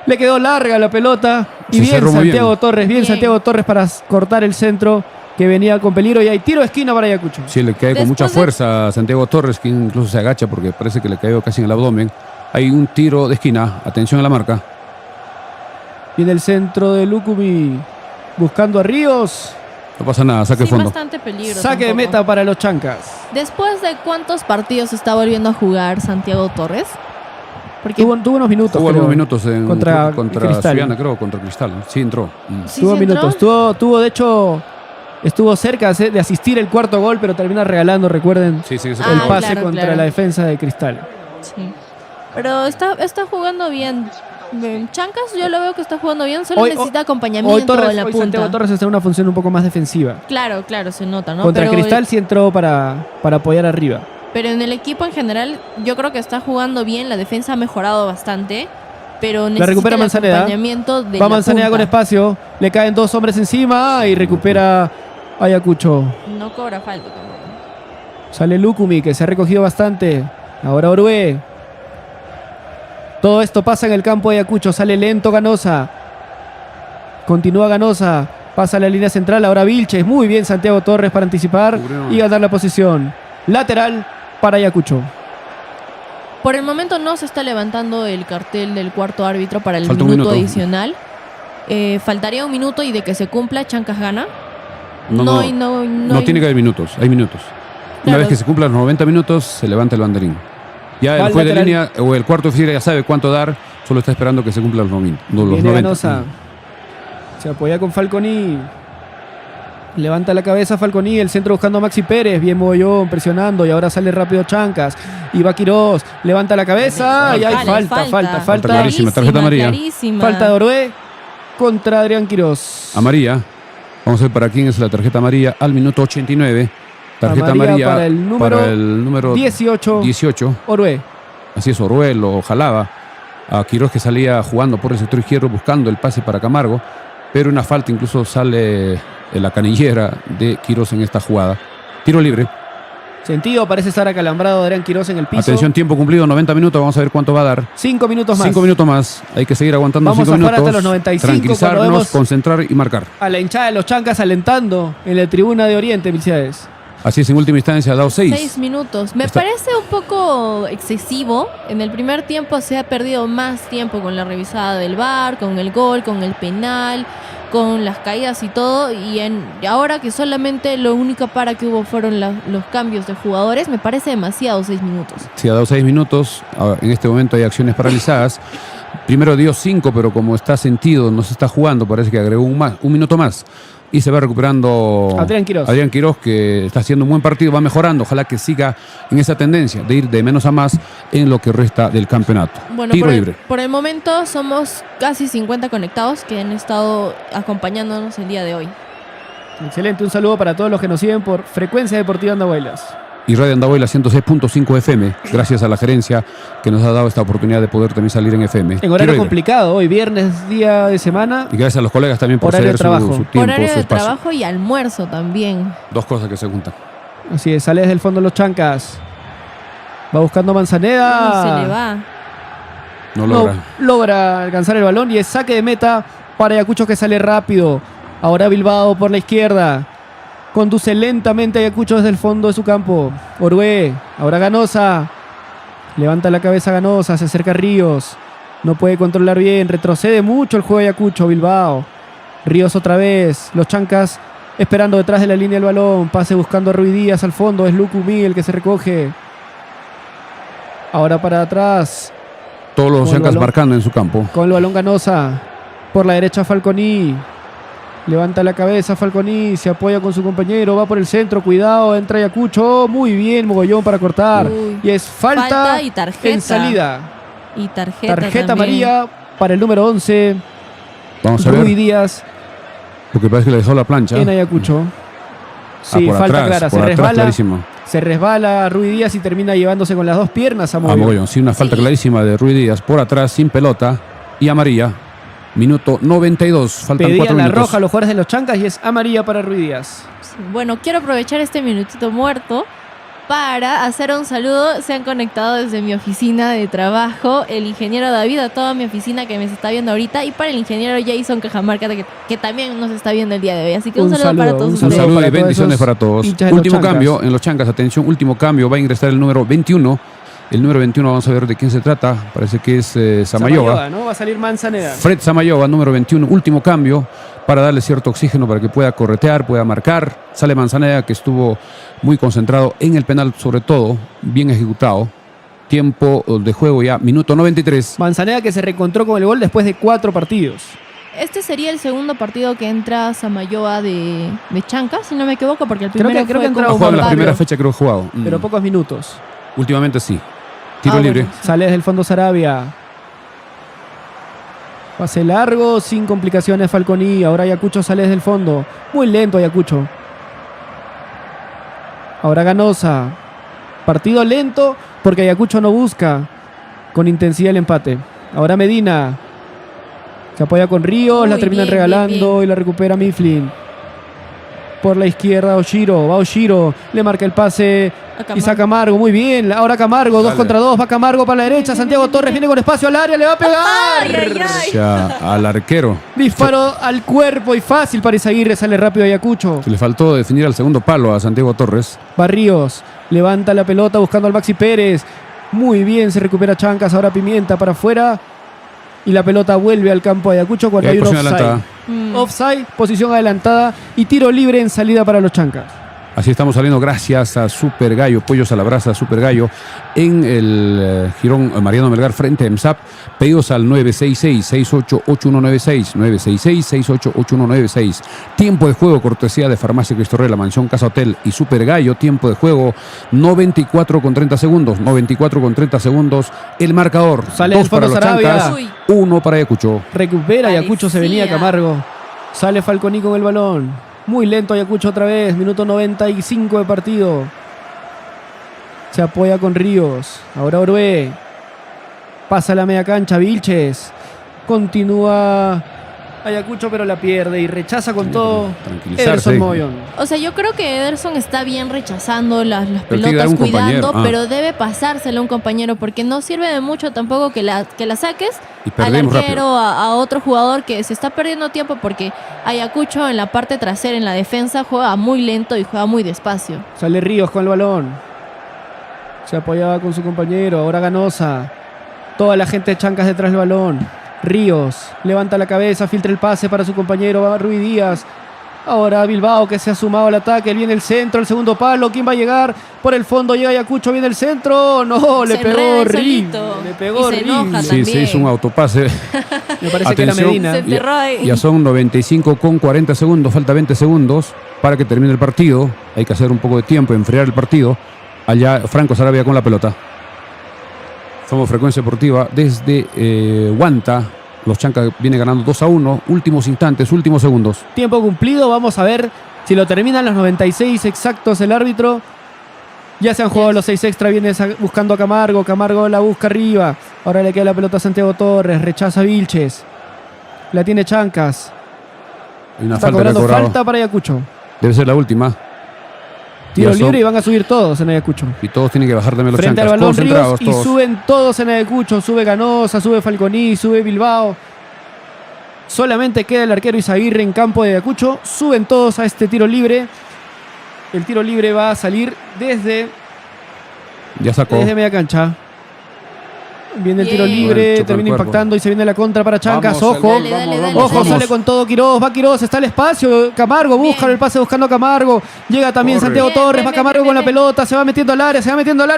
Le quedó larga la pelota. Y bien Santiago Torres. Bien Santiago Torres para cortar el centro que venía con peligro. Y hay tiro de esquina para Ayacucho. Sí, le cae con mucha fuerza a Santiago Torres, que incluso se agacha porque parece que le cayó casi en el abdomen. Hay un tiro de esquina. Atención a la marca. Viene el centro de Lucumí. Buscando a Ríos. No pasa nada, saque de Sin fondo. bastante peligro. Saque de meta para los Chancas. Después de cuántos partidos está volviendo a jugar Santiago Torres? Porque Tuvo unos minutos. Jugó creo, algunos minutos contra Cristal. Sullana, creo, contra Cristal. Sí, entró. sí Tuvo entró. minutos. De hecho, estuvo cerca de asistir el cuarto gol, pero termina regalando, recuerden, Sí, ese el Ah, pase claro, contra claro. la defensa de Cristal. Sí. Pero está jugando bien. Chancas yo lo veo que está jugando bien, solo Hoy- necesita Hoy, acompañamiento en la punta. Santiago Torres está en una función un poco más defensiva. Claro, se nota, ¿no? Contra Pero Cristal sí entró para apoyar arriba. Pero en el equipo en general, yo creo que está jugando bien. La defensa ha mejorado bastante. Pero necesita recupera el Manzaneda. acompañamiento de Va la Manzaneda con punta. espacio. Le caen 2 hombres encima y recupera Ayacucho. No cobra falta tampoco. Sale Lukumi, que se ha recogido bastante. Ahora Orué. Todo esto pasa en el campo de Ayacucho. Sale lento Ganosa. Continúa Ganosa. Pasa a la línea central. Ahora Vilches. Muy bien Santiago Torres para anticipar Cubrió. y ganar la posición. Lateral para Ayacucho. Por el momento no se está levantando el cartel del cuarto árbitro para el Falta un minuto minuto. adicional. Faltaría un minuto y de que se cumpla, Chancas gana. No tiene que haber minutos, hay minutos. Una Claro. vez que se cumplan los 90 minutos, se levanta el banderín. Ya Va el el juez de lateral. línea o el cuarto oficial ya sabe cuánto dar, solo está esperando que se cumplan los 90. Los Viene 90. Ganosa. Se apoya con Falconi. Levanta la cabeza Falconi. El centro buscando a Maxi Pérez. Bien Mogollón presionando. Y ahora sale rápido Chancas. Y va Quirós. Levanta la cabeza. Y hay falta. Falta clarísima, tarjeta amarilla. Clarísima. Falta de Orué contra Adrián Quirós. Amarilla. Vamos a ver para quién es la tarjeta amarilla al minuto 89. Tarjeta Amarilla amarilla para el número 18. 18. Orué. Así es, Orué lo jalaba a Quirós, que salía jugando por el sector izquierdo buscando el pase para Camargo, pero una falta incluso sale en la canillera de Quirós en esta jugada. Tiro libre. Sentido, parece estar acalambrado Adrián Quirós en el piso. Atención, tiempo cumplido, 90 minutos. Vamos a ver cuánto va a dar. 5 minutos más. 5 minutos más. Hay que seguir aguantando Vamos 5 a jugar minutos. hasta los 95 cuando Tranquilizarnos, vemos- concentrar y marcar. A la hinchada de los Chancas alentando en la tribuna de Oriente, Milciades. Así es, en última instancia ha dado 6. 6 minutos. Me Está- parece un poco excesivo. En el primer tiempo se ha perdido más tiempo con la revisada del VAR, con el gol, con el penal, con las caídas y todo. Y ahora que solamente lo único para que hubo fueron los cambios de jugadores, me parece demasiado 6 minutos. Sí, ha dado 6 minutos. En este momento hay acciones paralizadas. Primero dio 5, pero como está sentido, no se está jugando, parece que agregó un minuto más. Y se va recuperando Adrián Quirós. Adrián Quirós, que está haciendo un buen partido, va mejorando. Ojalá que siga en esa tendencia de ir de menos a más en lo que resta del campeonato. Bueno, Tiro libre. por el momento somos casi 50 conectados que han estado acompañándonos el día de hoy. Excelente, un saludo para todos los que nos siguen por Frecuencia Deportiva Andahuaylas. Y Radio Andahuayla 106.5 FM, gracias a la gerencia que nos ha dado esta oportunidad de poder también salir en FM. En Tiro horario libre. complicado, hoy viernes, día de semana. Y gracias a los colegas también por Horario ceder de trabajo. su tiempo, Horario su de espacio. trabajo y almuerzo también. Dos cosas que se juntan. Así es, sale desde el fondo los Chancas. Va buscando Manzaneda. Se le va. No No logra. logra alcanzar el balón y es saque de meta para Ayacucho, que sale rápido. Ahora Bilbao por la izquierda. Conduce lentamente Ayacucho desde el fondo de su campo. Orué, ahora Ganosa. Levanta la cabeza Ganosa, se acerca Ríos. No puede controlar bien, retrocede mucho el juego de Ayacucho. Bilbao. Ríos otra vez. Los Chancas esperando detrás de la línea del balón. Pase buscando a Ruiz Díaz al fondo. Es Lukumi el que se recoge. Ahora para atrás. Todos los Con el Chancas balón. marcando en su campo. Con el balón Ganosa. Por la derecha Falconi. Levanta la cabeza Falconi. Se apoya con su compañero. Va por el centro. Cuidado. Entra Ayacucho. Muy bien. Mogollón para cortar. Uy. Y es falta, Falta y tarjeta. en salida. Y tarjeta Tarjeta también. amarilla para el número 11. Vamos a Rui ver, Díaz porque parece que le dejó la plancha. en Ayacucho. Sí, por falta atrás, clara. por Se atrás, resbala. clarísimo. Se resbala Rui Díaz y termina llevándose con las dos piernas a A Mogollón. Mogollón, sí, una falta Sí. clarísima de Ruiz Díaz. Por atrás, sin pelota. Y amarilla. Minuto 92. Faltan 4 Pedían la minutos. roja a los jugadores de los Chancas y es amarilla para Rui Díaz. Sí, bueno, quiero aprovechar este minutito muerto para hacer un saludo. Se han conectado desde mi oficina de trabajo el ingeniero David, a toda mi oficina que me está viendo ahorita, y para el ingeniero Jason Cajamarca que también nos está viendo el día de hoy. Así que un saludo para todos Un saludo ustedes. saludo para y todos bendiciones esos para todos. hinchas de los Último Chancas. cambio en los Chancas. Atención, último cambio. Va a ingresar el número 21. El número 21, vamos a ver de quién se trata. Parece que es Samayoa. ¿no? Va a salir Manzaneda. Fred Samayoa, número 21. Último cambio para darle cierto oxígeno para que pueda corretear, pueda marcar. Sale Manzaneda, que estuvo muy concentrado en el penal, sobre todo. Bien ejecutado. Tiempo de juego ya, minuto 93. Manzaneda que se reencontró con el gol después de 4 partidos. Este sería el segundo partido que entra Samayoa de Chanca, si no me equivoco, porque el primero creo que fue entró Ha con jugado en la Pablo. primera fecha, creo que ha jugado. Pero pocos minutos. Últimamente sí. Tiro Ah, libre. bueno. Sale desde el fondo Sarabia. Pase largo, sin complicaciones Falconi. Ahora Ayacucho sale desde el fondo. Muy lento Ayacucho. Ahora Ganosa. Partido lento porque Ayacucho no busca con intensidad el empate. Ahora Medina. Se apoya con Ríos, la Muy terminan bien, regalando bien. y la recupera Mifflin. Por la izquierda Oshiro. Va Oshiro. Le marca el pase. A Camargo. Y saca Camargo. Muy bien. Ahora Camargo. 2 Dale. contra 2. Va Camargo para la derecha. Santiago Torres viene con espacio al área. Le va a pegar. Ay, ay, ay. O sea, al arquero. Disparo al cuerpo y fácil para Izaguirre. Sale rápido Ayacucho. Se le faltó definir al segundo palo a Santiago Torres. Barríos. Levanta la pelota buscando al Maxi Pérez. Muy bien. Se recupera Chancas. Ahora Pimienta para afuera. Y la pelota vuelve al campo de Ayacucho cuando Y hay hay un posición offside. adelantada. Offside, posición adelantada y tiro libre en salida para los Chancas. Así estamos saliendo gracias a Super Gallo, Pollos a la Brasa, Super Gallo, en el Girón Mariano Melgar frente a EMSAP. Pedidos al 966-688196, 966-688196. Tiempo de juego, cortesía de Farmacia Cristo Rey, La Mansión Casa Hotel y Super Gallo. Tiempo de juego, 94 con 30 segundos, 94 con 30 segundos. El marcador, Sale 2 del para fondo los Sarabia. Chancas, Uy. 1 para Ayacucho. Recupera Ayacucho, se venía Parecía. Camargo. Sale Falconi con el balón. Muy lento Ayacucho otra vez. Minuto 95 de partido. Se apoya con Ríos. Ahora Orué. Pasa la media cancha. Vilches. Continúa Ayacucho, pero la pierde y rechaza con todo tranquilizarse. Ederson Mogollón. O sea, yo creo que Ederson está bien rechazando las Pero tiene que dar pelotas, un compañero, cuidando, ah. pero debe pasárselo a un compañero, porque no sirve de mucho tampoco que la saques Y al perdemos arquero, a otro jugador que se está perdiendo tiempo, porque Ayacucho en la parte trasera, en la defensa, juega muy lento y juega muy despacio. Sale Ríos con el balón. Se apoyaba con su compañero. Ahora Ganosa. Toda la gente de Chancas detrás del balón. Ríos levanta la cabeza, filtra el pase para su compañero. Va Rui Díaz. Ahora Bilbao que se ha sumado al ataque. Viene el centro, el segundo palo. ¿Quién va a llegar? Por el fondo llega Ayacucho. Viene el centro. No, le Se pegó enreda horrible. solito. Le pegó Y se horrible. enoja Sí, también. se hizo un autopase. Me parece que era Atención. Medina. Se enterró ahí. Ya son 95 con 40 segundos, falta 20 segundos para que termine el partido. Hay que hacer un poco de tiempo, enfriar el partido. Allá Franco Sarabia con la pelota. Somos Frecuencia Deportiva desde Huanta. Los Chancas viene ganando 2-1. Últimos instantes, últimos segundos. Tiempo cumplido. Vamos a ver si lo terminan los 96 exactos el árbitro. Ya se han jugado los 6 extra. Viene buscando a Camargo. Camargo la busca arriba. Ahora le queda la pelota a Santiago Torres. Rechaza Vilches. La tiene Chancas. Hay una Está falta que ha cobrando cobrado. falta para Ayacucho. Debe ser la última. Tiro Ya son- libre y van a subir todos en Ayacucho. Y todos tienen que bajar también los Frente al Chancas. balón Ríos Concentrados y todos. suben todos en Ayacucho. Sube Ganosa, sube Falconi, sube Bilbao. Solamente queda el arquero Izaguirre en campo de Ayacucho. Suben todos a este tiro libre. El tiro libre va a salir desde Ya sacó. media cancha. Viene el tiro Bien. libre, Bueno, choca termina el cuerpo. impactando y se viene la contra para Chancas. Vamos, Ojo, Dale, dale, dale, ojo, dale. sale con todo Quiroz, va Quiroz, está el espacio, Camargo busca Bien. el pase buscando a Camargo, llega también Corre. Santiago Bien, Torres, bien, va bien, Camargo bien, con la bien. pelota, se va metiendo al área,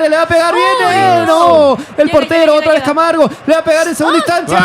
le va a pegar, viene, Uy, no, el Llega, portero, llega, otra vez llega. Camargo, le va a pegar en segunda instancia.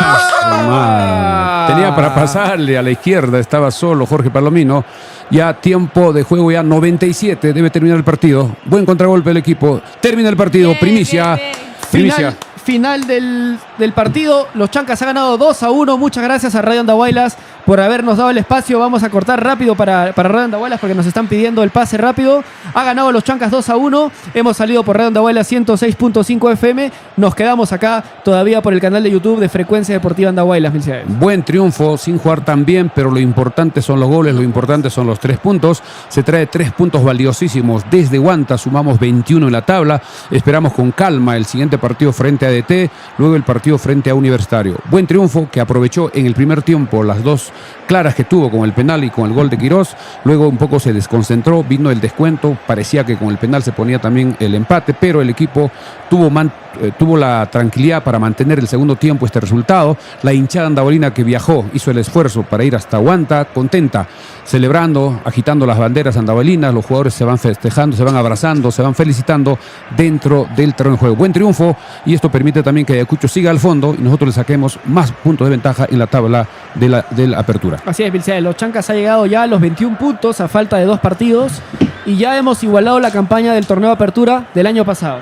Tenía para pasarle a la izquierda, estaba solo Jorge Palomino. Ya tiempo de juego, ya 97, debe terminar el partido. Buen contragolpe del equipo. Termina el partido, Bien, primicia. bien, bien. Primicia. Final del partido, los Chancas ha ganado 2-1. Muchas gracias a Radio Andahuaylas por habernos dado el espacio. Vamos a cortar rápido para Radio Andahuaylas porque nos están pidiendo el pase rápido. Ha ganado los Chancas 2-1. Hemos salido por Radio Andahuaylas 106.5 FM. Nos quedamos acá todavía por el canal de YouTube de Frecuencia Deportiva Andahuaylas. Felicidades. Buen triunfo, sin jugar tan bien, pero lo importante son los goles, lo importante son los 3 puntos. Se trae 3 puntos valiosísimos desde Huanta, sumamos 21 en la tabla. Esperamos con calma el siguiente partido frente a DT, luego el partido frente a Universitario. Buen triunfo que aprovechó en el primer tiempo las dos claras que tuvo con el penal y con el gol de Quirós. Luego un poco se desconcentró, vino el descuento, parecía que con el penal se ponía también el empate, pero el equipo tuvo la tranquilidad para mantener el segundo tiempo este resultado. La hinchada andabolina que viajó hizo el esfuerzo para ir hasta Huanta, contenta, celebrando, agitando las banderas andabolinas. Los jugadores se van festejando, se van abrazando, se van felicitando dentro del terreno de juego. Buen triunfo, y esto permite también que Ayacucho siga al fondo y nosotros le saquemos más puntos de ventaja en la tabla de la apertura. Así es, Vilcea. Los Chancas ha llegado ya a los 21 puntos a falta de 2 partidos y ya hemos igualado la campaña del torneo de apertura del año pasado.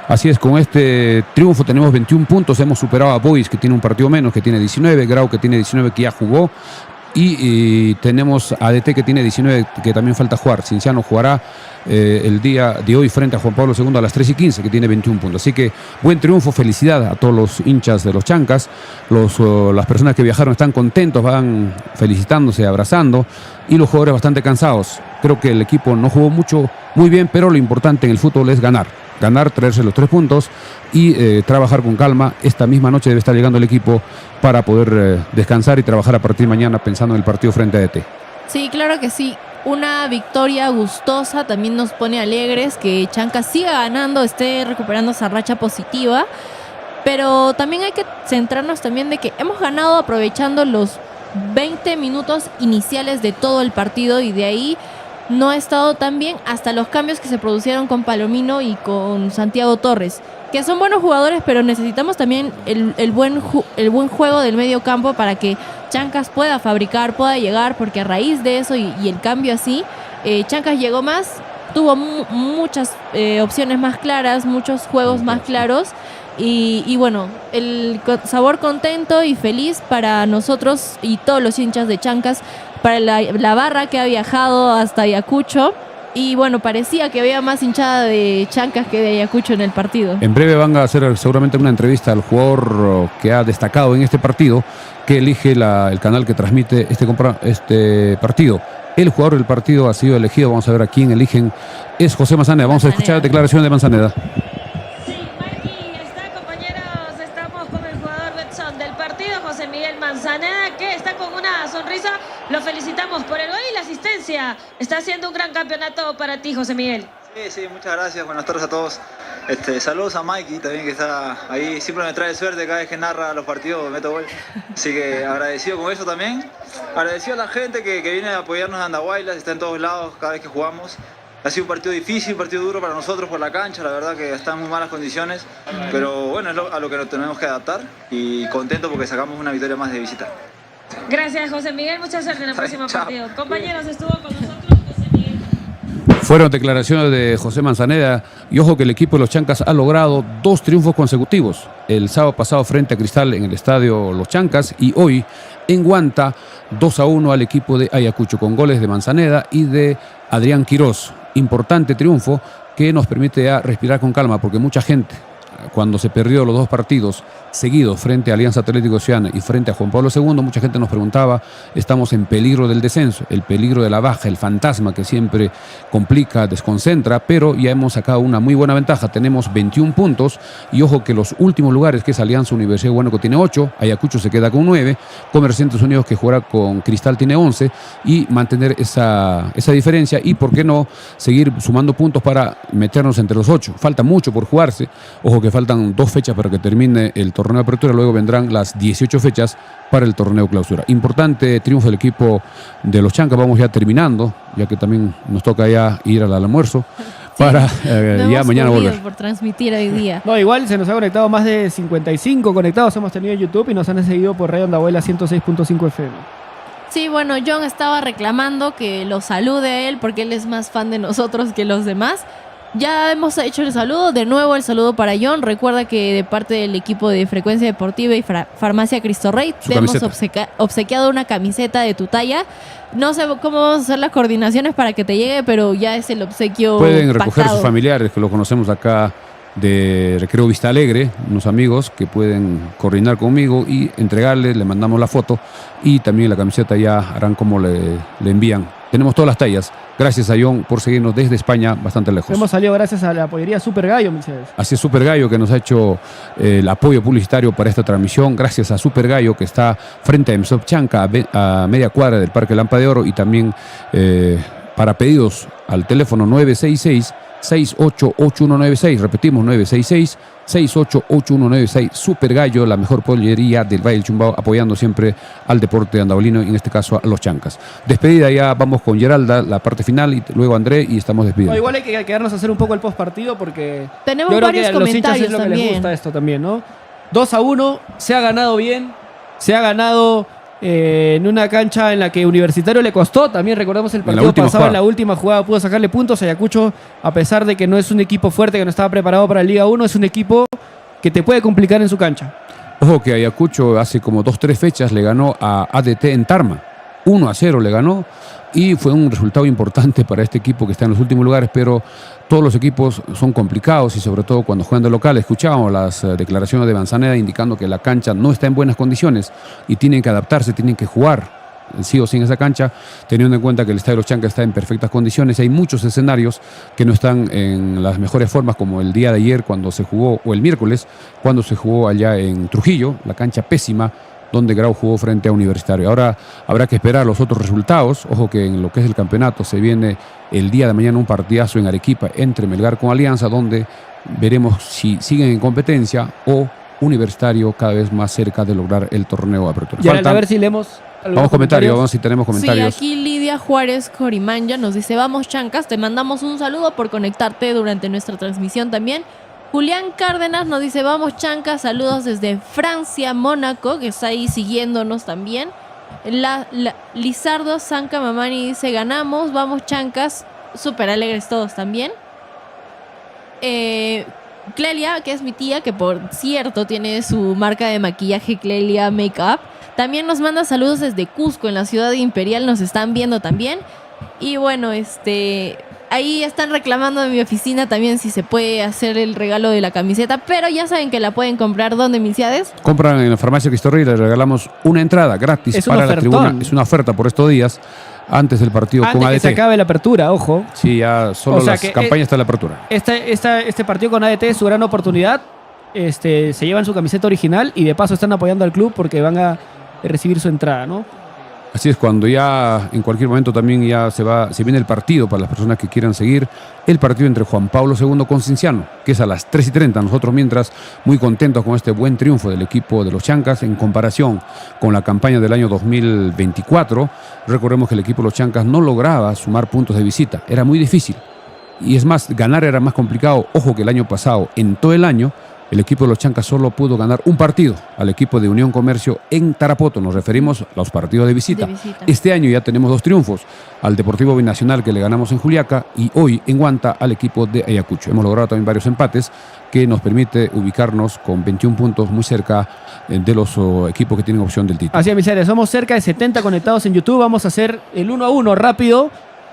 Así es, con este triunfo tenemos 21 puntos, hemos superado a Boys, que tiene un partido menos, que tiene 19, Grau, que tiene 19, que ya jugó, y tenemos a ADT, que tiene 19, que también falta jugar. Cienciano jugará el día de hoy frente a Juan Pablo II a las 3:15, que tiene 21 puntos. Así que buen triunfo, felicidad a todos los hinchas de los Chancas. Las personas que viajaron están contentos, van felicitándose, abrazando, y los jugadores bastante cansados. Creo que el equipo no jugó muy bien, pero lo importante en el fútbol es ganar, traerse los 3 puntos y trabajar con calma. Esta misma noche debe estar llegando el equipo para poder descansar y trabajar a partir de mañana pensando en el partido frente a ADT. Sí, claro que sí. Una victoria gustosa, también nos pone alegres que Chancas siga ganando, esté recuperando esa racha positiva. Pero también hay que centrarnos también de que hemos ganado aprovechando los 20 minutos iniciales de todo el partido, y de ahí no ha estado tan bien hasta los cambios que se produjeron con Palomino y con Santiago Torres, que son buenos jugadores, pero necesitamos también el buen juego del medio campo para que Chancas pueda fabricar, pueda llegar, porque a raíz de eso y el cambio así, Chancas llegó más, tuvo muchas opciones más claras, muchos juegos más claros, y bueno, el sabor contento y feliz para nosotros y todos los hinchas de Chancas, para la barra que ha viajado hasta Ayacucho. Y bueno, parecía que había más hinchada de Chancas que de Ayacucho en el partido. En breve van a hacer seguramente una entrevista al jugador que ha destacado en este partido, que elige el canal que transmite este partido. El jugador del partido ha sido elegido, vamos a ver a quién eligen, es José Manzaneda. Vamos a escuchar declaraciones de Manzaneda. Sí, aquí está, compañeros, estamos con el jugador Betson del partido, José Miguel Manzaneda, que está con una sonrisa. Lo felicitamos por el gol y la asistencia. Está haciendo un gran campeonato para ti, José Miguel. Sí, muchas gracias. Buenas tardes a todos. Saludos a Mikey también, que está ahí. Siempre me trae suerte cada vez que narra los partidos, meto gol. Así que agradecido con eso también. Agradecido a la gente que viene a apoyarnos en Andahuaylas, está en todos lados cada vez que jugamos. Ha sido un partido difícil, un partido duro para nosotros por la cancha, la verdad que está en muy malas condiciones. Pero bueno, es a lo que nos tenemos que adaptar, y contento porque sacamos una victoria más de visita. Gracias, José Miguel. Mucha suerte en el próximo Chao. partido. Compañeros, estuvo con nosotros José Miguel. Fueron declaraciones de José Manzaneda, y ojo que el equipo de los Chancas ha logrado 2 triunfos consecutivos. El sábado pasado frente a Cristal en el estadio Los Chancas, y hoy en Huanta 2-1 al equipo de Ayacucho, con goles de Manzaneda y de Adrián Quirós. Importante triunfo que nos permite ya respirar con calma, porque mucha gente, cuando se perdió los 2 partidos seguidos frente a Alianza Atlético Ciudadana y frente a Juan Pablo II, mucha gente nos preguntaba, estamos en peligro del descenso, el peligro de la baja, el fantasma que siempre complica, desconcentra, pero ya hemos sacado una muy buena ventaja. Tenemos 21 puntos, y ojo que los últimos lugares, que es Alianza Universidad de Huánuco, tiene 8, Ayacucho se queda con 9, Comerciantes Unidos, que jugará con Cristal, tiene 11, y mantener esa diferencia, y por qué no seguir sumando puntos para meternos entre los 8. Falta mucho por jugarse, ojo que faltan 2 fechas para que termine el torneo de apertura, luego vendrán las 18 fechas para el torneo clausura. Importante triunfo del equipo de los Chancas. Vamos ya terminando, ya que también nos toca ya ir al almuerzo, para ya mañana volver. Por transmitir hoy día. No, igual se nos ha conectado más de 55 conectados, hemos tenido en YouTube, y nos han seguido por Radio Andahuayla 106.5 FM. Sí, bueno, John estaba reclamando que lo salude a él porque él es más fan de nosotros que los demás. Ya hemos hecho el saludo, de nuevo el saludo para John. Recuerda que de parte del equipo de Frecuencia Deportiva y Farmacia Cristo Rey te hemos obsequiado una camiseta de tu talla. No sé cómo vamos a hacer las coordinaciones para que te llegue, pero ya es el obsequio Pueden recoger pactado. a sus familiares, que lo conocemos acá de Recreo Vista Alegre, unos amigos que pueden coordinar conmigo y entregarles, le mandamos la foto, y también la camiseta ya harán como le envían Tenemos todas las tallas. Gracias a John por seguirnos desde España bastante lejos. Hemos salido gracias a la pollería Super Gallo, Mercedes. Así es, Super Gallo, que nos ha hecho el apoyo publicitario para esta transmisión. Gracias a Super Gallo, que está frente a MSOP Chanca, a media cuadra del Parque Lampa de Oro. Y también para pedidos al teléfono 966-688196. Repetimos, 966-688196. Super Gallo, la mejor pollería del Valle del Chumbao, apoyando siempre al deporte andabolino, en este caso a los Chancas. Despedida, ya vamos con Geralda, la parte final, y luego André, y estamos despidiendo. No, igual hay que quedarnos a hacer un poco el post partido porque Tenemos yo creo varios que a los hinchas es comentarios lo que les también. gusta esto también, ¿no? 2-1, se ha ganado bien, se ha ganado en una cancha en la que Universitario le costó. También recordamos el partido pasado, en la última jugada pudo sacarle puntos. Ayacucho, a pesar de que no es un equipo fuerte, que no estaba preparado para la Liga 1, es un equipo que te puede complicar en su cancha. Ojo que Ayacucho hace como 2-3 fechas le ganó a ADT en Tarma. 1-0 le ganó y fue un resultado importante para este equipo que está en los últimos lugares, pero todos los equipos son complicados y sobre todo cuando juegan de local. Escuchábamos las declaraciones de Manzaneda indicando que la cancha no está en buenas condiciones y tienen que adaptarse, tienen que jugar sí o sí en esa cancha, teniendo en cuenta que el Estadio de los Chancas está en perfectas condiciones. Hay muchos escenarios que no están en las mejores formas, como el día de ayer cuando se jugó, o el miércoles, cuando se jugó allá en Trujillo, la cancha pésima, donde Grau jugó frente a Universitario. Ahora habrá que esperar los otros resultados. Ojo que en lo que es el campeonato se viene el día de mañana un partidazo en Arequipa entre Melgar con Alianza, donde veremos si siguen en competencia o Universitario cada vez más cerca de lograr el torneo de apertura. Y a ver si leemos vamos comentarios, vamos si tenemos comentarios. Sí, aquí Lidia Juárez Corimanya nos dice: vamos Chancas, te mandamos un saludo por conectarte durante nuestra transmisión también. Julián Cárdenas nos dice: vamos Chancas, saludos desde Francia, Mónaco, que está ahí siguiéndonos también. Lizardo Sanca Mamani dice: ganamos, vamos Chancas, súper alegres todos también. Clelia, que es mi tía, que por cierto tiene su marca de maquillaje Clelia Makeup, también nos manda saludos desde Cusco, en la ciudad imperial, nos están viendo también. Y bueno, ahí están reclamando en mi oficina también si se puede hacer el regalo de la camiseta, pero ya saben que la pueden comprar. ¿Dónde, Milciades? Compran en la farmacia Cristo Rey, les regalamos una entrada gratis para la tribuna. Es una oferta por estos días, antes del partido con ADT. Antes que se acabe la apertura, ojo. Sí, ya solo las campañas hasta la apertura. Este partido con ADT es su gran oportunidad. Se llevan su camiseta original y de paso están apoyando al club porque van a recibir su entrada, ¿no? Así es, cuando ya en cualquier momento también ya se viene el partido para las personas que quieran seguir, el partido entre Juan Pablo II con Cienciano, que es a las 3:30. Nosotros mientras muy contentos con este buen triunfo del equipo de los Chancas en comparación con la campaña del año 2024. Recordemos que el equipo de los Chancas no lograba sumar puntos de visita, era muy difícil. Y es más, ganar era más complicado. Ojo que el año pasado, en todo el año, el equipo de los Chancas solo pudo ganar un partido al equipo de Unión Comercio en Tarapoto. Nos referimos a los partidos de visita. Este año ya tenemos 2 triunfos, al Deportivo Binacional, que le ganamos en Juliaca, y hoy en Huanta al equipo de Ayacucho. Hemos logrado también varios empates que nos permite ubicarnos con 21 puntos muy cerca de los equipos que tienen opción del título. Así es, mis seres, somos cerca de 70 conectados en YouTube. Vamos a hacer el 1-1 rápido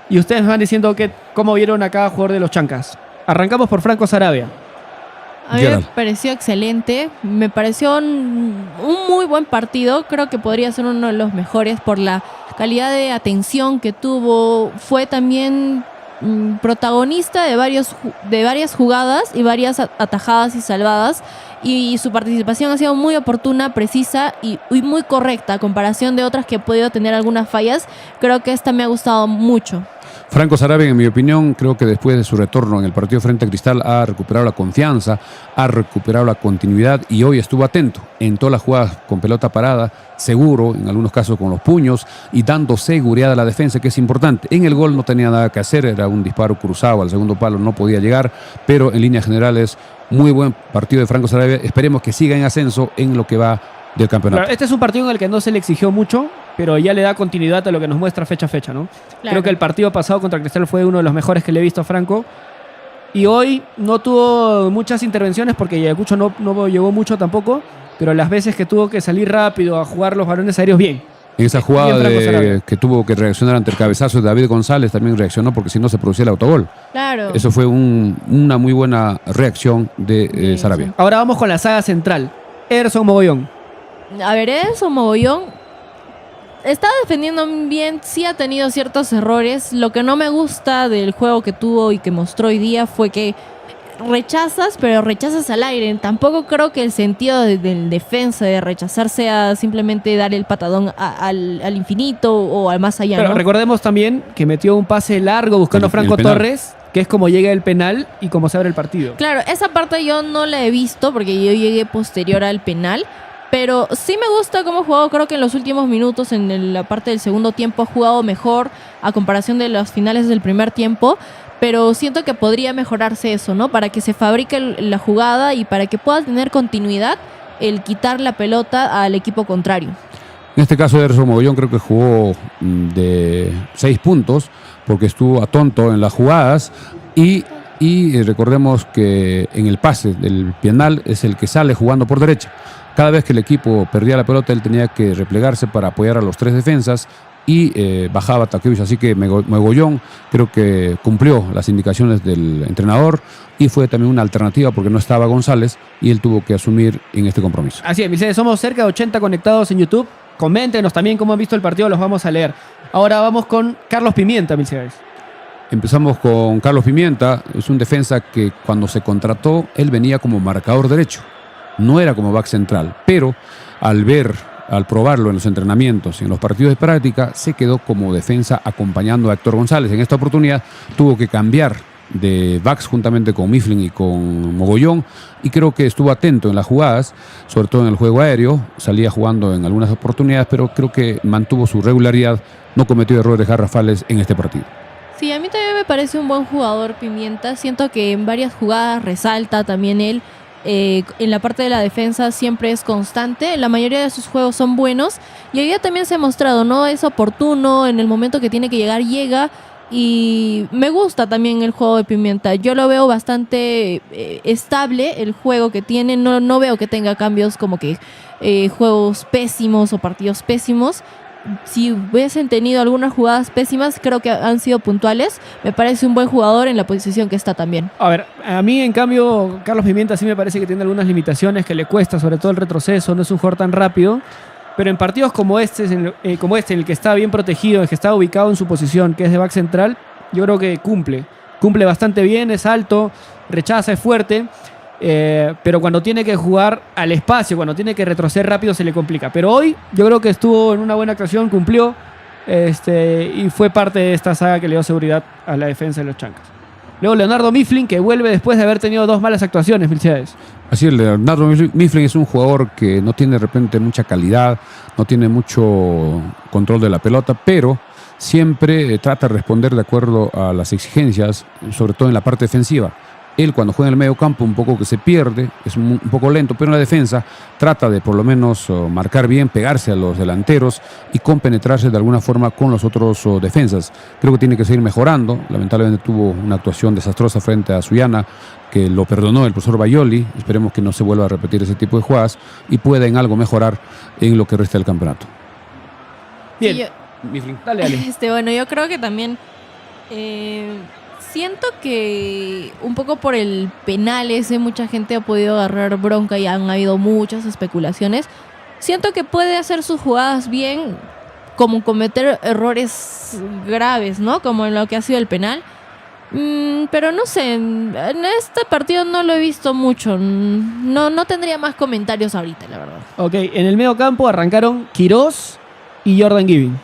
y ustedes me van diciendo cómo vieron a cada jugador de los Chancas. Arrancamos por Franco Sarabia. A mí me pareció excelente, me pareció un muy buen partido, creo que podría ser uno de los mejores por la calidad de atención que tuvo. Fue también protagonista de varias jugadas y varias atajadas y salvadas, y su participación ha sido muy oportuna, precisa y muy correcta a comparación de otras que he podido tener algunas fallas. Creo que esta me ha gustado mucho. Franco Sarabia, en mi opinión, creo que después de su retorno en el partido frente a Cristal ha recuperado la confianza, ha recuperado la continuidad y hoy estuvo atento en todas las jugadas con pelota parada, seguro, en algunos casos con los puños y dando seguridad a la defensa, que es importante. En el gol no tenía nada que hacer, era un disparo cruzado al segundo palo, no podía llegar, pero en líneas generales, muy buen partido de Franco Sarabia. Esperemos que siga en ascenso en lo que va del campeonato. Claro, este es un partido en el que no se le exigió mucho, pero ya le da continuidad a lo que nos muestra fecha a fecha, ¿no? Claro. Creo que el partido pasado contra Cristal fue uno de los mejores que le he visto a Franco. Y hoy no tuvo muchas intervenciones porque Ayacucho no llegó mucho tampoco, pero las veces que tuvo que salir rápido a jugar los balones aéreos, bien. En esa jugada que tuvo que reaccionar ante el cabezazo de David González, también reaccionó porque si no se producía el autogol. Claro. Eso fue una muy buena reacción de Sarabia. Ahora vamos con la saga central. Ederson Mogollón. A ver, Ederson Mogollón está defendiendo bien, sí ha tenido ciertos errores. Lo que no me gusta del juego que tuvo y que mostró hoy día fue que rechazas, pero rechazas al aire. Tampoco creo que el sentido del defensa de rechazar sea simplemente dar el patadón al infinito o al más allá, Pero ¿no? recordemos también que metió un pase largo buscando a Franco penal. Torres, que es como llega el penal y como se abre el partido. Claro, esa parte yo no la he visto porque yo llegué posterior al penal. Pero sí me gusta cómo ha jugado. Creo que en los últimos minutos, la parte del segundo tiempo, ha jugado mejor a comparación de los finales del primer tiempo. Pero siento que podría mejorarse eso, ¿no? Para que se fabrique la jugada y para que pueda tener continuidad el quitar la pelota al equipo contrario. En este caso, Ederson Mogollón creo que jugó de 6 puntos porque estuvo atonto en las jugadas y recordemos que en el pase del penal es el que sale jugando por derecha. Cada vez que el equipo perdía la pelota, él tenía que replegarse para apoyar a los 3 defensas y bajaba Takeuchi. Así que Mogollón creo que cumplió las indicaciones del entrenador y fue también una alternativa porque no estaba González y él tuvo que asumir en este compromiso. Así es, Misedes, somos cerca de 80 conectados en YouTube. Coméntenos también cómo han visto el partido, los vamos a leer. Ahora vamos con Carlos Pimienta, Misedes. Empezamos con Carlos Pimienta. Es un defensa que cuando se contrató, él venía como marcador derecho. No era como back central, pero al probarlo en los entrenamientos y en los partidos de práctica, se quedó como defensa acompañando a Héctor González. En esta oportunidad tuvo que cambiar de backs juntamente con Mifflin y con Mogollón y creo que estuvo atento en las jugadas, sobre todo en el juego aéreo. Salía jugando en algunas oportunidades, pero creo que mantuvo su regularidad, no cometió errores garrafales en este partido. Sí, a mí también me parece un buen jugador Pimienta. Siento que en varias jugadas resalta también él. En la parte de la defensa siempre es constante. La mayoría de sus juegos son buenos. Y hoy día también se ha mostrado, ¿no? Es oportuno. En el momento que tiene que llegar, llega. Y me gusta también el juego de Pimienta. Yo lo veo bastante estable, el juego que tiene. No veo que tenga cambios como que juegos pésimos o partidos pésimos. Si hubiesen tenido algunas jugadas pésimas, creo que han sido puntuales. Me parece un buen jugador en la posición que está también. A ver, a mí en cambio Carlos Pimienta sí me parece que tiene algunas limitaciones que le cuesta, sobre todo el retroceso, no es un jugador tan rápido, pero en partidos como este, en el que está bien protegido, en el que está ubicado en su posición, que es de back central, yo creo que cumple bastante bien, es alto, rechaza, es fuerte. Pero cuando tiene que jugar al espacio, cuando tiene que retroceder rápido, se le complica. Pero hoy yo creo que estuvo en una buena actuación, cumplió y fue parte de esta saga que le dio seguridad a la defensa de los Chancas. Luego Leonardo Mifflin, que vuelve después de haber tenido 2 malas actuaciones, Milciades. Así es, Leonardo Mifflin es un jugador que no tiene de repente mucha calidad, no tiene mucho control de la pelota, pero siempre trata de responder de acuerdo a las exigencias, sobre todo en la parte defensiva. Él cuando juega en el medio campo un poco que se pierde, es un poco lento, pero en la defensa trata de por lo menos marcar bien, pegarse a los delanteros y compenetrarse de alguna forma con los otros defensas. Creo que tiene que seguir mejorando. Lamentablemente tuvo una actuación desastrosa frente a Sullana, que lo perdonó el profesor Baioli. Esperemos que no se vuelva a repetir ese tipo de jugadas y pueda en algo mejorar en lo que resta del campeonato. Bien, Sí, Mifflin, dale. Bueno, yo creo que también siento que un poco por el penal ese mucha gente ha podido agarrar bronca y han habido muchas especulaciones. Siento que puede hacer sus jugadas bien, como cometer errores graves, ¿no? Como en lo que ha sido el penal. Pero no sé, en este partido no lo he visto mucho. No tendría más comentarios ahorita, la verdad. Ok, en el medio campo arrancaron Quirós y Jordan Giving.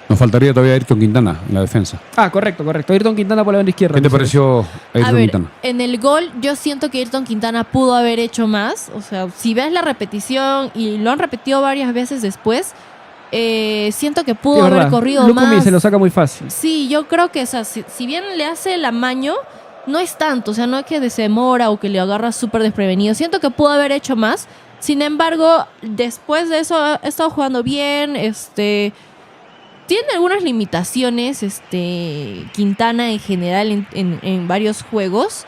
Nos faltaría todavía Ayrton Quintana en la defensa. Ah, correcto. Ayrton Quintana por la banda izquierda. ¿Qué te pareció Ayrton Quintana? En el gol yo siento que Ayrton Quintana pudo haber hecho más. O sea, si ves la repetición y lo han repetido varias veces después, siento que pudo haber corrido Lukumi más. se lo saca muy fácil. Sí, yo creo que, o sea, si bien le hace el amaño, no es tanto. O sea, no es que se demora o que le agarra súper desprevenido. Siento que pudo haber hecho más. Sin embargo, después de eso ha estado jugando bien. Tiene algunas limitaciones Quintana en general en varios juegos,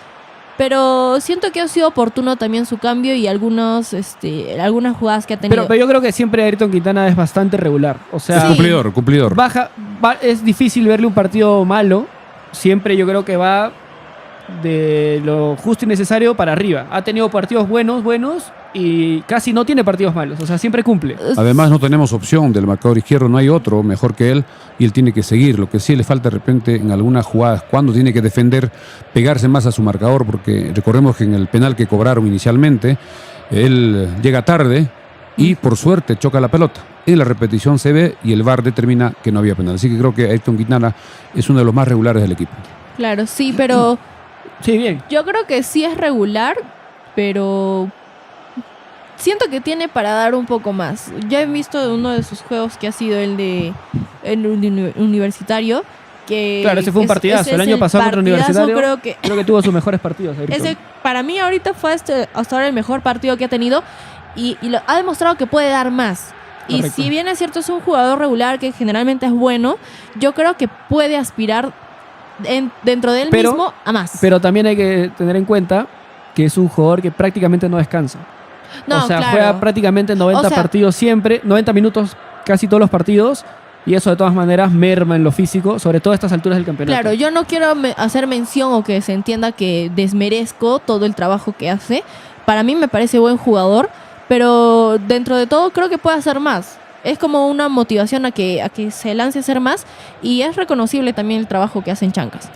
pero siento que ha sido oportuno también su cambio y algunas jugadas que ha tenido. Pero yo creo que siempre Ayrton Quintana es bastante regular. O sea, Sí. Cumplidor. es difícil verle un partido malo. Siempre yo creo que va de lo justo y necesario para arriba. Ha tenido partidos buenos y casi no tiene partidos malos. O sea, siempre cumple. Además, no tenemos opción del marcador izquierdo, no hay otro mejor que él y él tiene que seguir. Lo que sí le falta de repente en algunas jugadas, cuando tiene que defender, pegarse más a su marcador, porque recordemos que en el penal que cobraron inicialmente, él llega tarde y por suerte choca la pelota. En la repetición se ve y el VAR determina que no había penal. Así que creo que Ayrton Quintana es uno de los más regulares del equipo. Claro, sí, pero Sí, bien. yo creo que sí es regular, pero siento que tiene para dar un poco más. Ya he visto uno de sus juegos que ha sido el universitario, que Claro, ese fue un partidazo. El año pasado contra el Universitario creo que tuvo sus mejores partidos. ese para mí ahorita fue hasta ahora el mejor partido que ha tenido y ha demostrado que puede dar más. Y Correcto. si bien es cierto, es un jugador regular que generalmente es bueno, yo creo que puede aspirar dentro de él mismo a más. Pero también hay que tener en cuenta que es un jugador que prácticamente no descansa. No, o sea, claro. juega prácticamente 90 O sea, partidos siempre, 90 minutos casi todos los partidos, y eso de todas maneras merma en lo físico, sobre todo a estas alturas del campeonato. Claro, yo no quiero hacer mención o que se entienda que desmerezco todo el trabajo que hace. Para mí me parece buen jugador, pero dentro de todo creo que puede hacer más. Es como una motivación a que se lance a hacer más y es reconocible también el trabajo que hace en Chancas.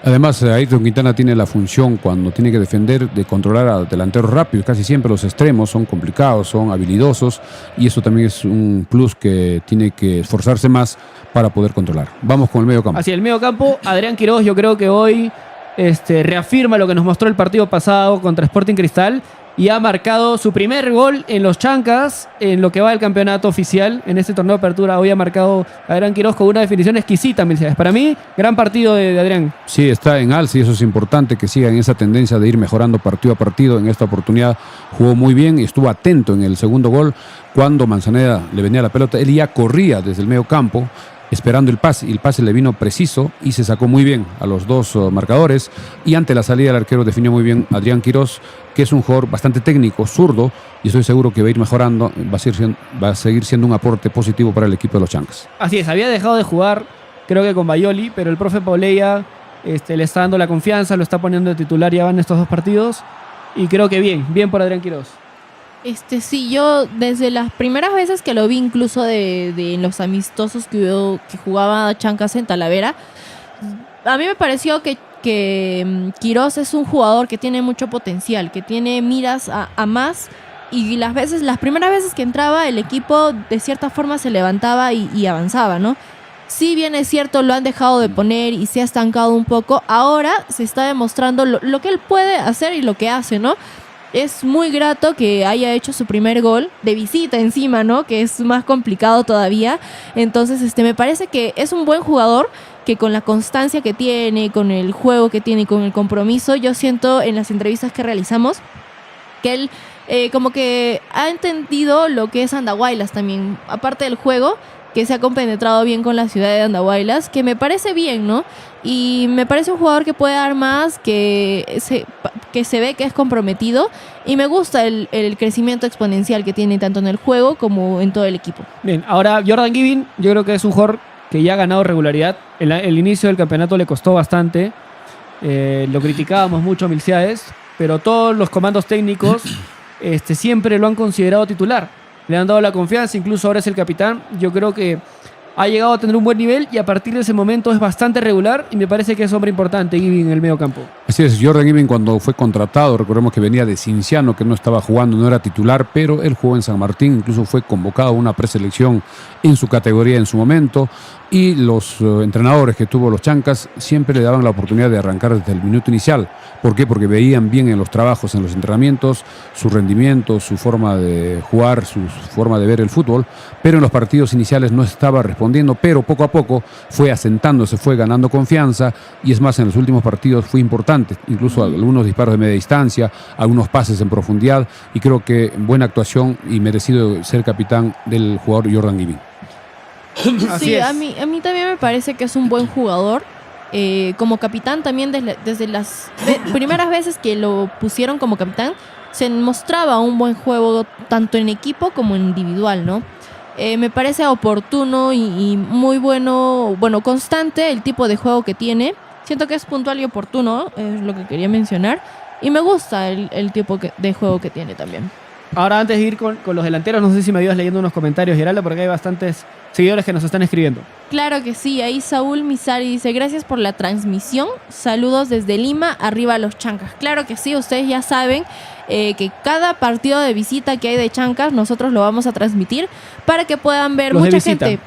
Además, Ayrton Quintana tiene la función cuando tiene que defender de controlar a delanteros rápidos. Casi siempre los extremos son complicados, son habilidosos y eso también es un plus que tiene que esforzarse más para poder controlar. Vamos con el medio campo. Así, el medio campo, Adrián Quiroz, yo creo que hoy reafirma lo que nos mostró el partido pasado contra Sporting Cristal y ha marcado su primer gol en los Chancas en lo que va del campeonato oficial en este torneo de apertura. Hoy ha marcado Adrián Quiroz con una definición exquisita, Mercedes. Para mí, gran partido de Adrián. Sí, está en alza y eso es importante que siga en esa tendencia de ir mejorando partido a partido. En esta oportunidad jugó muy bien y estuvo atento en el segundo gol cuando Manzaneda le venía la pelota. Él ya corría desde el medio campo esperando el pase y el pase le vino preciso y se sacó muy bien a los dos marcadores y ante la salida del arquero definió muy bien Adrián Quiroz, que es un jugador bastante técnico, zurdo, y estoy seguro que va a ir mejorando, va a seguir siendo un aporte positivo para el equipo de los Chancas. Así es, había dejado de jugar, creo que con Bayoli, pero el profe Pauleya le está dando la confianza, lo está poniendo de titular, ya van estos dos partidos, y creo que bien por Adrián Quiroz. Sí, yo desde las primeras veces que lo vi, incluso de los amistosos que jugaba Chancas en Talavera, a mí me pareció que Quiroz es un jugador que tiene mucho potencial, que tiene miras a más, y las primeras veces que entraba el equipo de cierta forma se levantaba y avanzaba, ¿no? Si bien es cierto, lo han dejado de poner y se ha estancado un poco, ahora se está demostrando lo que él puede hacer y lo que hace, ¿no? Es muy grato que haya hecho su primer gol de visita encima, ¿no? Que es más complicado todavía. Entonces, me parece que es un buen jugador que con la constancia que tiene, con el juego que tiene y con el compromiso, yo siento en las entrevistas que realizamos que él como que ha entendido lo que es Andahuaylas también, aparte del juego, que se ha compenetrado bien con la ciudad de Andahuaylas, que me parece bien, ¿no? Y me parece un jugador que puede dar más, que se ve que es comprometido, y me gusta el crecimiento exponencial que tiene tanto en el juego como en todo el equipo. Bien, ahora Jordan Giving, yo creo que es un jugador que ya ha ganado regularidad. El inicio del campeonato le costó bastante, lo criticábamos mucho a Milciades, pero todos los comandos técnicos siempre lo han considerado titular. Le han dado la confianza, incluso ahora es el capitán. Yo creo que ha llegado a tener un buen nivel y a partir de ese momento es bastante regular y me parece que es hombre importante Giving en el medio campo. Así es, Jordan Giving cuando fue contratado, recordemos que venía de Cinciano, que no estaba jugando, no era titular, pero él jugó en San Martín, incluso fue convocado a una preselección en su categoría en su momento, y los entrenadores que tuvo los Chancas siempre le daban la oportunidad de arrancar desde el minuto inicial. ¿Por qué? Porque veían bien en los trabajos, en los entrenamientos, su rendimiento, su forma de jugar, su forma de ver el fútbol, pero en los partidos iniciales no estaba respondiendo, pero poco a poco fue asentándose, fue ganando confianza, y es más, en los últimos partidos fue importante, incluso algunos disparos de media distancia, algunos pases en profundidad, y creo que buena actuación y merecido ser capitán del jugador Jordan Giving. Así Sí, es. a mí también me parece que es un buen jugador. Como capitán también desde las primeras veces que lo pusieron como capitán se mostraba un buen juego tanto en equipo como en individual, ¿no? Me parece oportuno y muy bueno, constante el tipo de juego que tiene. Siento que es puntual y oportuno, es lo que quería mencionar. Y me gusta el tipo de juego que tiene también. Ahora, antes de ir con los delanteros, no sé si me ayudas leyendo unos comentarios, Geraldo, porque hay bastantes seguidores que nos están escribiendo. Claro que sí, ahí Saúl Misari dice, gracias por la transmisión, saludos desde Lima, arriba los Chancas. Claro que sí, ustedes ya saben que cada partido de visita que hay de Chancas, nosotros lo vamos a transmitir para que puedan ver Los de mucha visita. gente.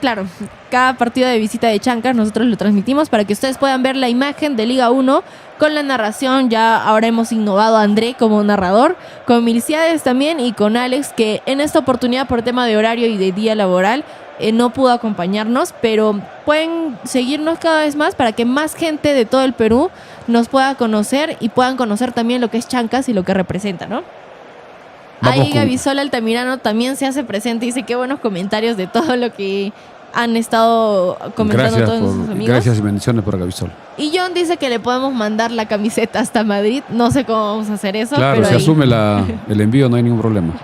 Claro, cada partido de visita de Chancas nosotros lo transmitimos para que ustedes puedan ver la imagen de Liga 1 con la narración. Ya ahora hemos innovado a André como narrador, con Milciades también y con Alex, que en esta oportunidad por tema de horario y de día laboral no pudo acompañarnos, pero pueden seguirnos cada vez más para que más gente de todo el Perú nos pueda conocer y puedan conocer también lo que es Chancas y lo que representa, ¿no? Ahí Gavisol Altamirano también se hace presente y dice qué buenos comentarios de todo lo que han estado comentando todos sus amigos. Gracias y bendiciones por Gavisol. Y John dice que le podemos mandar la camiseta hasta Madrid. No sé cómo vamos a hacer eso. Claro, pero si ahí, asume el envío no hay ningún problema.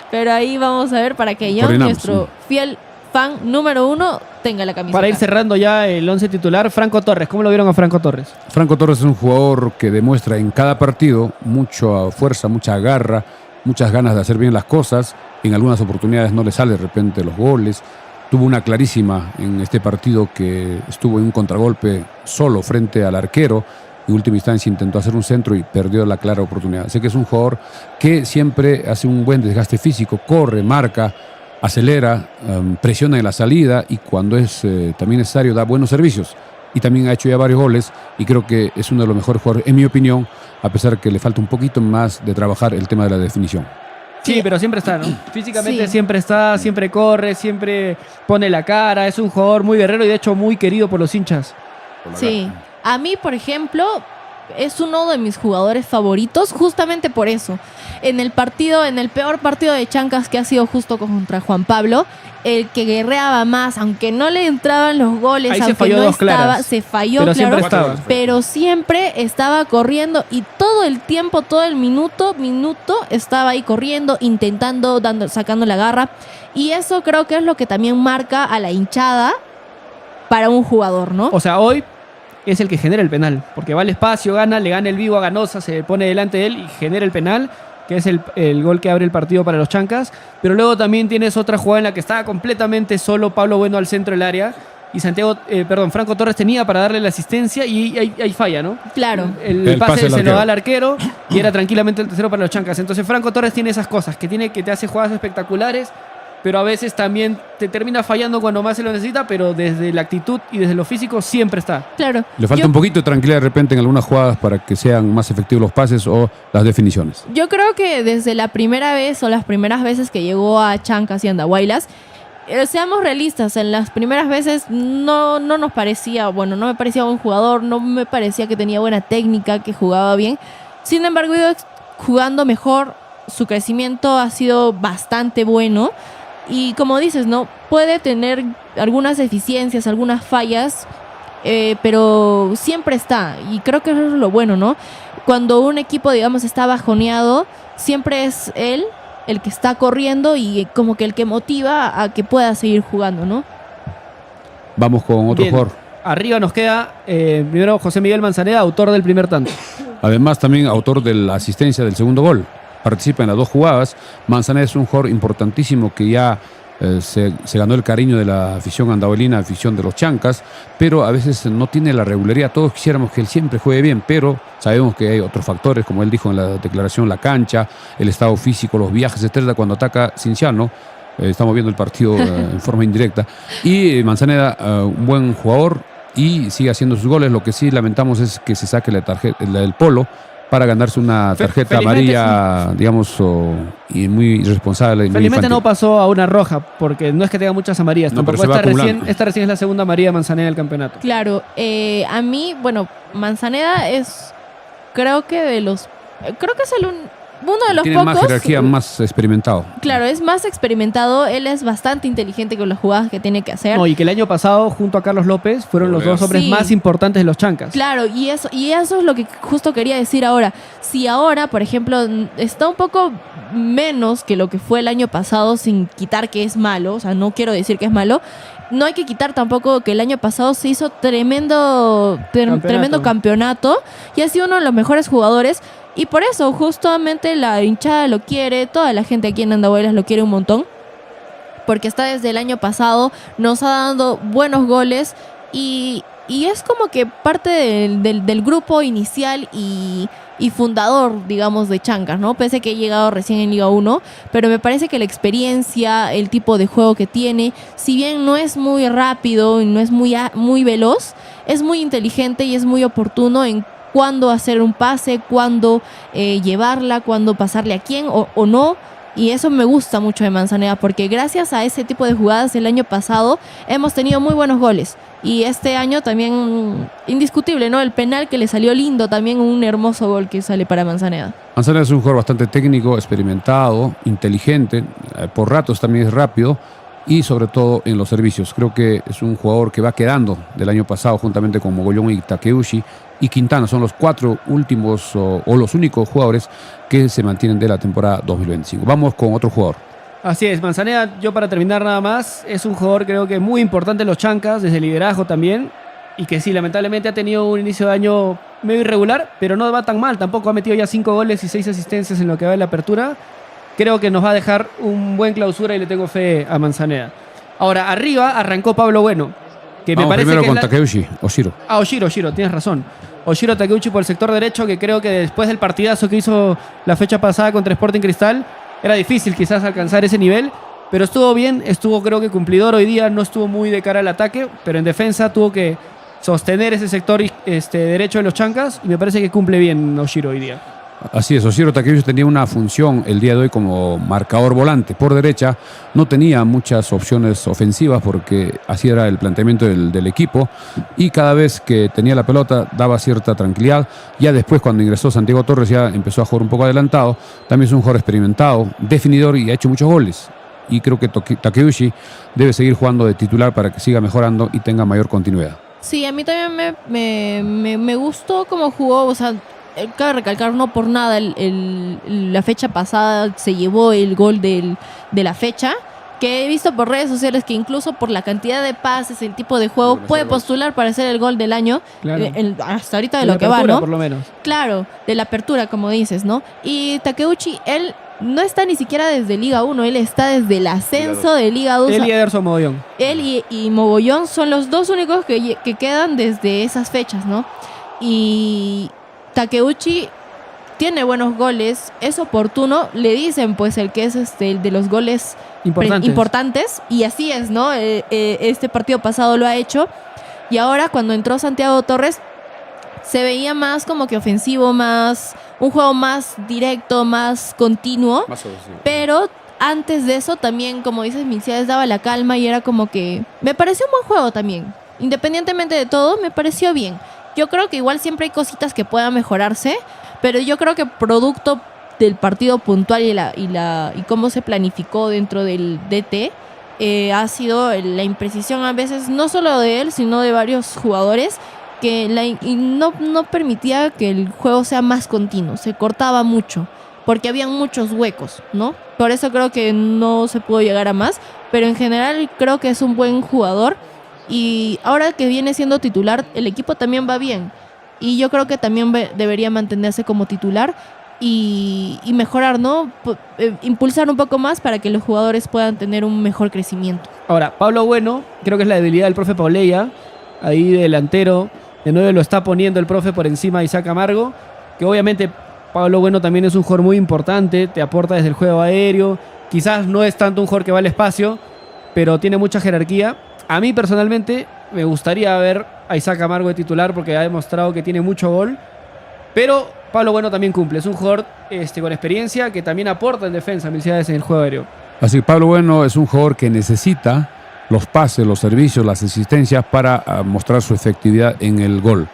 pero ahí vamos a ver para que John, Coordinamos, nuestro fiel fan número 1, tenga la camiseta. Para ir cerrando ya el 11 titular, Franco Torres. ¿Cómo lo vieron a Franco Torres? Franco Torres es un jugador que demuestra en cada partido mucha fuerza, mucha garra, muchas ganas de hacer bien las cosas. En algunas oportunidades no le sale de repente los goles. Tuvo una clarísima en este partido que estuvo en un contragolpe solo frente al arquero. En última instancia intentó hacer un centro y perdió la clara oportunidad. Sé que es un jugador que siempre hace un buen desgaste físico, corre, marca, acelera, presiona en la salida y cuando es también necesario da buenos servicios. Y también ha hecho ya varios goles y creo que es uno de los mejores jugadores, en mi opinión, a pesar que le falta un poquito más de trabajar el tema de la definición. Sí, pero siempre está, ¿no? Físicamente Sí. siempre está, siempre corre, siempre pone la cara. Es un jugador muy guerrero y de hecho muy querido por los hinchas. Sí. A mí, por ejemplo, es uno de mis jugadores favoritos justamente por eso. En el peor partido de Chancas que ha sido justo contra Juan Pablo, el que guerreaba más, aunque no le entraban los goles, Ahí se aunque falló no dos estaba, claras. se falló, Pero claro, siempre estaba. pero siempre estaba corriendo y todo el tiempo, todo el minuto estaba ahí corriendo, intentando, sacando la garra. Y eso creo que es lo que también marca a la hinchada para un jugador, ¿no? O sea, hoy es el que genera el penal. Porque va al espacio, le gana el vivo a Ganosa, se pone delante de él y genera el penal, que es el gol que abre el partido para los Chancas. Pero luego también tienes otra jugada en la que estaba completamente solo Pablo Bueno al centro del área. Y Franco Torres tenía para darle la asistencia y ahí falla, ¿no? Claro. El pase pase del se lo arquero. da al arquero y era tranquilamente el tercero para los Chancas. Entonces Franco Torres tiene esas cosas, que te hace jugadas espectaculares, pero a veces también te termina fallando cuando más se lo necesita, pero desde la actitud y desde lo físico siempre está. Claro. Le falta Yo- un poquito de tranquilidad de repente en algunas jugadas para que sean más efectivos los pases o las definiciones. Yo creo que desde la primera vez o las primeras veces que llegó a Chancas y Andahuaylas, seamos realistas, en las primeras veces no nos parecía, bueno, no me parecía buen jugador, no me parecía que tenía buena técnica, que jugaba bien. Sin embargo, ha ido jugando mejor, su crecimiento ha sido bastante bueno. Y como dices, ¿no? Puede tener algunas deficiencias, algunas fallas, pero siempre está. Y creo que eso es lo bueno, ¿no? Cuando un equipo, digamos, está bajoneado, siempre es él el que está corriendo y como que el que motiva a que pueda seguir jugando, ¿no? Vamos con otro Bien. jugador. Arriba nos queda primero José Miguel Manzaneda, autor del primer tanto. Además, también autor de la asistencia del segundo gol. Participa en las dos jugadas. Manzaneda es un jugador importantísimo que ya se ganó el cariño de la afición andahuelina, afición de los Chancas, pero a veces no tiene la regularidad. Todos quisiéramos que él siempre juegue bien, pero sabemos que hay otros factores, como él dijo en la declaración, la cancha, el estado físico, los viajes, etcétera, cuando ataca Cinciano. Estamos viendo el partido en forma indirecta. Y Manzaneda, un buen jugador y sigue haciendo sus goles. Lo que sí lamentamos es que se saque la tarjeta del polo para ganarse una tarjeta Felizmente amarilla, digamos, y muy irresponsable. Y muy Felizmente no infantil. pasó a una roja, porque no es que tenga muchas amarillas. No, pero Tampoco se va acumulando. esta recién es la segunda amarilla de Manzaneda del campeonato. Claro, a mí, bueno, Manzaneda creo que es uno de los Tiene pocos. más jerarquía, más experimentado. Claro, es más experimentado, él es bastante inteligente con las jugadas que tiene que hacer. No, y que el año pasado, junto a Carlos López, fueron los dos hombres Sí. más importantes de los Chancas. Claro, y eso es lo que justo quería decir ahora. Si ahora, por ejemplo, está un poco menos que lo que fue el año pasado, sin quitar que es malo, o sea, no quiero decir que es malo, no hay que quitar tampoco que el año pasado se hizo tremendo campeonato y ha sido uno de los mejores jugadores. Y por eso justamente la hinchada lo quiere, toda la gente aquí en Andahuaylas lo quiere un montón. Porque está desde el año pasado, nos ha dado buenos goles y es como que parte del grupo inicial y fundador, digamos, de Chancas, ¿no? Pese a que he llegado recién en Liga 1, pero me parece que la experiencia, el tipo de juego que tiene, si bien no es muy rápido y no es muy veloz, es muy inteligente y es muy oportuno en cuándo hacer un pase, cuándo llevarla, cuándo pasarle a quién o no. Y eso me gusta mucho de Manzaneda, porque gracias a ese tipo de jugadas el año pasado hemos tenido muy buenos goles. Y este año también indiscutible, ¿no? El penal que le salió lindo, también un hermoso gol que sale para Manzaneda. Manzaneda es un jugador bastante técnico, experimentado, inteligente, por ratos también es rápido y sobre todo en los servicios. Creo que es un jugador que va quedando del año pasado juntamente con Mogollón y Takeuchi y Quintana. Son los 4 últimos o los únicos jugadores que se mantienen de la temporada 2025. Vamos con otro jugador. Así es, Manzaneda, yo para terminar nada más, es un jugador creo que muy importante en los Chancas, desde el liderazgo también, y que sí, lamentablemente ha tenido un inicio de año medio irregular, pero no va tan mal, tampoco ha metido ya 5 goles y 6 asistencias en lo que va de la apertura. Creo que nos va a dejar un buen clausura y le tengo fe a Manzaneda. Ahora, arriba arrancó Pablo Bueno, que me parece primero que con Takeuchi, Oshiro. Oshiro, tienes razón. Oshiro Takeuchi por el sector derecho, que creo que después del partidazo que hizo la fecha pasada contra Sporting Cristal, era difícil quizás alcanzar ese nivel, pero estuvo bien, estuvo creo que cumplidor hoy día, no estuvo muy de cara al ataque, pero en defensa tuvo que sostener ese sector derecho de los Chancas y me parece que cumple bien Oshiro hoy día. Así es, Oshiro Takeuchi tenía una función el día de hoy como marcador volante. Por derecha no tenía muchas opciones ofensivas porque así era el planteamiento del equipo y cada vez que tenía la pelota daba cierta tranquilidad. Ya después cuando ingresó Santiago Torres ya empezó a jugar un poco adelantado. También es un jugador experimentado, definidor y ha hecho muchos goles. Y creo que Takeuchi debe seguir jugando de titular para que siga mejorando y tenga mayor continuidad. Sí, a mí también me gustó cómo jugó, o sea, cabe recalcar, no por nada la fecha pasada se llevó el gol de la fecha, que he visto por redes sociales que incluso por la cantidad de pases, el tipo de juego, puede postular para ser el gol del año, claro. Hasta ahorita de lo que va, ¿no? Por lo menos. Claro, de la apertura, como dices, ¿no? Y Takeuchi, él no está ni siquiera desde Liga 1, él está desde el ascenso de Liga 2. Él y Ederson Mogollón. Él y Mogollón son los dos únicos que quedan desde esas fechas, ¿no? Y Takeuchi tiene buenos goles, es oportuno, le dicen pues el que es el de los goles importantes y así es, ¿no? Este partido pasado lo ha hecho y ahora cuando entró Santiago Torres se veía más como que ofensivo, más un juego más directo, más continuo, pero antes de eso también, como dices, Milciades daba la calma y era como que me pareció un buen juego también, independientemente de todo, me pareció bien. Yo creo que igual siempre hay cositas que puedan mejorarse, pero yo creo que producto del partido puntual y cómo se planificó dentro del DT ha sido la imprecisión a veces, no solo de él, sino de varios jugadores, que no permitía que el juego sea más continuo, se cortaba mucho, porque habían muchos huecos, ¿no? Por eso creo que no se pudo llegar a más, pero en general creo que es un buen jugador. Y ahora que viene siendo titular, el equipo también va bien. Y yo creo que también debería mantenerse como titular y mejorar, ¿no? Impulsar un poco más para que los jugadores puedan tener un mejor crecimiento. Ahora, Pablo Bueno, creo que es la debilidad del profe Pauleya. Ahí delantero, de 9 lo está poniendo el profe por encima de Isaac Amargo. Que obviamente Pablo Bueno también es un jugador muy importante, te aporta desde el juego aéreo. Quizás no es tanto un jugador que va al espacio, pero tiene mucha jerarquía. A mí personalmente me gustaría ver a Isaac Amargo de titular porque ha demostrado que tiene mucho gol. Pero Pablo Bueno también cumple. Es un jugador con experiencia que también aporta en defensa, Milciades, en el juego aéreo. Así que Pablo Bueno es un jugador que necesita los pases, los servicios, las asistencias para mostrar su efectividad en el gol.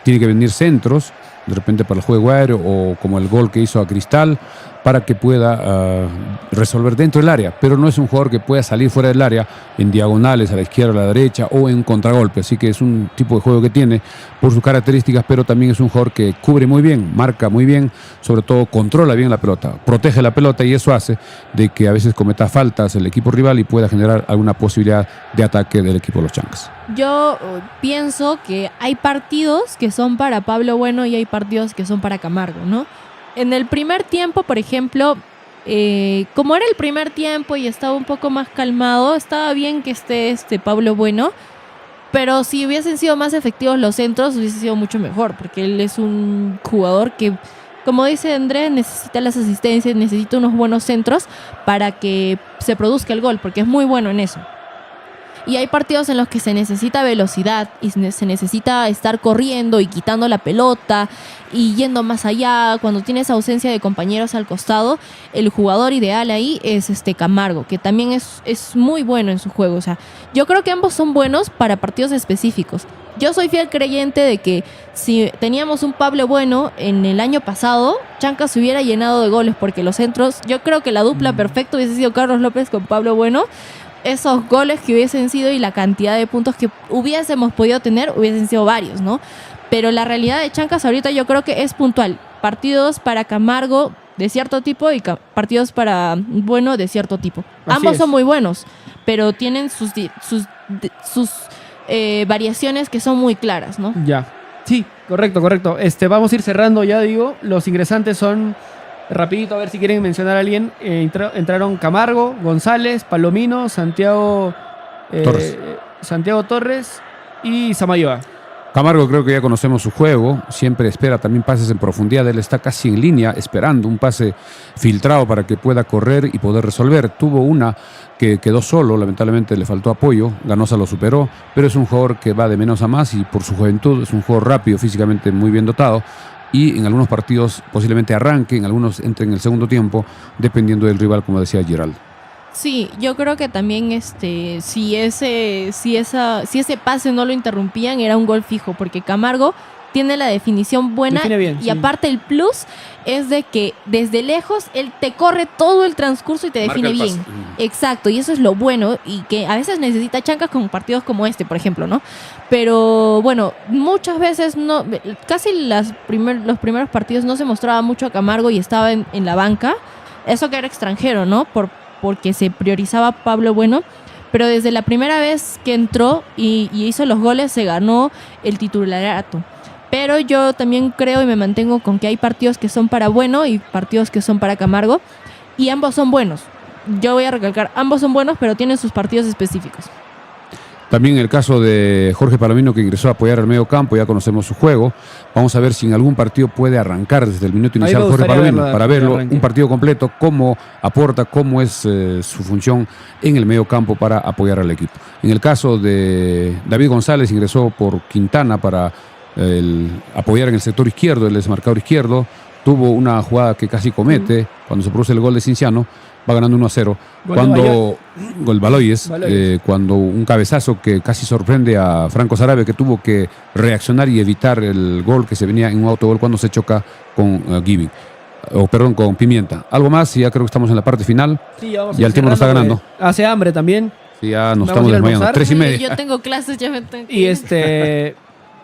Tiene que venir centros, de repente para el juego aéreo o como el gol que hizo a Cristal. para que pueda resolver dentro del área, pero no es un jugador que pueda salir fuera del área en diagonales a la izquierda, a la derecha o en contragolpe, así que es un tipo de juego que tiene por sus características, pero también es un jugador que cubre muy bien, marca muy bien, sobre todo controla bien la pelota, protege la pelota y eso hace de que a veces cometa faltas el equipo rival y pueda generar alguna posibilidad de ataque del equipo de los Chancas. Yo pienso que hay partidos que son para Pablo Bueno y hay partidos que son para Camargo, ¿no? En el primer tiempo, por ejemplo, como era el primer tiempo y estaba un poco más calmado, estaba bien que esté Pablo Bueno, pero si hubiesen sido más efectivos los centros, hubiese sido mucho mejor, porque él es un jugador que, como dice Andrés, necesita las asistencias, necesita unos buenos centros para que se produzca el gol, porque es muy bueno en eso. Y hay partidos en los que se necesita velocidad y se necesita estar corriendo y quitando la pelota y yendo más allá. Cuando tienes ausencia de compañeros al costado, el jugador ideal ahí es Camargo, que también es muy bueno en su juego. O sea, yo creo que ambos son buenos para partidos específicos. Yo soy fiel creyente de que si teníamos un Pablo Bueno en el año pasado, Chancas se hubiera llenado de goles, porque los centros, yo creo que la dupla perfecta hubiese sido Carlos López con Pablo Bueno. Esos goles que hubiesen sido y la cantidad de puntos que hubiésemos podido tener hubiesen sido varios, ¿no? Pero la realidad de Chancas ahorita yo creo que es puntual. Partidos para Camargo de cierto tipo y partidos para Bueno de cierto tipo. Ambos son muy buenos, pero tienen sus variaciones que son muy claras, ¿no? Ya. Sí, correcto. Vamos a ir cerrando ya, digo. Los ingresantes son... Rapidito, a ver si quieren mencionar a alguien. Entraron Camargo, González, Palomino, Santiago Torres y Samayoa. Camargo creo que ya conocemos su juego, siempre espera también pases en profundidad, él está casi en línea esperando un pase filtrado para que pueda correr y poder resolver. Tuvo una que quedó solo, lamentablemente le faltó apoyo, Ganosa lo superó, pero es un jugador que va de menos a más y por su juventud es un jugador rápido, físicamente muy bien dotado. Y en algunos partidos posiblemente arranque, en algunos entre en el segundo tiempo, dependiendo del rival, como decía Gerald. Sí, yo creo que también si ese pase no lo interrumpían, era un gol fijo, porque Camargo tiene la definición buena. Define bien, y sí. aparte el plus es de que desde lejos él te corre todo el transcurso y te define bien. Exacto, y eso es lo bueno, y que a veces necesita Chancas con partidos como este, por ejemplo, ¿no? Pero bueno, muchas veces no, casi los primeros partidos no se mostraba mucho a Camargo y estaba en la banca. Eso que era extranjero, ¿no? Porque se priorizaba Pablo Bueno. Pero desde la primera vez que entró y hizo los goles, se ganó el titularato. Pero yo también creo y me mantengo con que hay partidos que son para Bueno y partidos que son para Camargo. Y ambos son buenos. Yo voy a recalcar, ambos son buenos, pero tienen sus partidos específicos. También el caso de Jorge Palomino, que ingresó a apoyar al medio campo, ya conocemos su juego. Vamos a ver si en algún partido puede arrancar desde el minuto inicial Jorge Palomino, para verlo, un partido completo, cómo aporta, cómo es su función en el medio campo para apoyar al equipo. En el caso de David González, ingresó por Quintana para apoyar en el sector izquierdo, el desmarcador izquierdo. Tuvo una jugada que casi comete cuando se produce el gol de Cinciano. Va ganando 1-0. Gol Baloyes, cuando un cabezazo que casi sorprende a Franco Sarabia, que tuvo que reaccionar y evitar el gol que se venía en un autogol cuando se choca con con Pimienta. Algo más y ya creo que estamos en la parte final. Sí, ya el tiempo nos está ganando. Hace hambre también. Sí, ya nos estamos desmayando. 3:30. Yo tengo clases, ya me tengo que Y ir.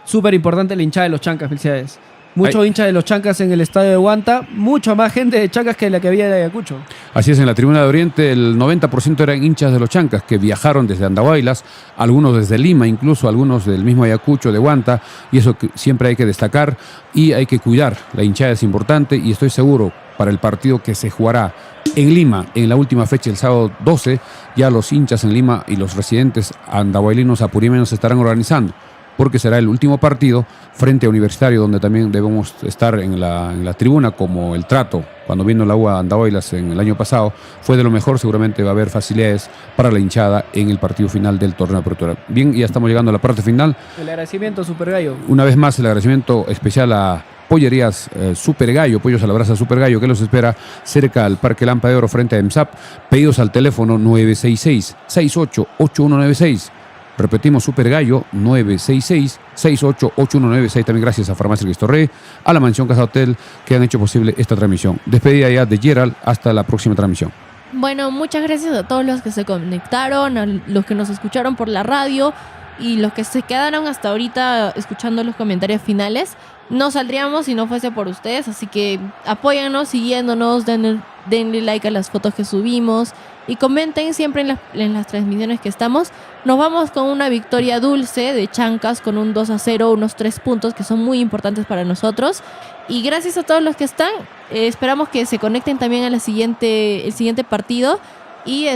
súper importante la hinchada de los Chancas, felicidades. Mucho hincha de los Chancas en el estadio de Huanta, mucho más gente de Chancas que la que había de Ayacucho. Así es, en la tribuna de Oriente el 90% eran hinchas de los Chancas que viajaron desde Andahuaylas, algunos desde Lima, incluso algunos del mismo Ayacucho, de Huanta, y eso que siempre hay que destacar y hay que cuidar. La hinchada es importante y estoy seguro para el partido que se jugará en Lima en la última fecha, el sábado 12, ya los hinchas en Lima y los residentes andahuaylinos apurimeños se estarán organizando, porque será el último partido frente a Universitario, donde también debemos estar en la tribuna, como el trato cuando vino la UA Andahuaylas en el año pasado fue de lo mejor. Seguramente va a haber facilidades para la hinchada en el partido final del torneo de apertura. Bien, ya estamos llegando a la parte final. El agradecimiento, Super Gallo. Una vez más, el agradecimiento especial a Pollerías Super Gallo, Pollos a la Brasa Super Gallo, que los espera cerca al Parque Lampa de Oro frente a EMSAP. Pedidos al teléfono 966-688196. Repetimos, Super Gallo 966 688196. También gracias a Farmacia Cristo Rey, a la Mansión Casa Hotel, que han hecho posible esta transmisión. Despedida ya de Gerald, hasta la próxima transmisión. Bueno, muchas gracias a todos los que se conectaron, a los que nos escucharon por la radio y los que se quedaron hasta ahorita escuchando los comentarios finales. No saldríamos si no fuese por ustedes, así que apóyanos siguiéndonos, denle like a las fotos que subimos y comenten siempre en las transmisiones que estamos. Nos vamos con una victoria dulce de Chancas con un 2-0, unos 3 puntos que son muy importantes para nosotros. Y gracias a todos los que están, esperamos que se conecten también a el siguiente partido. Y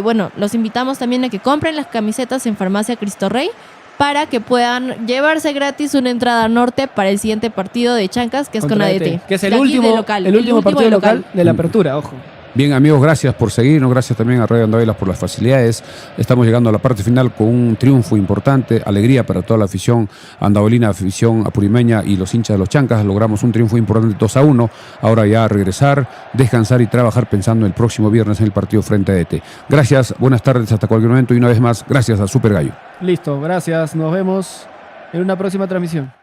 bueno, los invitamos también a que compren las camisetas en Farmacia Cristo Rey para que puedan llevarse gratis una entrada norte para el siguiente partido de Chancas, que es Contra con ET, ADT. que es el De aquí último, de local, el último partido local de la apertura, ojo. Bien, amigos, gracias por seguirnos, gracias también a Radio Andahuaylas por las facilidades. Estamos llegando a la parte final con un triunfo importante, alegría para toda la afición andahuelina, afición apurimeña y los hinchas de los Chancas. Logramos un triunfo importante 2-1. Ahora ya regresar, descansar y trabajar pensando el próximo viernes en el partido frente a ET. Gracias, buenas tardes, hasta cualquier momento y una vez más, gracias a Super Gallo. Listo, gracias. Nos vemos en una próxima transmisión.